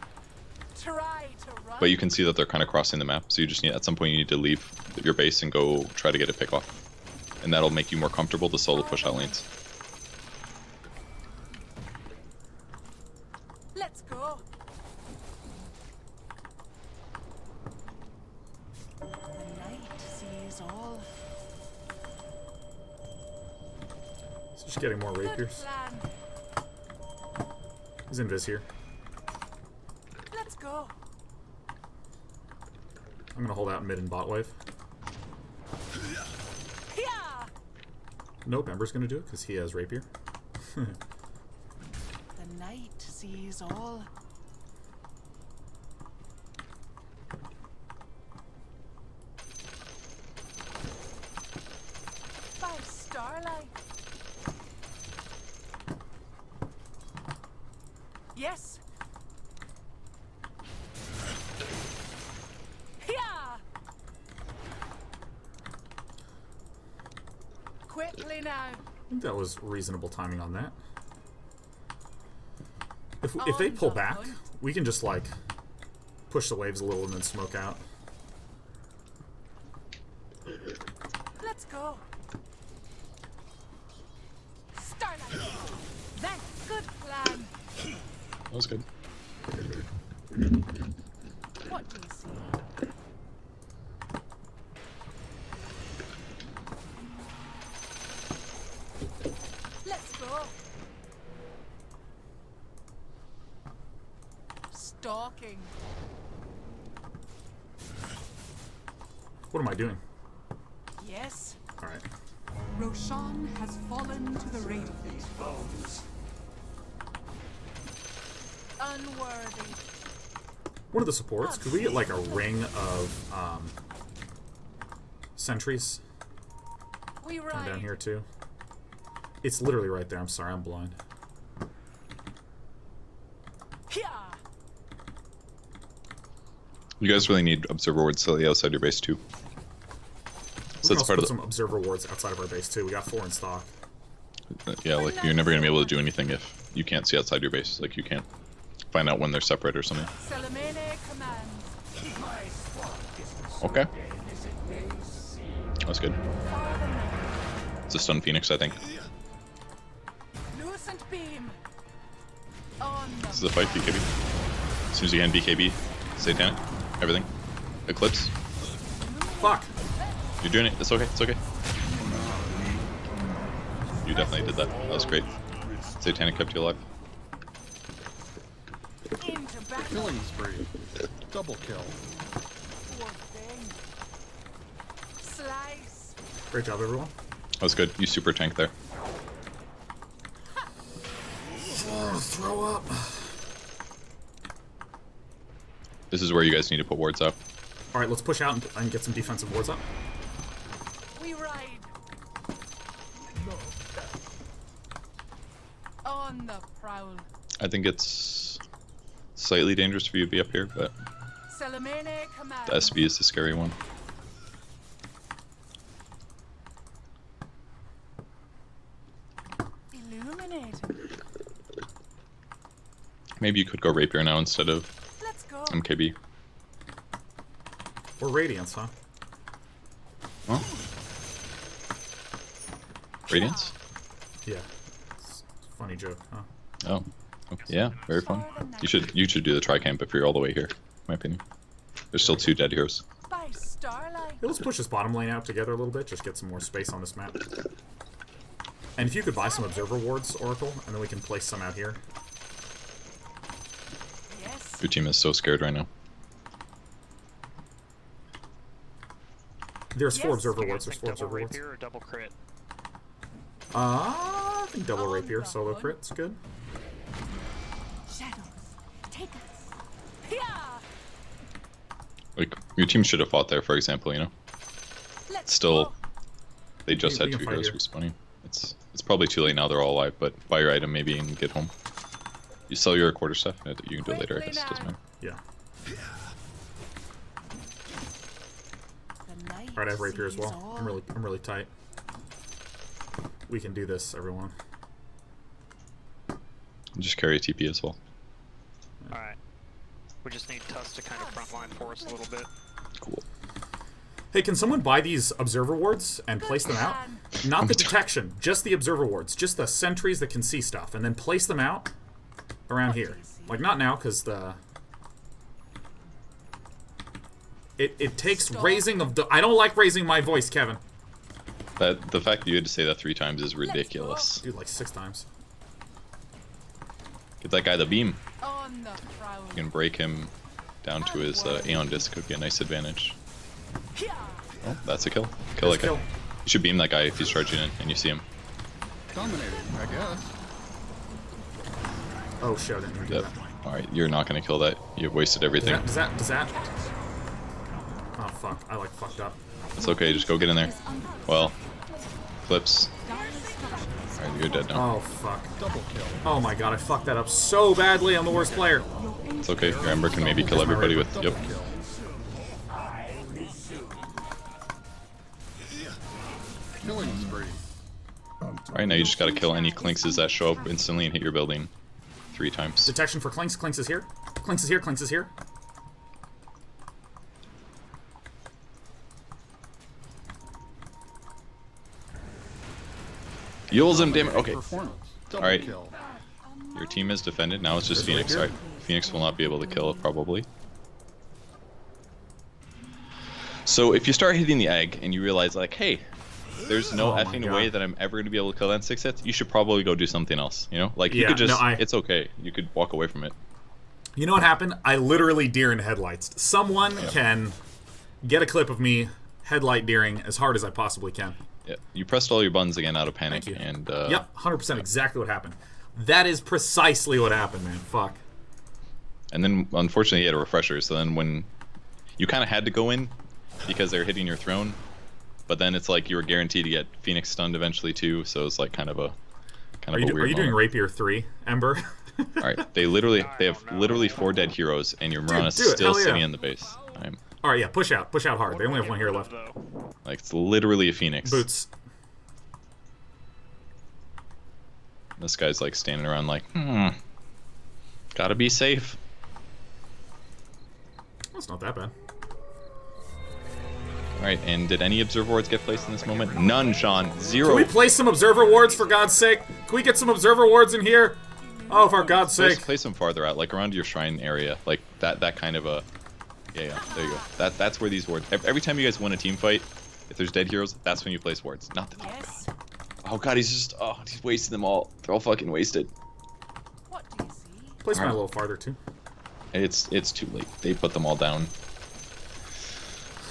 you can see that they're kind of crossing the map. So you just need, at some point, you need to leave your base and go try to get a pick off, and that'll make you more comfortable to solo push out lanes. Let's go. The night sees all. So just getting more rapiers. He's invis here. Let's go. I'm gonna hold out mid and bot wave. Yeah. Nope, Ember's gonna do it because he has rapier. The night sees all. By starlight. Yes. Yeah. Quickly now. I think that was reasonable timing on that. If they pull back, we can just like push the waves a little and then smoke out. Let's go. Starlight. That's good plan. That was good. What do you see? Let's go. Stalking. What am I doing? Yes. Alright. Roshan has fallen to the Radiant. Unworthy. One of the supports, could we get like a ring of sentries We down ride. here too? It's literally right there. I'm sorry, I'm blind. Yeah. You guys really need observer wards slightly outside your base too. We So can that's also part put of some observer wards outside of our base too. We got 4 in stock. yeah, like you're never gonna be able to do anything if you can't see outside your base. Like you can't find out when they're separate or something. Salamene commands. Okay. That's good. It's a stun phoenix, I think. Lucent beam. On This is a fight, BKB. As soon as you can BKB, Satanic, everything. Eclipse. Fuck! You're doing it. It's okay. It's okay. You definitely did that. That was great. Satanic kept you alive. into battle. Killing spree. Double kill. Poor thing. Slice. Great job, everyone. That was good. You super tank there. Oh, throw up. This is where you guys need to put wards up. Alright, let's push out and get some defensive wards up. We ride. On the prowl. I think it's slightly dangerous for you to be up here, but Salamene commands. the SB is the scary one. Illuminating. Maybe you could go Rapier now instead of Let's go. MKB. Or Radiance, huh? Huh? Radiance? Yeah. It's a funny joke, huh? Oh. Okay. Yeah, very fun. You should do the tri-camp if you're all the way here, in my opinion. There's still 2 dead heroes. By starlight. Yeah, let's push this bottom lane out together a little bit, just get some more space on this map. And if you could buy some observer wards, Oracle, and then we can place some out here. Yes. Your team is so scared right now. There's 4 Yes. observer You wards, guys there's think 4 double observer wards. rapier or double crit? I think double rapier, solo crit's good. Shadows. Take us. Yeah. Your team should have fought there, for example, you know? Still, they just We had can 2 fight heroes here. respawning. It's probably too late now, they're all alive, but buy your item maybe and get home. You sell your quarter stuff, you can do it later, I guess, doesn't matter. Yeah. Alright, I have rapier as well. I'm really tight. We can do this, everyone. Just carry a TP as well. Alright. We just need Tuss to kind of frontline for us a little bit. Cool. Hey, can someone buy these observer wards and place them out? Not the detection, just the observer wards. Just the sentries that can see stuff. And then place them out around here. Like, not now, because the... It takes raising of the... I don't like raising my voice, Kevin. The fact that you had to say that 3 times is ridiculous. Dude, like 6 times. Get that guy the beam. On the prowl. You can break him down to his Aeon disc, would be a nice advantage. Oh, that's a kill. Kill that guy. Kill. You should beam that guy if he's charging in and you see him. Dominating, I guess. Oh shit, I didn't even do Yep. that. Alright, you're not gonna kill that. You've wasted everything. Does that... Oh fuck, I like fucked up. It's okay, just go get in there. Well, flips. Alright, you're dead now. Oh fuck. Double kill. Oh my god, I fucked that up so badly. I'm the worst player. It's okay, your Ember can maybe kill everybody with... Yep. Kill. Killing spree. Alright, now you just gotta kill any Clinxes that show up instantly and hit your building 3 times. Detection for Clinks. Clinks is here. Clinks is here. Clinks is here. Yules him, damn it. Okay. Performance. Double Alright. kill. Your team is defended, now it's just There's Phoenix. Rapier. Alright, Phoenix will not be able to kill it, probably. So if you start hitting the egg and you realize, like, hey, there's no Oh my effing God. way that I'm ever going to be able to kill that in 6 hits, you should probably go do something else, you know? Like, you Yeah, could just, no, it's okay. You could walk away from it. You know what happened? I literally deer in headlights. Someone can get a clip of me headlight deering as hard as I possibly can. Yeah, you pressed all your buttons again out of panic, Thank you. and Yep, 100% exactly what happened. That is precisely what happened, man. Fuck. and then unfortunately he had a refresher, so then when you kind of had to go in because they're hitting your throne, but then it's like you were guaranteed to get Phoenix stunned eventually too, so it's like kind of a Are weird you doing moment. Rapier 3, Ember? Alright, they have literally 4 dead heroes, and your Mirana's do it, still hell yeah. sitting in the base. I'm Alright, yeah, push out hard. They only have one here left. like, it's literally a Phoenix. Boots. This guy's like standing around like, gotta be safe. That's not that bad. Alright, and did any observer wards get placed in this moment? None, Sean. Can 0. we place some observer wards for God's sake? Can we get some observer wards in here? Oh, for God's sake. Place them farther out, like around your shrine area, like that kind of a. Yeah, there you go. That's where these wards. Every time you guys win a team fight, if there's dead heroes, that's when you place wards. Not the. Yes. Oh god, he's wasting them all. They're all fucking wasted. What do you see? Place mine a little farther, too. It's too late. They put them all down.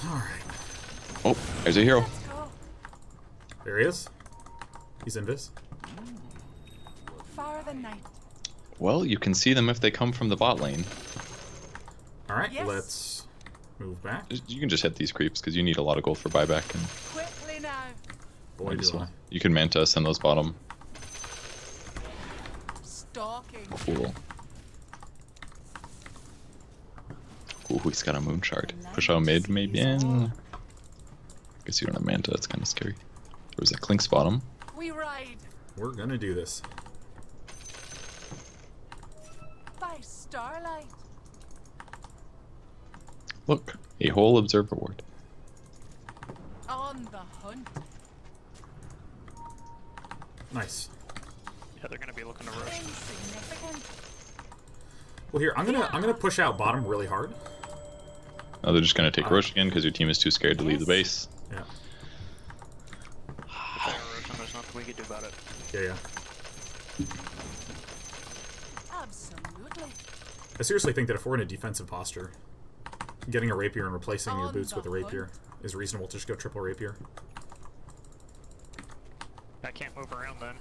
Alright. Oh, there's a hero. Let's go. There he is. He's invis. Far the night. Well, you can see them if they come from the bot lane. Alright, Yes. let's move back. You can just hit these creeps because you need a lot of gold for buyback. And Quickly now. Boy, might as do well. I. You can manta us in those bottom. Stalking. Cool. Ooh, he's got a moon shard. Push out mid, maybe. Guess you don't have manta. That's kind of scary. There was a Clink's bottom. We ride We're gonna do this. by starlight. Look, a whole observer ward. On the hunt. Nice. Yeah, they're gonna be looking to rush. Insignificant. Well, here, I'm gonna push out bottom really hard. Now they're just gonna take Roche again because your team is too scared to leave the base. Yeah. If they're rushing, there's nothing we can do about it. Yeah. Absolutely. I seriously think that if we're in a defensive posture, getting a rapier and replacing your boots with a rapier is reasonable to just go triple rapier. I can't move around then.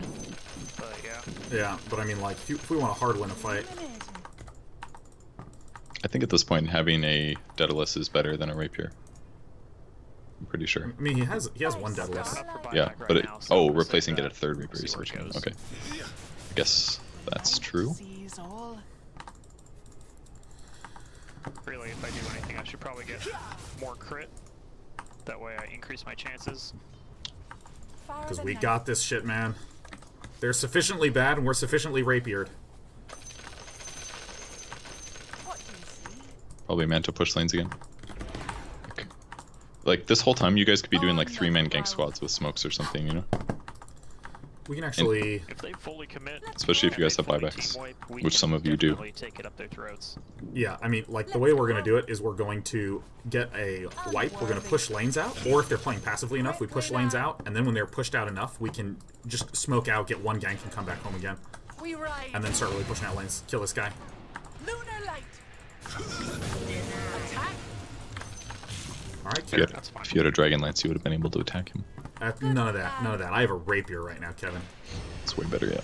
But yeah. Yeah, but I mean, like, if we want to hard win a fight, Illuminating. I think at this point having a Daedalus is better than a Rapier. I'm pretty sure. I mean, he has one Daedalus. Yeah, but it, oh, replacing it at third Reaper is what you mean. Okay. I guess that's true. Really, if I do anything, I should probably get more crit. That way I increase my chances. Because we got this shit, man. They're sufficiently bad and we're sufficiently rapiered. Probably Manta push lanes again. Like, this whole time you guys could be doing like 3-man gank squads with smokes or something, you know? We can actually... If they fully commit, especially if you guys have buybacks, which some of you do. Take it up their throats. Yeah, I mean, like, the way we're going to do it is we're going to get a wipe, we're going to push lanes out, or if they're playing passively enough, we push lanes out, and then when they're pushed out enough, we can just smoke out, get one gank, and come back home again. And then start really pushing out lanes. Kill this guy. Lunar light. Alright, if you had a Dragon Lance, you would have been able to attack him. none of that. None of that. I have a rapier right now, Kevin. It's way better, yeah.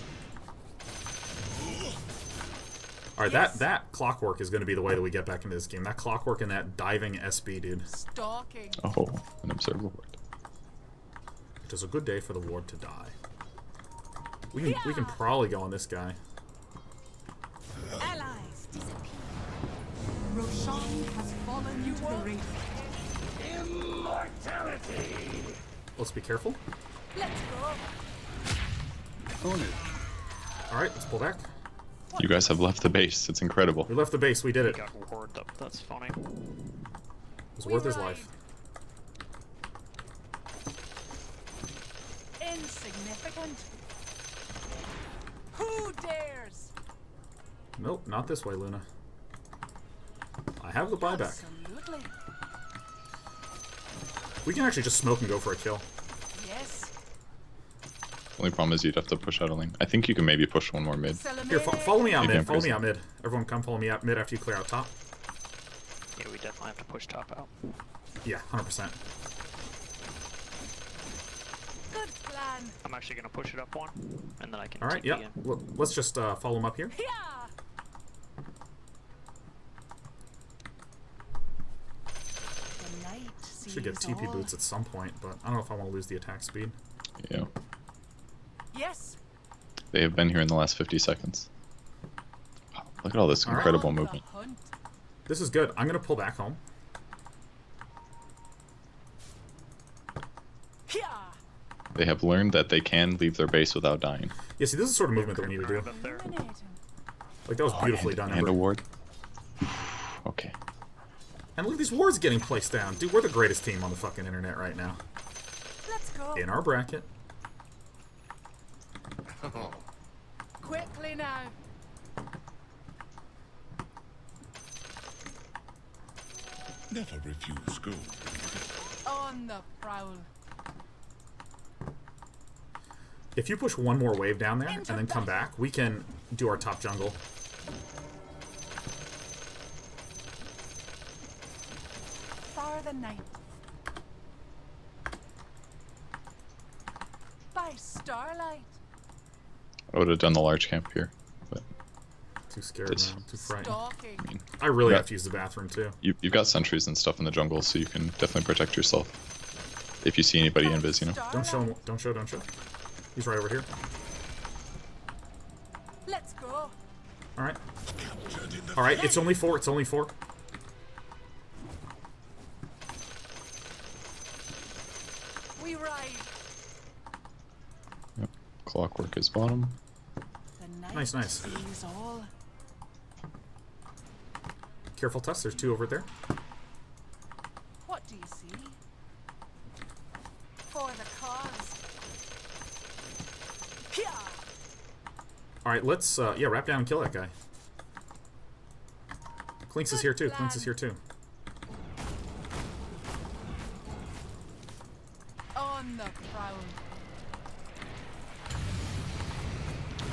Alright, that clockwork is going to be the way that we get back into this game. That clockwork and that diving SB, dude. Stalking. Oh, an Observer Ward. It is a good day for the ward to die. We can probably go on this guy. Allies disappear. Roshan has fallen into the ring. Immortality! Let's be careful. Let's go. Own it. Alright, let's pull back. You guys have left the base. It's incredible. We left the base. We did it. Got warded up. That's funny. It was worth his life. Insignificant. Who dares? Nope, not this way, Luna. I have the buyback. Absolutely. We can actually just smoke and go for a kill. Yes. Only problem is you'd have to push out a lane. I think you can maybe push one more mid. Here, follow me out Maybe mid. I'm Follow me crazy. out mid. Everyone come follow me out mid after you clear out top. Yeah, we definitely have to push top out. Yeah, 100%. Good plan. I'm actually gonna push it up one, and then I can. Alright, TP yeah. in. Well, let's just follow him up here. Yeah. The night Should get sees TP all. boots at some point, but I don't know if I want to lose the attack speed. Yeah. Yes. They have been here in the last 50 seconds. Wow, look at all this incredible On the movement. hunt. This is good. I'm going to pull back home. Yeah. They have learned that they can leave their base without dying. Yeah, see, this is the sort of movement that we need to do. Up there. Dominating. Like, that was beautifully done, And Ember. a ward. Okay. And look at these wards getting placed down. Dude, we're the greatest team on the fucking internet right now. Let's go. In our bracket. Quickly now. Never refuse gold. On the prowl. If you push one more wave down there and then come back, we can do our top jungle. For the night. By starlight. I would have done the large camp here, but Too scared, This- man. Too frightened. Stalking. I really Yeah. have to use the bathroom, too. you've got sentries and stuff in the jungle, so you can definitely protect yourself. If you see anybody invis, you know. Don't show him. Don't show. Don't show. He's right over here. Let's go. Alright. Alright, it's only 4. It's only 4. We ride. Yep. Clockwork is bottom. The night Nice, nice. sees all. Careful, Tuss. There's 2 over there. What do you see? For the cause. Pia! Alright, let's, yeah, wrap down and kill that guy. Clinks is here, too. Clinks is here, too. On the prowl.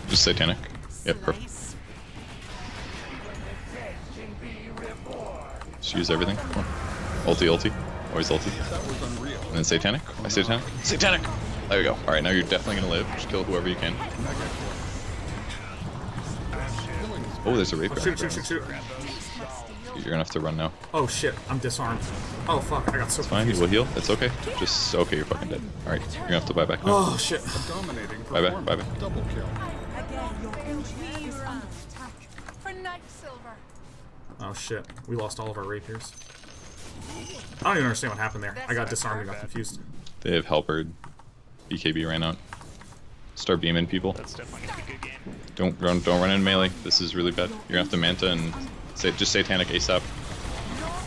Just Satanic. Yep, perfect. Slice. Just use everything. Come on. Ulti. Always ulti. That was unreal. And then Satanic. I Satanic. Satanic! There we go. Alright, now you're definitely gonna live. Just kill whoever you can. Oh, there's a Rapier. Shoot, shoot, shoot, shoot. Taste my steel. You're gonna have to run now. Oh shit, I'm disarmed. Oh fuck, I got so It's fine, you confused. will heal. It's okay. Just okay, you're fucking dead. Alright, you're gonna have to buy back now. Oh shit. Dominating Bye bye, performance. bye bye. Double kill. Again, your enemy is under attack. For Night Silver. Oh shit, we lost all of our rapiers. I don't even understand what happened there. I got disarmed and got confused. They have Halberd. BKB ran out. Start beaming people. That's definitely gonna be a good game. Don't run in melee. This is really bad. You're gonna have to Manta and just Satanic ASAP.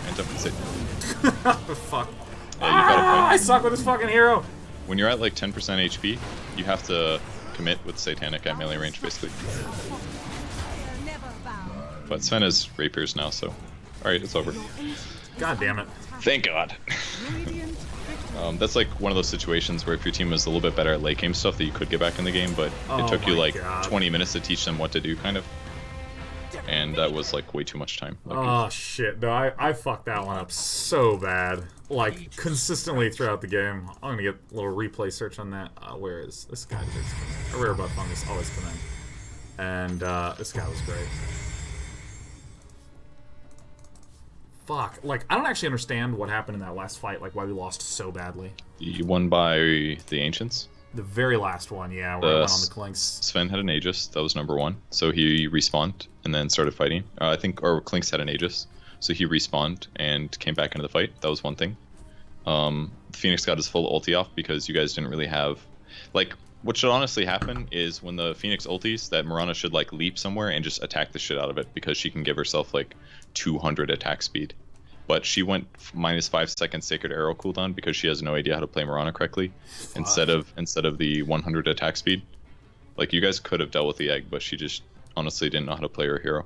Manta, Fuck. Yeah, you gotta I fight. suck with this fucking hero. When you're at like 10% HP, you have to commit with Satanic at melee range, basically. Never bow. But Sven has rapiers now, so alright, it's over. God damn it. Thank God. That's like one of those situations where if your team was a little bit better at late game stuff, that you could get back in the game, but Oh it took you my like God. 20 minutes to teach them what to do, kind of. And that was like way too much time. Like, Oh shit, no, I fucked that one up so bad. Like, consistently throughout the game. I'm gonna get a little replay search on that. Where is this guy? A rare buff fungus always come in. And this guy was great. Fuck. Like, I don't actually understand what happened in that last fight, like why we lost so badly. you won by the Ancients. The very last one, yeah, where I went on the Clinks. Sven had an Aegis, that was number one. So he respawned and then started fighting. I think, or Clinks had an Aegis. So he respawned and came back into the fight. That was one thing. Phoenix got his full ulti off because you guys didn't really have... Like, what should honestly happen is when the Phoenix ultis, that Mirana should like leap somewhere and just attack the shit out of it because she can give herself like 200 attack speed. But she went minus 5 seconds Sacred Arrow cooldown because she has no idea how to play Mirana correctly. Instead of the 100 attack speed. Like, you guys could have dealt with the egg, but she just honestly didn't know how to play her hero.